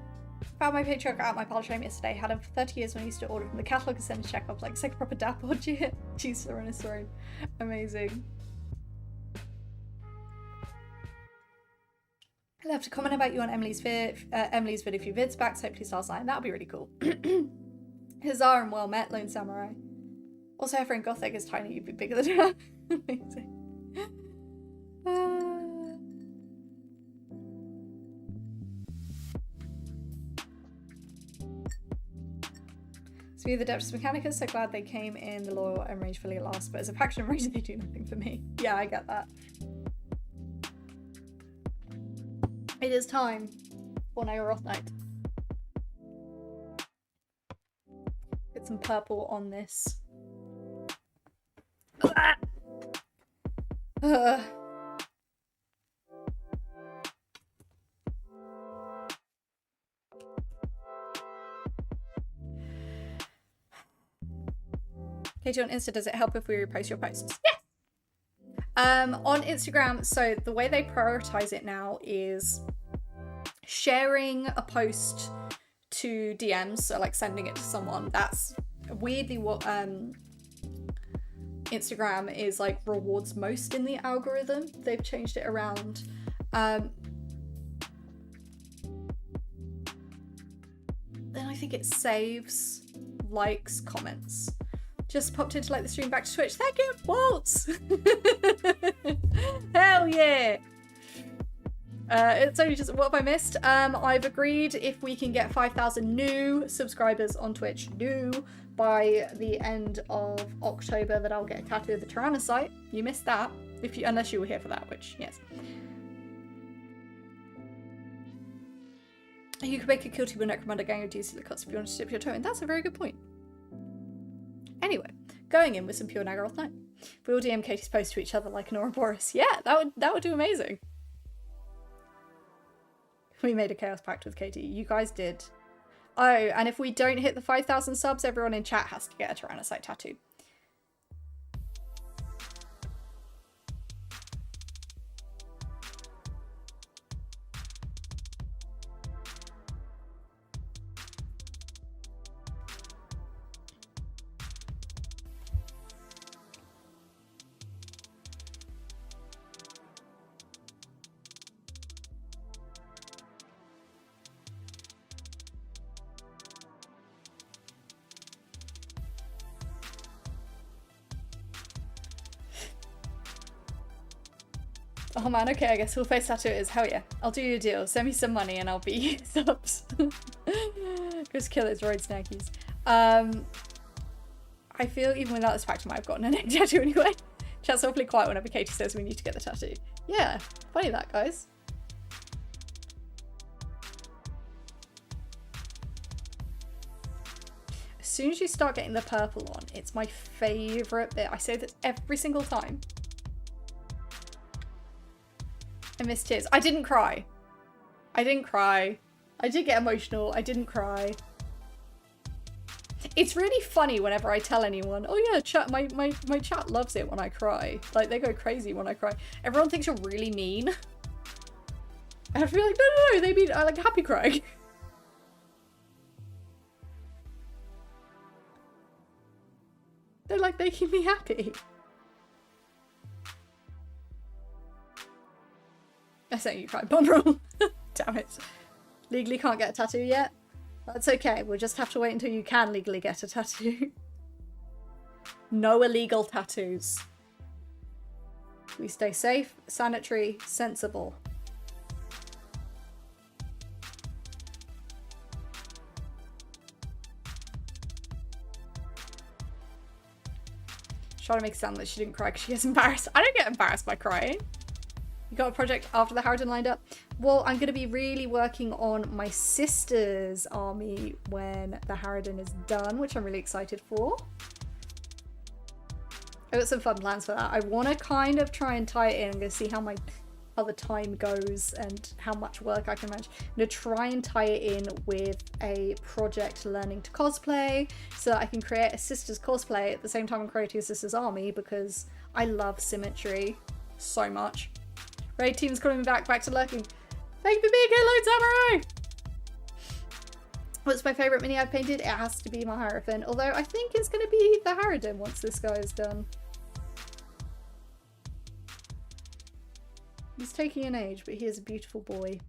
my patriarch at my pile shame yesterday. Had him for 30 years when I used to order from the catalogue and send a check off like it's like a proper dap on you. Jeez, they're on his throne. Amazing. I'll have to comment about you on Emily's vid a few vids back, so hopefully start signing. That would be really cool. Huzzah and well met, Lone Samurai. Also, her friend Gothic is tiny, you'd be bigger than her. Amazing. Speed the Depths Mechanicus, so glad they came in the Loyal and Range fully at last, but as a faction range, they do nothing for me. Yeah, I get that. It is time for Nagaroth Night. Get some purple on this. Katie on Insta, does it help if we repost your posts? Yeah. On Instagram, so the way they prioritize it now is sharing a post to DMs, so like sending it to someone. That's weirdly what Instagram is like rewards most in the algorithm. They've changed it around. Then I think it saves likes, comments. Just popped into like the stream back to Twitch. Thank you, Waltz! Hell yeah! It's only just, what have I missed? I've agreed if we can get 5,000 new subscribers on Twitch, by the end of October, that I'll get a tattoo of the Tyrannocyte. You missed that, unless you were here for that, which, yes. You could make a kill tube necromunda gang of DC that cuts if you want to dip your toe in. That's a very good point. Anyway, going in with some pure Nagaroth Night. We all DM Katie's post to each other like an Ouroboros. Yeah, that would do amazing. We made a chaos pact with Katie. You guys did. Oh, and if we don't hit the 5,000 subs, everyone in chat has to get a Tyrannocyte tattoo. Oh man, okay, I guess full face tattoo is hell yeah. I'll do you a deal. Send me some money and I'll be subs. Just kill those roid snackies. I feel even without this fact I might have gotten a neck tattoo anyway. Chat's awfully quiet whenever Katie says we need to get the tattoo. Yeah, funny that, guys. As soon as you start getting the purple on, it's my favourite bit. I say this every single time. I missed tears. I didn't cry. I didn't cry. I did get emotional. I didn't cry. It's really funny whenever I tell anyone, oh yeah, chat, my chat loves it when I cry. Like, they go crazy when I cry. Everyone thinks you're really mean. And I feel like, no, they mean, I like happy crying. They're like making me happy. I say you cry, bomb roll. Damn it. Legally can't get a tattoo yet? That's okay, we'll just have to wait until you can legally get a tattoo. No illegal tattoos. We stay safe, sanitary, sensible. Trying to make it sound like she didn't cry because she gets embarrassed. I don't get embarrassed by crying. You got a project after the Harridan lined up? Well, I'm going to be really working on my sister's army when the Harridan is done, which I'm really excited for. I've got some fun plans for that. I want to kind of try and tie it in. I'm going to see how the time goes and how much work I can manage. I'm going to try and tie it in with a project learning to cosplay so that I can create a sister's cosplay at the same time I'm creating a sister's army, because I love symmetry so much. Raid team's coming back to lurking. Thank you for being here, Lord Samurai! What's my favourite mini I've painted? It has to be my Hierophant, although I think it's going to be the Harridan once this guy is done. He's taking an age, but he is a beautiful boy.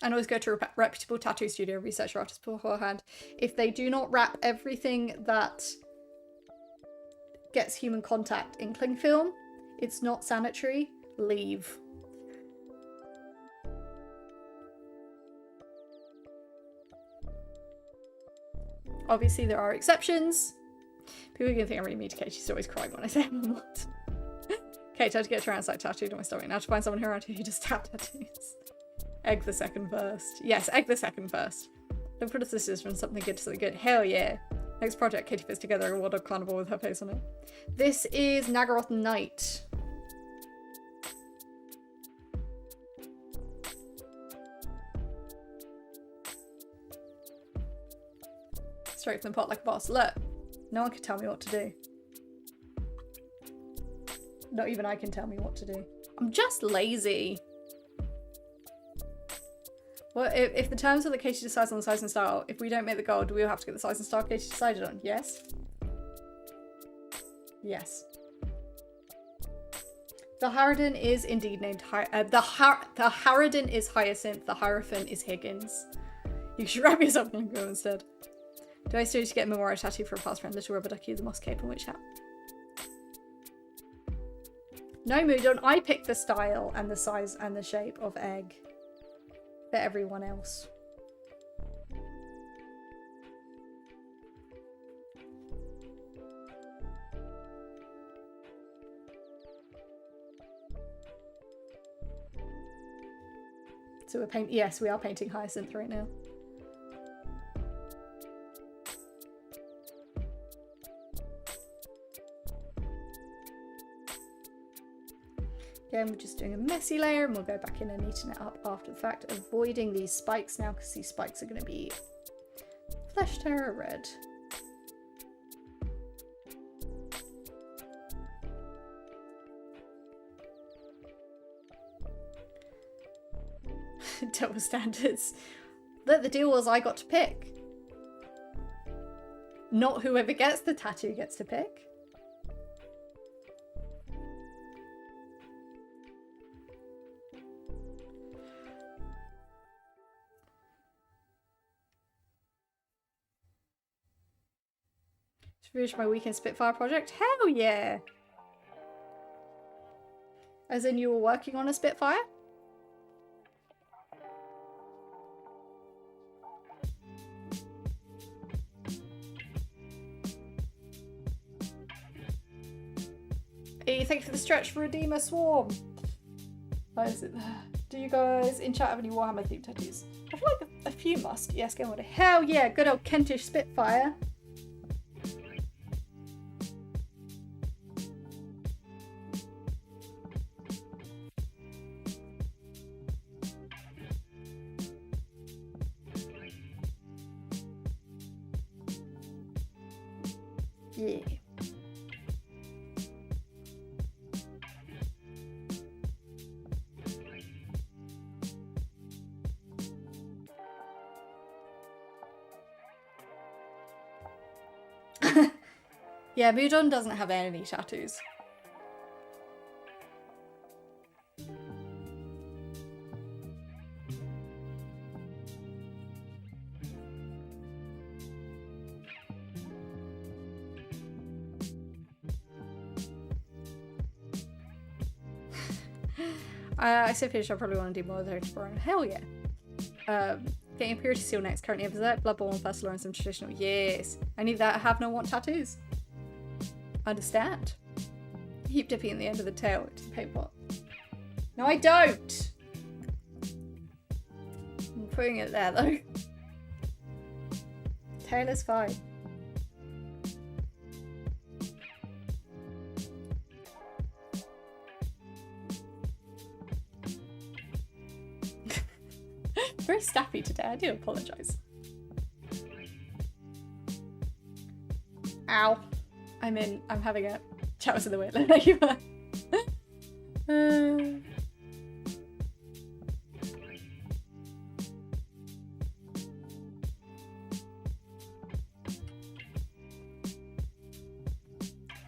And always go to a reputable tattoo studio, research your artist beforehand. If they do not wrap everything that gets human contact in cling film, it's not sanitary, leave. Obviously there are exceptions. People are going to think I'm really mean to Kate. She's always crying when I say I'm not. Kate, how to get a trans site tattooed on my stomach. Now to find someone around here who does tap tattoos. Egg the second first. Yes, egg the second first. Don't put us this from something good to something good. Hell yeah. Next project, Katie puts together a water carnival with her face on it. This is Nagaroth Night. Straight from the pot like a boss. Look, no one can tell me what to do. Not even I can tell me what to do. I'm just lazy. Well, if the terms are that Katie decides on the size and style, if we don't make the goal, do we all have to get the size and style Katie decided on? Yes? Yes. The Harridan is indeed named the Harridan is Hyacinth, the Hierophant is Higgins. You should wrap yourself in go instead. Do I still need to get a memorial tattoo for a past friend? Little rubber ducky, the moss cape and witch hat. No, Moodon, I picked the style and the size and the shape of egg for everyone else. So we're yes, we are painting Hyacinth right now. Again, we're just doing a messy layer and we'll go back in and neaten it up after the fact, avoiding these spikes now because these spikes are going to be Flesh Terror red. Double standards. The deal was I got to pick. Not whoever gets the tattoo gets to pick. Finish my weekend Spitfire project? Hell yeah! As in you were working on a Spitfire? Hey, thank you for the stretch for Redeemer Swarm! How is it? Do you guys in chat have any Warhammer themed tattoos? I feel like a few must. Yes, go on. Hell yeah, good old Kentish Spitfire. Yeah. Yeah, Mudon doesn't have any tattoos. I said finish, I probably want to do more of those for hell yeah. Getting a purity seal next, currently a Berserk, Bloodborne, Festival and some traditional. Yes. I need that, I have no want tattoos. Understand. Keep dipping in the end of the tail to pay what? No, I don't! I'm putting it there though. Tail is fine. Very snappy today, I do apologise. Ow. I'm having a chat with the way like you were.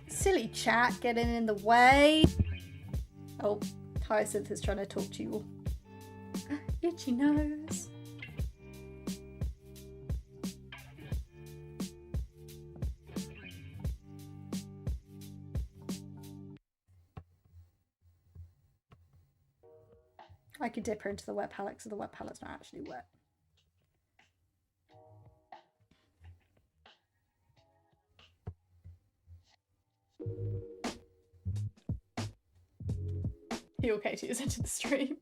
Silly chat getting in the way. Oh, Hyacinth is trying to talk to you all. Itchy nose. I could dip her into the wet palette because the wet palette's not actually wet. You okay to use into the stream?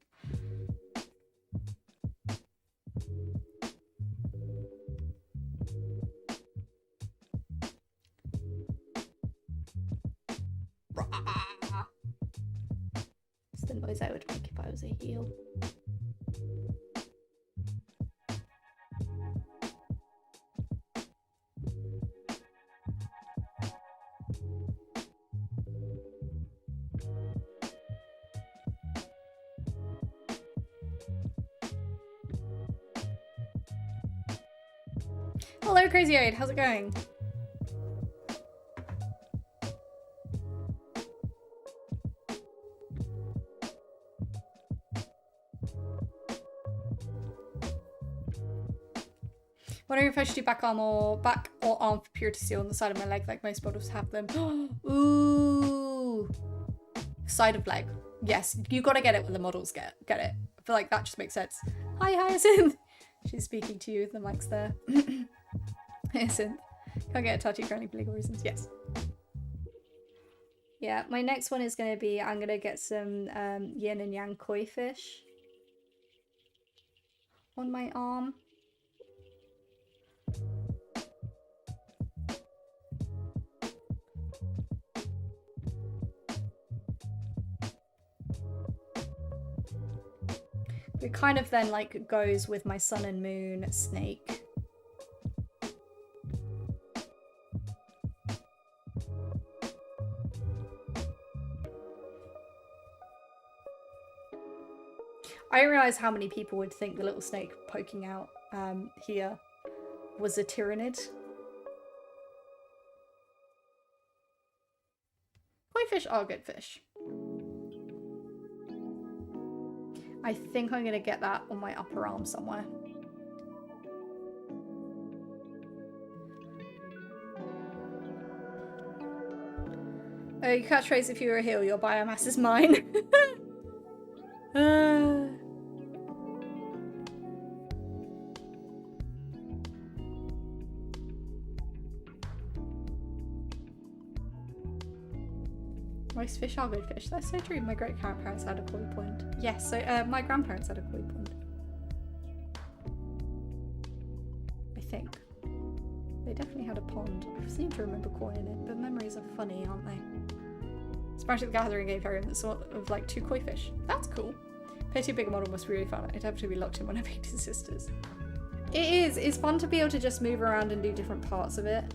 It's the noise I would make if I was a heel. Hello, Crazy Aid. How's it going? Wondering if I should do back or arm for purity seal on the side of my leg like most models have them. Ooh. Side of leg. Yes, you gotta get it when the models get it. I feel like that just makes sense. Hi, Hyacinth. She's speaking to you. The mic's there. Hyacinth. Can't get a tattoo for any legal reasons. Yes. Yeah, my next one is going to be, I'm going to get some yin and yang koi fish on my arm. It kind of then like goes with my sun and moon snake. I didn't realise how many people would think the little snake poking out here was a Tyranid. Koi fish are good fish. I think I'm going to get that on my upper arm somewhere. Oh, you catchphrase if you were a heel, your biomass is mine. Most fish are good fish. That's so true. My great-grandparents had a koi pond. Yes, so my grandparents had a koi pond. I think. They definitely had a pond. I seem to remember koi in it, but memories are funny, aren't they? Smash the Gathering gave Harry the sort of like 2 koi fish. That's cool. Pay too big a model must be really fun. I'd have to be locked in when I picked his sisters. It is. It's fun to be able to just move around and do different parts of it.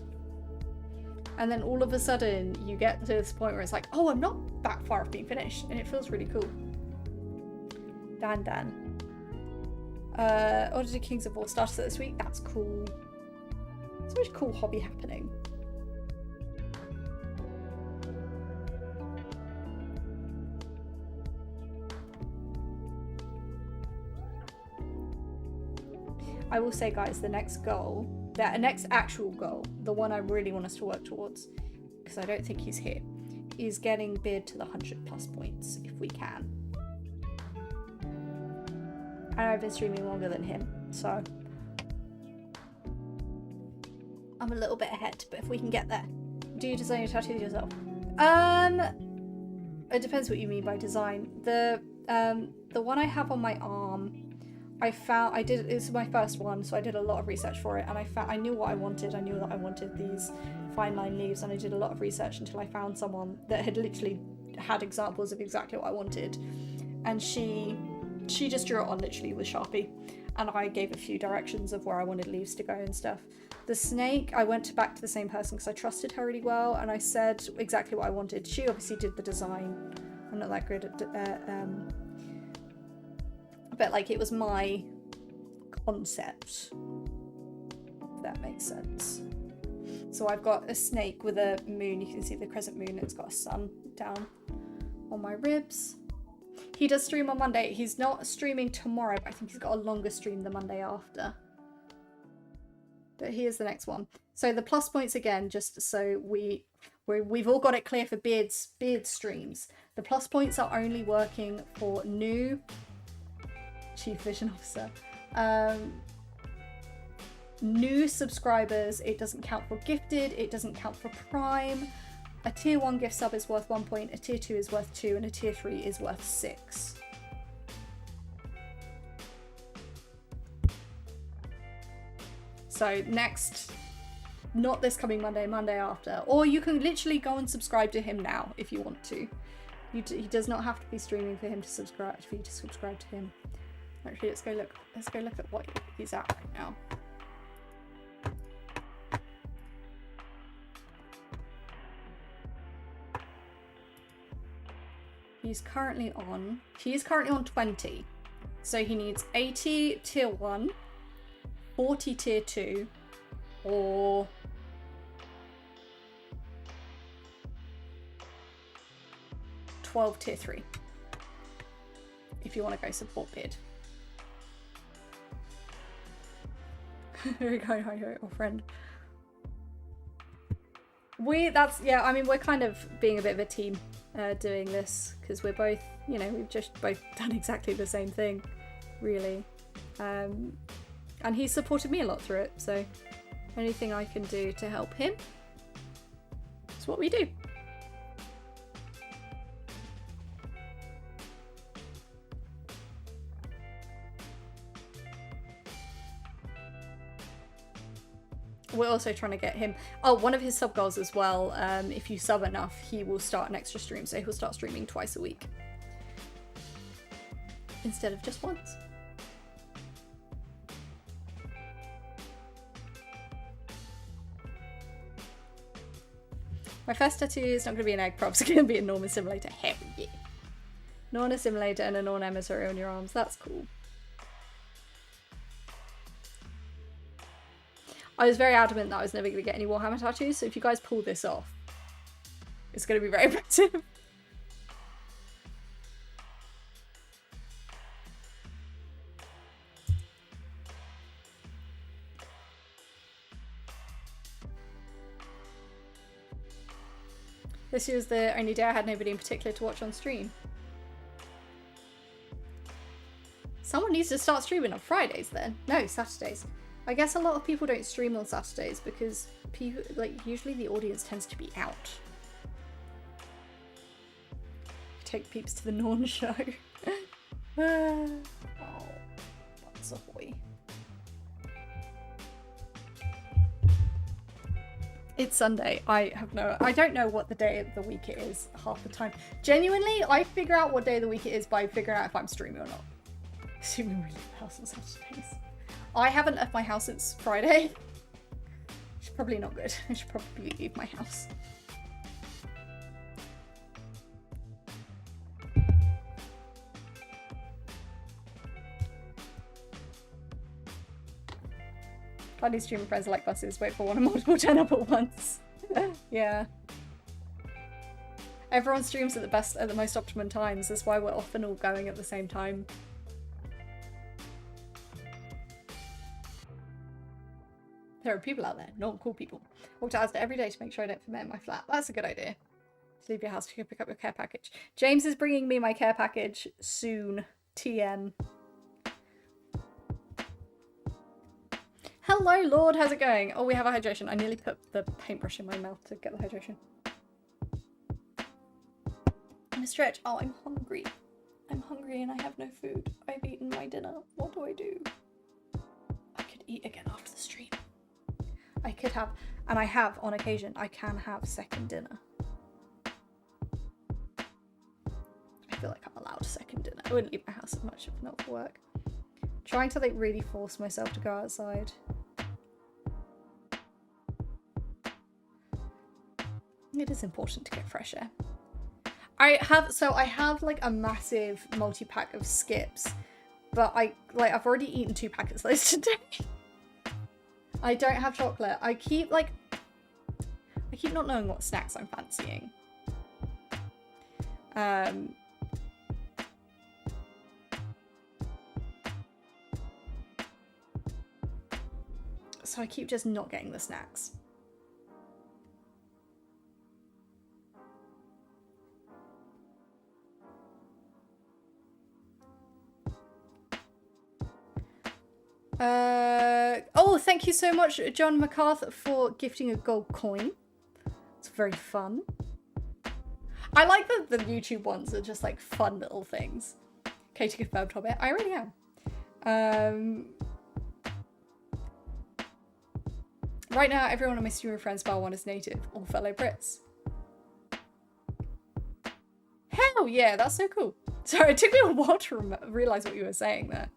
And then all of a sudden you get to this point where it's like, oh, I'm not that far off being finished. And it feels really cool. Dan. Ordered a Kings of War starter set this week. That's cool. So much cool hobby happening. I will say, guys, the next goal, the next actual goal, the one I really want us to work towards, because I don't think he's here, is getting Beard to the 100+ points, if we can. And I've been streaming longer than him, so I'm a little bit ahead, but if we can get there. Do you design your tattoos yourself? it depends what you mean by design. The one I have on my arm, it's my first one, so I did a lot of research for it, and I knew what I wanted. I knew that I wanted these fine line leaves, and I did a lot of research until I found someone that had literally had examples of exactly what I wanted, and she just drew it on literally with Sharpie, and I gave a few directions of where I wanted leaves to go and stuff. The snake, I went back to the same person because I trusted her really well, and I said exactly what I wanted. She obviously did the design. I'm not that good at but like it was my concept, if that makes sense. So I've got a snake with a moon. You can see the crescent moon. It's got a sun down on my ribs. He does stream on Monday. He's not streaming tomorrow, but I think he's got a longer stream the Monday after. But here's the next one. So the plus points again, just so we've all got it clear for beard streams. The plus points are only working for new Chief Vision Officer. New subscribers. It doesn't count for gifted, it doesn't count for prime. A tier 1 gift sub is worth 1 point, a tier 2 is worth 2, and a tier 3 is worth 6. So next, not this coming Monday, Monday after. Or you can literally go and subscribe to him now if you want to. He does not have to be streaming for you to subscribe to him. Actually, let's go look at what he's at right now. He is currently on 20. So he needs 80 tier 1, 40 tier 2, or 12 tier 3. If you want to go support bid. Here we go, hi, old friend. We're kind of being a bit of a team doing this, because we're both, we've just both done exactly the same thing, really. And he supported me a lot through it, so anything I can do to help him is what we do. We're also trying to get him... Oh, one of his sub goals as well, if you sub enough, he will start an extra stream. So he'll start streaming twice a week. Instead of just once. My first tattoo is not going to be an egg prop, it's going to be a Norman Simulator. Hell yeah. Norman Simulator and a Norman emissary on your arms. That's cool. I was very adamant that I was never going to get any Warhammer tattoos, so if you guys pull this off, it's going to be very impressive. This was the only day I had nobody in particular to watch on stream. Someone needs to start streaming on Fridays then. No, Saturdays. I guess a lot of people don't stream on Saturdays because people, usually the audience tends to be out. Take peeps to the Norn show. Oh, that's a boy. It's Sunday. I don't know what the day of the week it is half the time. Genuinely, I figure out what day of the week it is by figuring out if I'm streaming or not. Assuming we leave the house on Saturdays. I haven't left my house since Friday. It's probably not good. I should probably leave my house. Funny streamer friends are like buses. Wait for one and multiple turn up at once. Yeah. Everyone streams at the most optimum times. That's why we're often all going at the same time. There are people out there, not cool people. Walk to Asda every day to make sure I don't ferment my flat. That's a good idea. To leave your house to pick up your care package. James is bringing me my care package soon. TM. Hello, Lord. How's it going? Oh, we have a hydration. I nearly put the paintbrush in my mouth to get the hydration. a stretch. Oh, I'm hungry. I'm hungry and I have no food. I've eaten my dinner. What do I do? I could eat again after the stream. I could have, and I have on occasion, I can have second dinner. I feel like I'm allowed a second dinner. I wouldn't leave my house as much if not for work. Trying to like really force myself to go outside. It is important to get fresh air. I have like a massive multi-pack of skips, but I've already eaten 2 packets of those today. I don't have chocolate. I keep not knowing what snacks I'm fancying. So I keep just not getting the snacks. Oh, thank you so much, John McCarthy, for gifting a gold coin. It's very fun. I like that the YouTube ones are just like fun little things. Katie confirmed Hobbit. I really am. Right now, everyone on my streamer friends bar 1 is native, all fellow Brits. Hell yeah, that's so cool. Sorry, it took me a while to realize what you were saying there.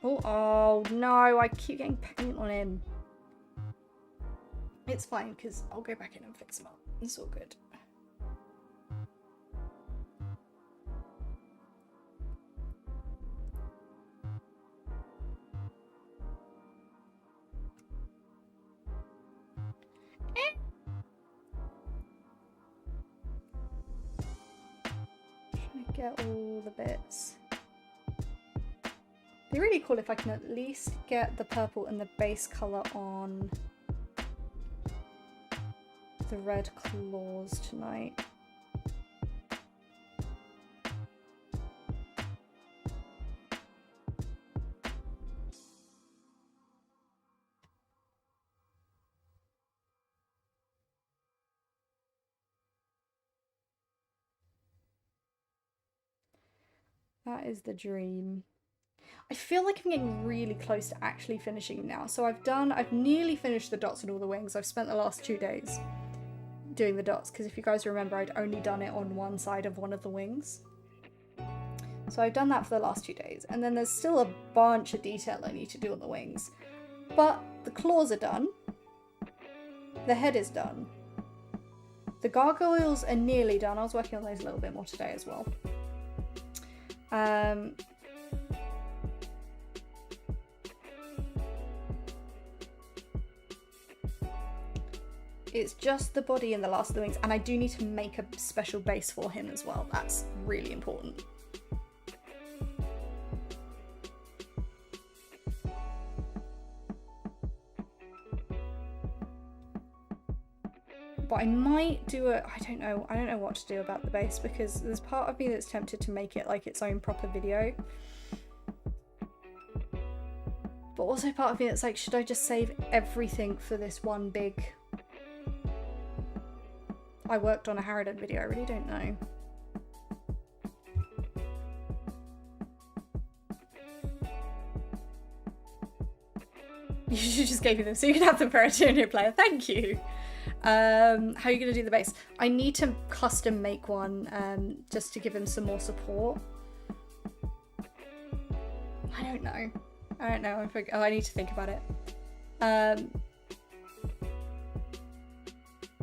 Oh no, I keep getting paint on him. It's fine, because I'll go back in and fix him up. It's all good. Trying to get all the bits. It'd be really cool if I can at least get the purple and the base colour on the red claws tonight. That is the dream. I feel like I'm getting really close to actually finishing now. So I've nearly finished the dots and all the wings. I've spent the last 2 days doing the dots, because if you guys remember, I'd only done it on one side of one of the wings. So I've done that for the last 2 days. And then there's still a bunch of detail I need to do on the wings. But the claws are done. The head is done. The gargoyles are nearly done. I was working on those a little bit more today as well. It's just the body and the last of the wings, and I do need to make a special base for him as well. That's really important. But I might do I don't know what to do about the base, because there's part of me that's tempted to make it like its own proper video. But also part of me that's like, should I just save everything for this one big... I worked on a Harridan video, I really don't know. You just gave me them so you can have them for a junior player. Thank you. How are you going to do the base? I need to custom make one just to give him some more support. I don't know. I need to think about it.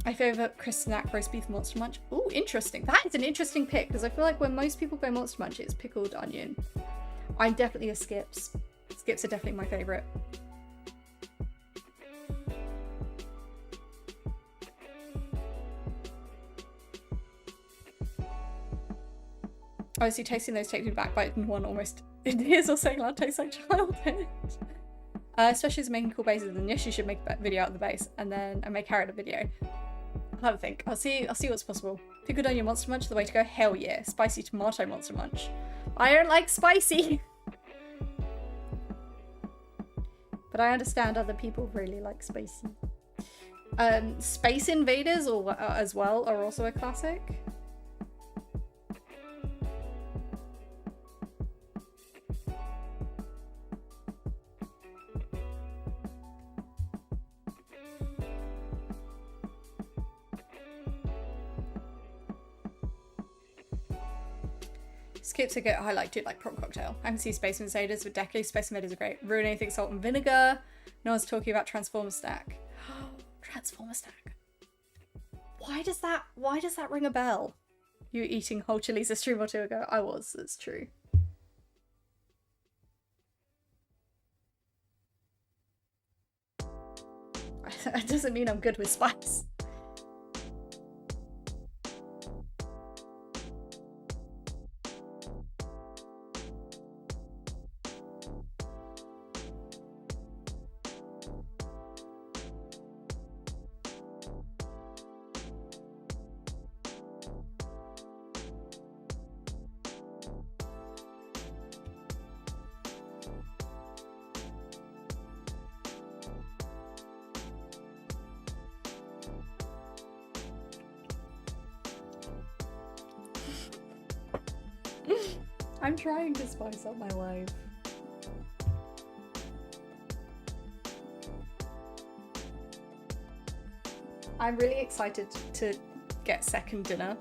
I favour Chris Snack roast beef monster munch. Oh, interesting. That is an interesting pick, because I feel like when most people go monster munch, it's pickled onion. I'm definitely a skips. Skips are definitely my favourite. Honestly, tasting those takes me back, biting one almost in tears or saying that tastes like childhood. Especially as making cool bases, then yes, you should make a video out of the base, and then I make Harridan a video. I'll have a think. I'll see what's possible. Pickled onion monster munch, the way to go. Hell yeah. Spicy tomato monster munch. I don't like spicy. But I understand other people really like spicy. Space Invaders as well are also a classic. Skips a good highlight, dude, like prop cocktail. I can see Space Invaders with Deku. Space Invaders are great. Ruin anything, salt and vinegar. No one's talking about Transformer Stack. Transformer Stack. Why does that ring a bell? You were eating whole chilies a stream or two ago. I was, that's true. That doesn't mean I'm good with spice. I'm trying to spice up my life. I'm really excited to get second dinner.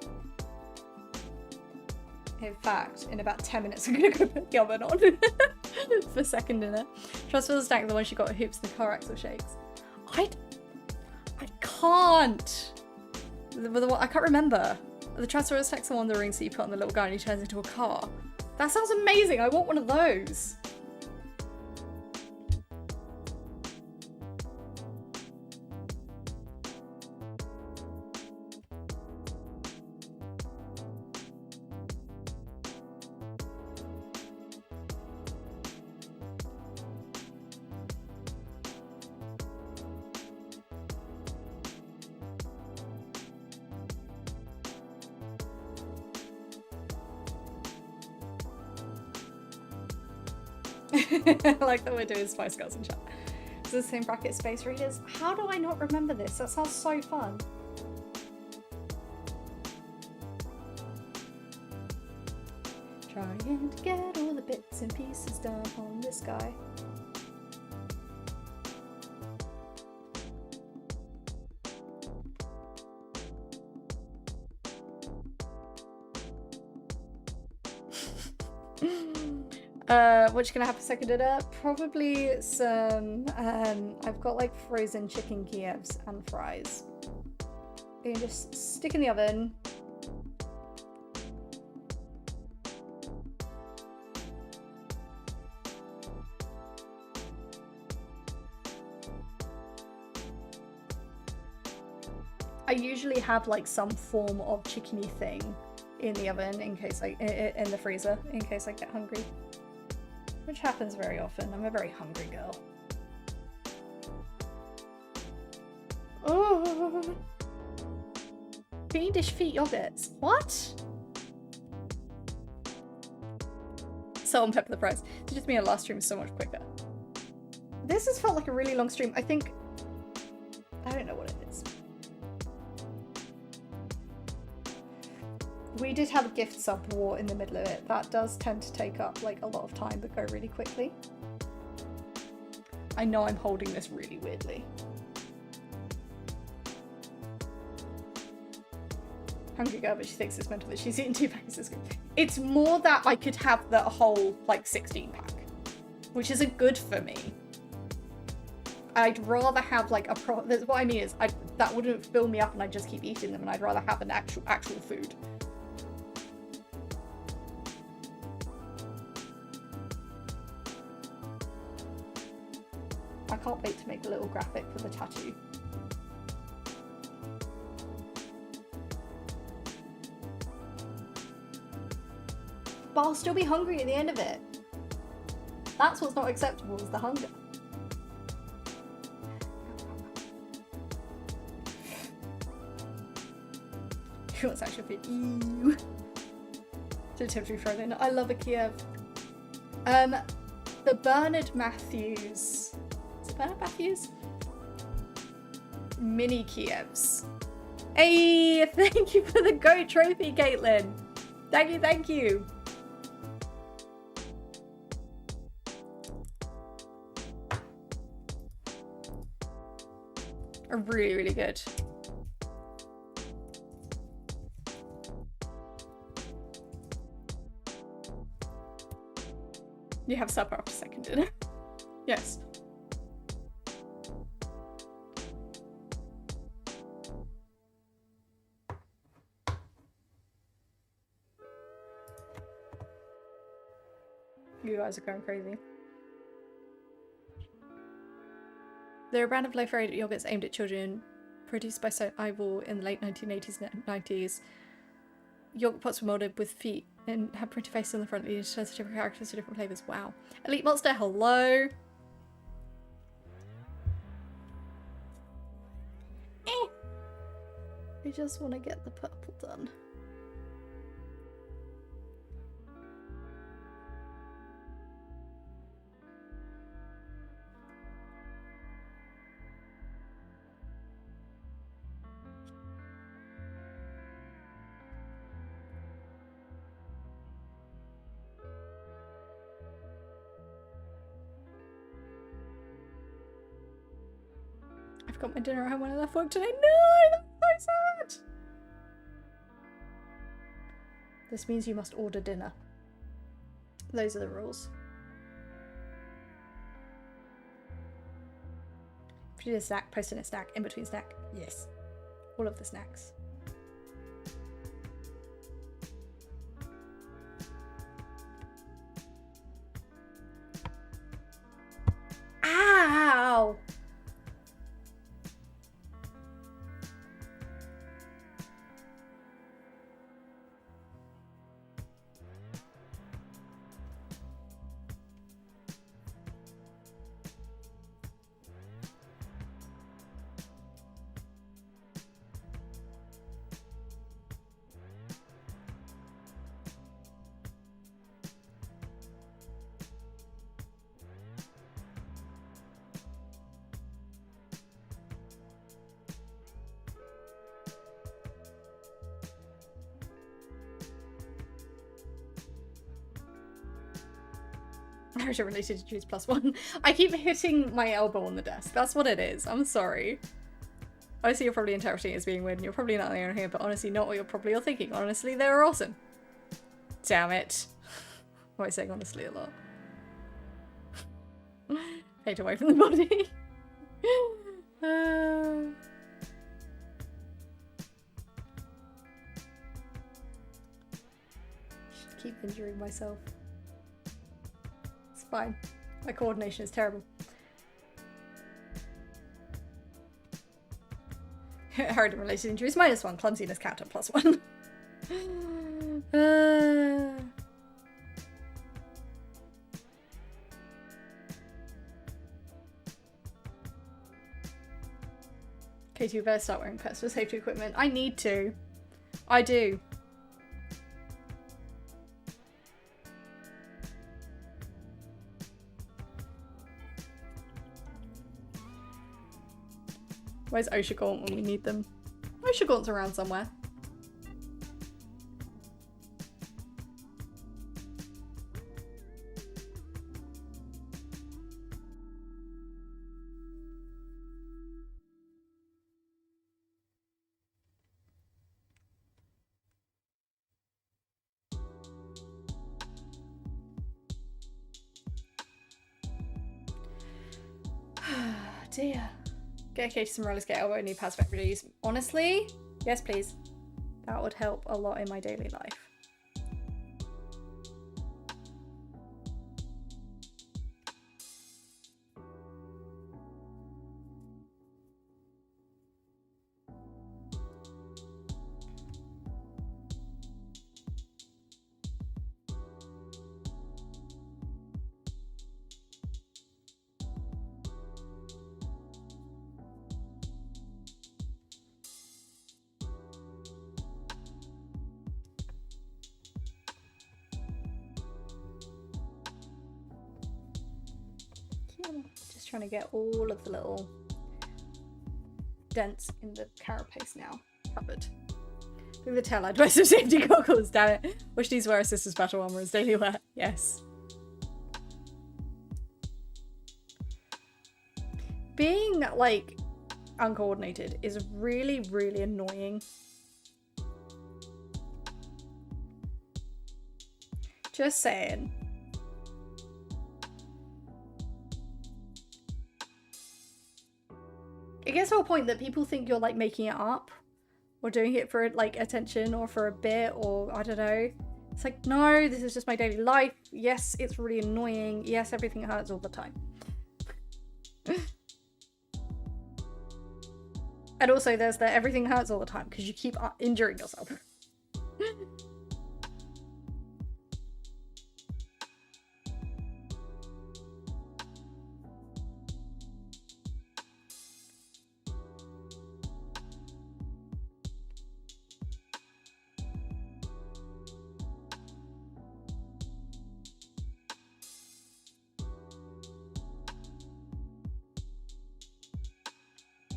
In fact, in about 10 minutes I'm gonna go put the oven on for second dinner. Transformer Stack, the one she got hoops and the car axle shakes. I can't. I can't remember. The Transformer Stack's the one the rings that you put on the little guy and he turns into a car. That sounds amazing. I want one of those. I like that we're doing Spice Girls in chat. Is this the same bracket Space Readers? How do I not remember this? That sounds so fun. Trying to get all the bits and pieces done on this guy. What you gonna have for second dinner? Probably some, I've got like frozen chicken Kievs and fries. You can just stick in the oven. I usually have like some form of chickeny thing in the oven in case in the freezer in case I get hungry. Which happens very often. I'm a very hungry girl. Oh, fiendish feet yogurts. What? Salt and pepper the fries. It just mean a last stream is so much quicker. This has felt like a really long stream. I think I don't know what it is. We did have a gift sub war in the middle of it. That does tend to take up like a lot of time but go really quickly. I know I'm holding this really weirdly. Hungry girl, but she thinks it's mental that she's eaten 2 packs. It's more that I could have the whole like 16 pack, which isn't good for me. I'd rather have like what I mean is that wouldn't fill me up and I'd just keep eating them, and I'd rather have an actual food. I can't wait to make the little graphic for the tattoo. But I'll still be hungry at the end of it. That's what's not acceptable, is the hunger. What's actually ew. Did attempt to be thrown in. I love a Kiev. The Bernard Matthews. Is it Bernard Matthews? Mini Kievs. Hey, thank you for the goat trophy, Caitlin. Thank you, thank you. Are really, really good. You have supper after second dinner. Yes. You guys are going crazy. They're a brand of low-fat yogurts aimed at children, produced by Eyeball in the late 1980s and 90s. Yogurt pots were molded with feet and had printed faces on the front, leading to different characters to different flavors. Wow. Elite Monster, hello. I just want to get the purple done. I've got my dinner at home when I left work today. No, that's so sad. This means you must order dinner. Those are the rules. If you do a snack, post in a snack, in between snack. Yes. All of the snacks. Ow! Marriage related to choose +1. I keep hitting my elbow on the desk. That's what it is. I'm sorry. Honestly, you're probably interpreting it as being weird and you're probably not the only here, but honestly not what you're probably all thinking. Honestly, they were awesome. Damn it. Why am I saying honestly a lot? Fade away from the body. Should keep injuring myself. Fine. My coordination is terrible. Harridan related injuries -1. Clumsiness counter +1. Katie, you better start wearing personal safety equipment. I need to. I do. Where's Oshagaunt when we need them? Oshagaunt's around somewhere. Dear. Get Katie some roller skate elbow knee pads for everyday use. Honestly, yes please. That would help a lot in my daily life. Just trying to get all of the little dents in the carapace now covered. I think the tail light wears some safety goggles, damn it. Wish these wear a sister's battle armor as daily wear. Yes. Being, like, uncoordinated is really, really annoying. Just saying. It gets to a point that people think you're, like, making it up. Or doing it for, like, attention or for a bit or, I don't know. It's like, no, this is just my daily life. Yes, it's really annoying. Yes, everything hurts all the time. And also there's the everything hurts all the time because you keep injuring yourself.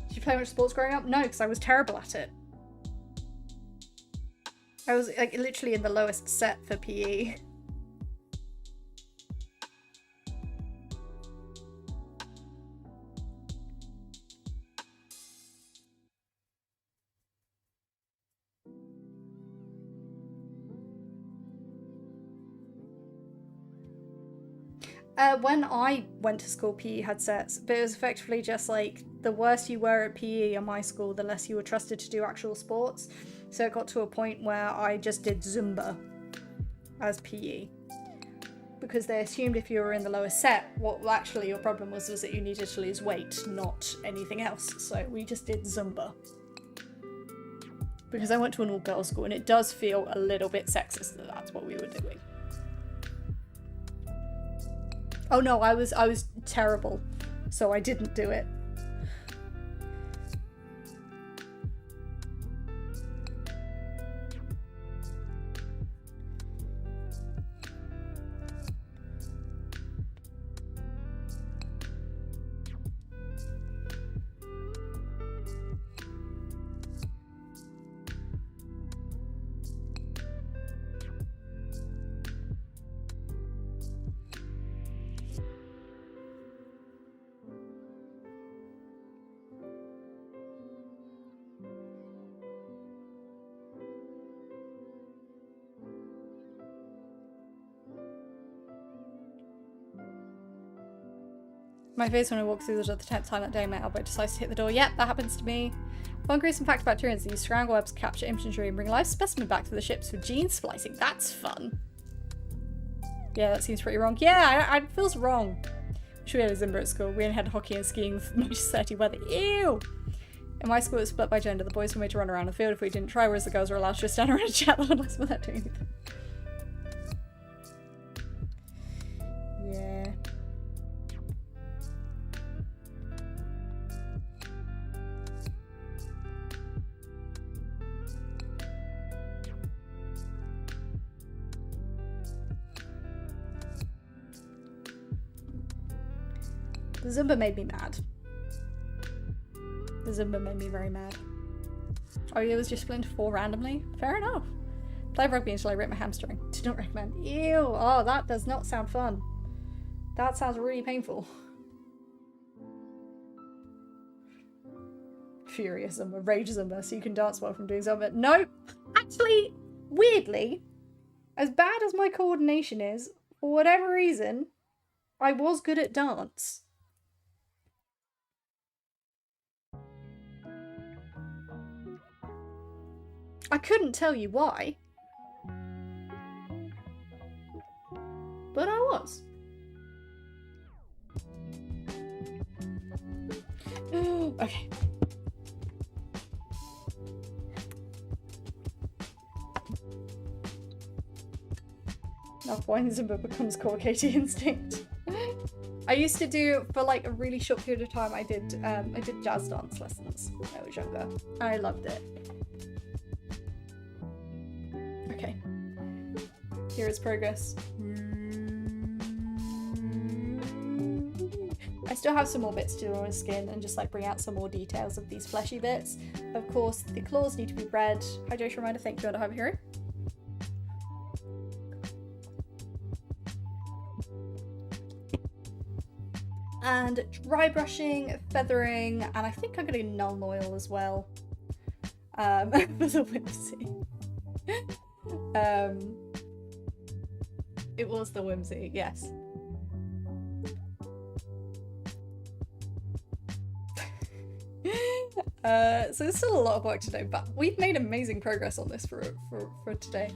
Did you play much sports growing up? No, because I was terrible at it. I was like literally in the lowest set for PE. When I went to school, PE had sets, but it was effectively just like the worse you were at PE in my school, the less you were trusted to do actual sports. So it got to a point where I just did Zumba as PE. Because they assumed if you were in the lower set, what actually your problem was that you needed to lose weight, not anything else. So we just did Zumba. Because I went to an all-girls school and it does feel a little bit sexist that that's what we were doing. Oh no, I was terrible, so I didn't do it. My face when I walked through the door the 10th time that day, my elbow decides to hit the door. Yep, that happens to me. Fun gruesome fact about Tyranids: they use strangle webs to capture infantry and bring a live specimen back to the ships for gene splicing. That's fun. Yeah, that seems pretty wrong. Yeah, it feels wrong. Wish we had a Zimba at school. We only had hockey and skiing with much 30 weather. Ew! In my school it was split by gender. The boys were made to run around the field if we didn't try, whereas the girls were allowed to just stand around and chat unless without doing anything. Yeah. The Zumba made me mad. The Zumba made me very mad. Oh, it was just split into 4 randomly? Fair enough. Played rugby until I ripped my hamstring. Do not recommend. Ew! Oh, that does not sound fun. That sounds really painful. Furious Zumba, rage Zumba, so you can dance well from doing Zumba. Nope! Actually, weirdly, as bad as my coordination is, for whatever reason, I was good at dance. I couldn't tell you why. But I was. Okay. Now wine Zumba becomes core KT instinct. I used to do, for like a really short period of time, I did jazz dance lessons when I was younger. I loved it. Okay. Here is progress. I still have some more bits to do on his skin and just like bring out some more details of these fleshy bits. Of course, the claws need to be red. Hydration reminder, thank you, Underhyper Hero. And dry brushing, feathering, and I think I'm gonna do null oil as well. For the whimsy. It was the whimsy, yes. So there's still a lot of work to do, but we've made amazing progress on this for today.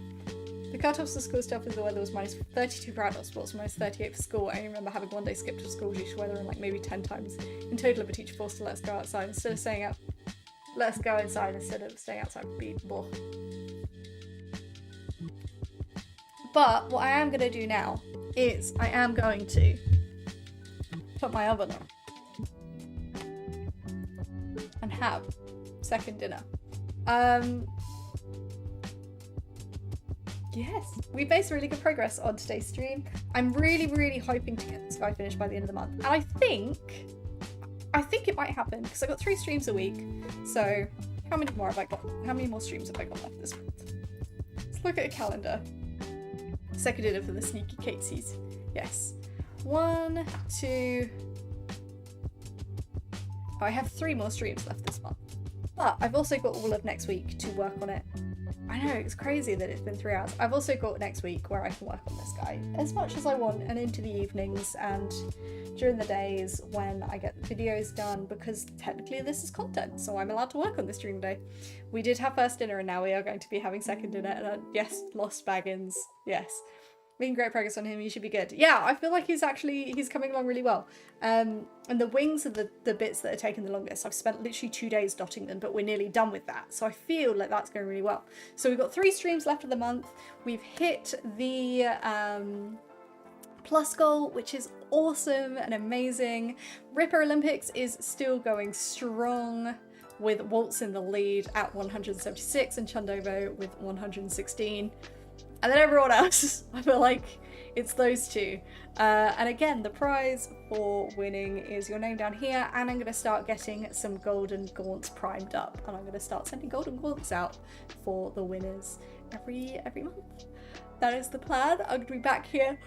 The cut-offs for school stuff is the weather was minus 32 for adults, but also minus 38 for school. I remember having one day skipped to school due to weather and like maybe 10 times. In total, if a teacher forced to let us go outside instead of staying out. Let us go inside instead of staying outside would be more. But what I am going to do now is I am going to put my oven on and have second dinner. Yes, we've made some really good progress on today's stream. I'm really hoping to get this guy finished by the end of the month. And I think it might happen because I've got 3 streams a week. So how many more have I got? How many more streams have I got left this month? Let's look at a calendar. Second dinner for the sneaky Catesies. Yes. 1, 2. Oh, I have 3 more streams left this month. But I've also got all of next week to work on it. I know, it's crazy that it's been 3 hours. I've also got next week where I can work on this guy as much as I want and into the evenings and during the days when I get the videos done, because technically this is content, so I'm allowed to work on this during the day. We did have first dinner and now we are going to be having second dinner, and yes, Lost Baggins, yes. Making great progress on him, he should be good. Yeah, I feel like he's coming along really well. And the wings are the bits that are taking the longest. I've spent literally 2 days dotting them, but we're nearly done with that. So I feel like that's going really well. So we've got 3 streams left of the month. We've hit the plus goal, which is awesome and amazing. Ripper Olympics is still going strong, with Waltz in the lead at 176 and Chundovo with 116. And then everyone else, I feel like it's those 2. And again, the prize for winning is your name down here, and I'm going to start getting some golden gaunts primed up, and I'm going to start sending golden gaunts out for the winners every month. That is the plan. I'm going to be back here,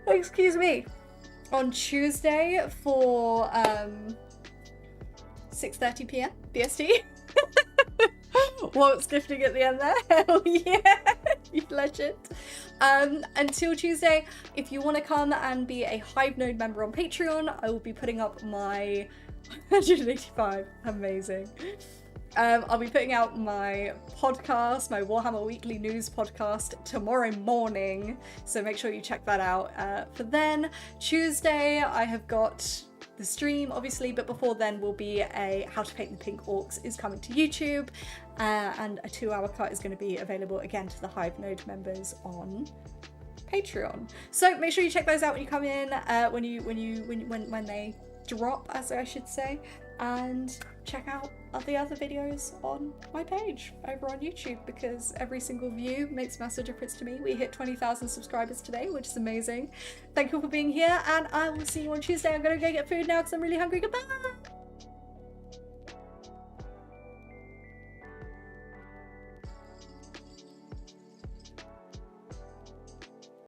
excuse me, on Tuesday for 6:30 p.m. BST. What's gifting at the end there? Hell yeah, you legend. Until Tuesday, if you want to come and be a Hive Node member on Patreon, I will be putting up my 185. Amazing. I'll be putting out my podcast, my Warhammer Weekly News podcast tomorrow morning, so make sure you check that out for then. Tuesday, I have got the stream, obviously, but before then will be a How to Paint the Pink Orcs is coming to YouTube, and a 2-hour cut is going to be available again to the Hive Node members on Patreon. So make sure you check those out when you come in, when they drop, as I should say, and check out the other videos on my page over on YouTube, because every single view makes a massive difference to me. We hit 20,000 subscribers today, which is amazing. Thank you for being here, and I will see you on Tuesday. I'm gonna go get food now because I'm really hungry. Goodbye!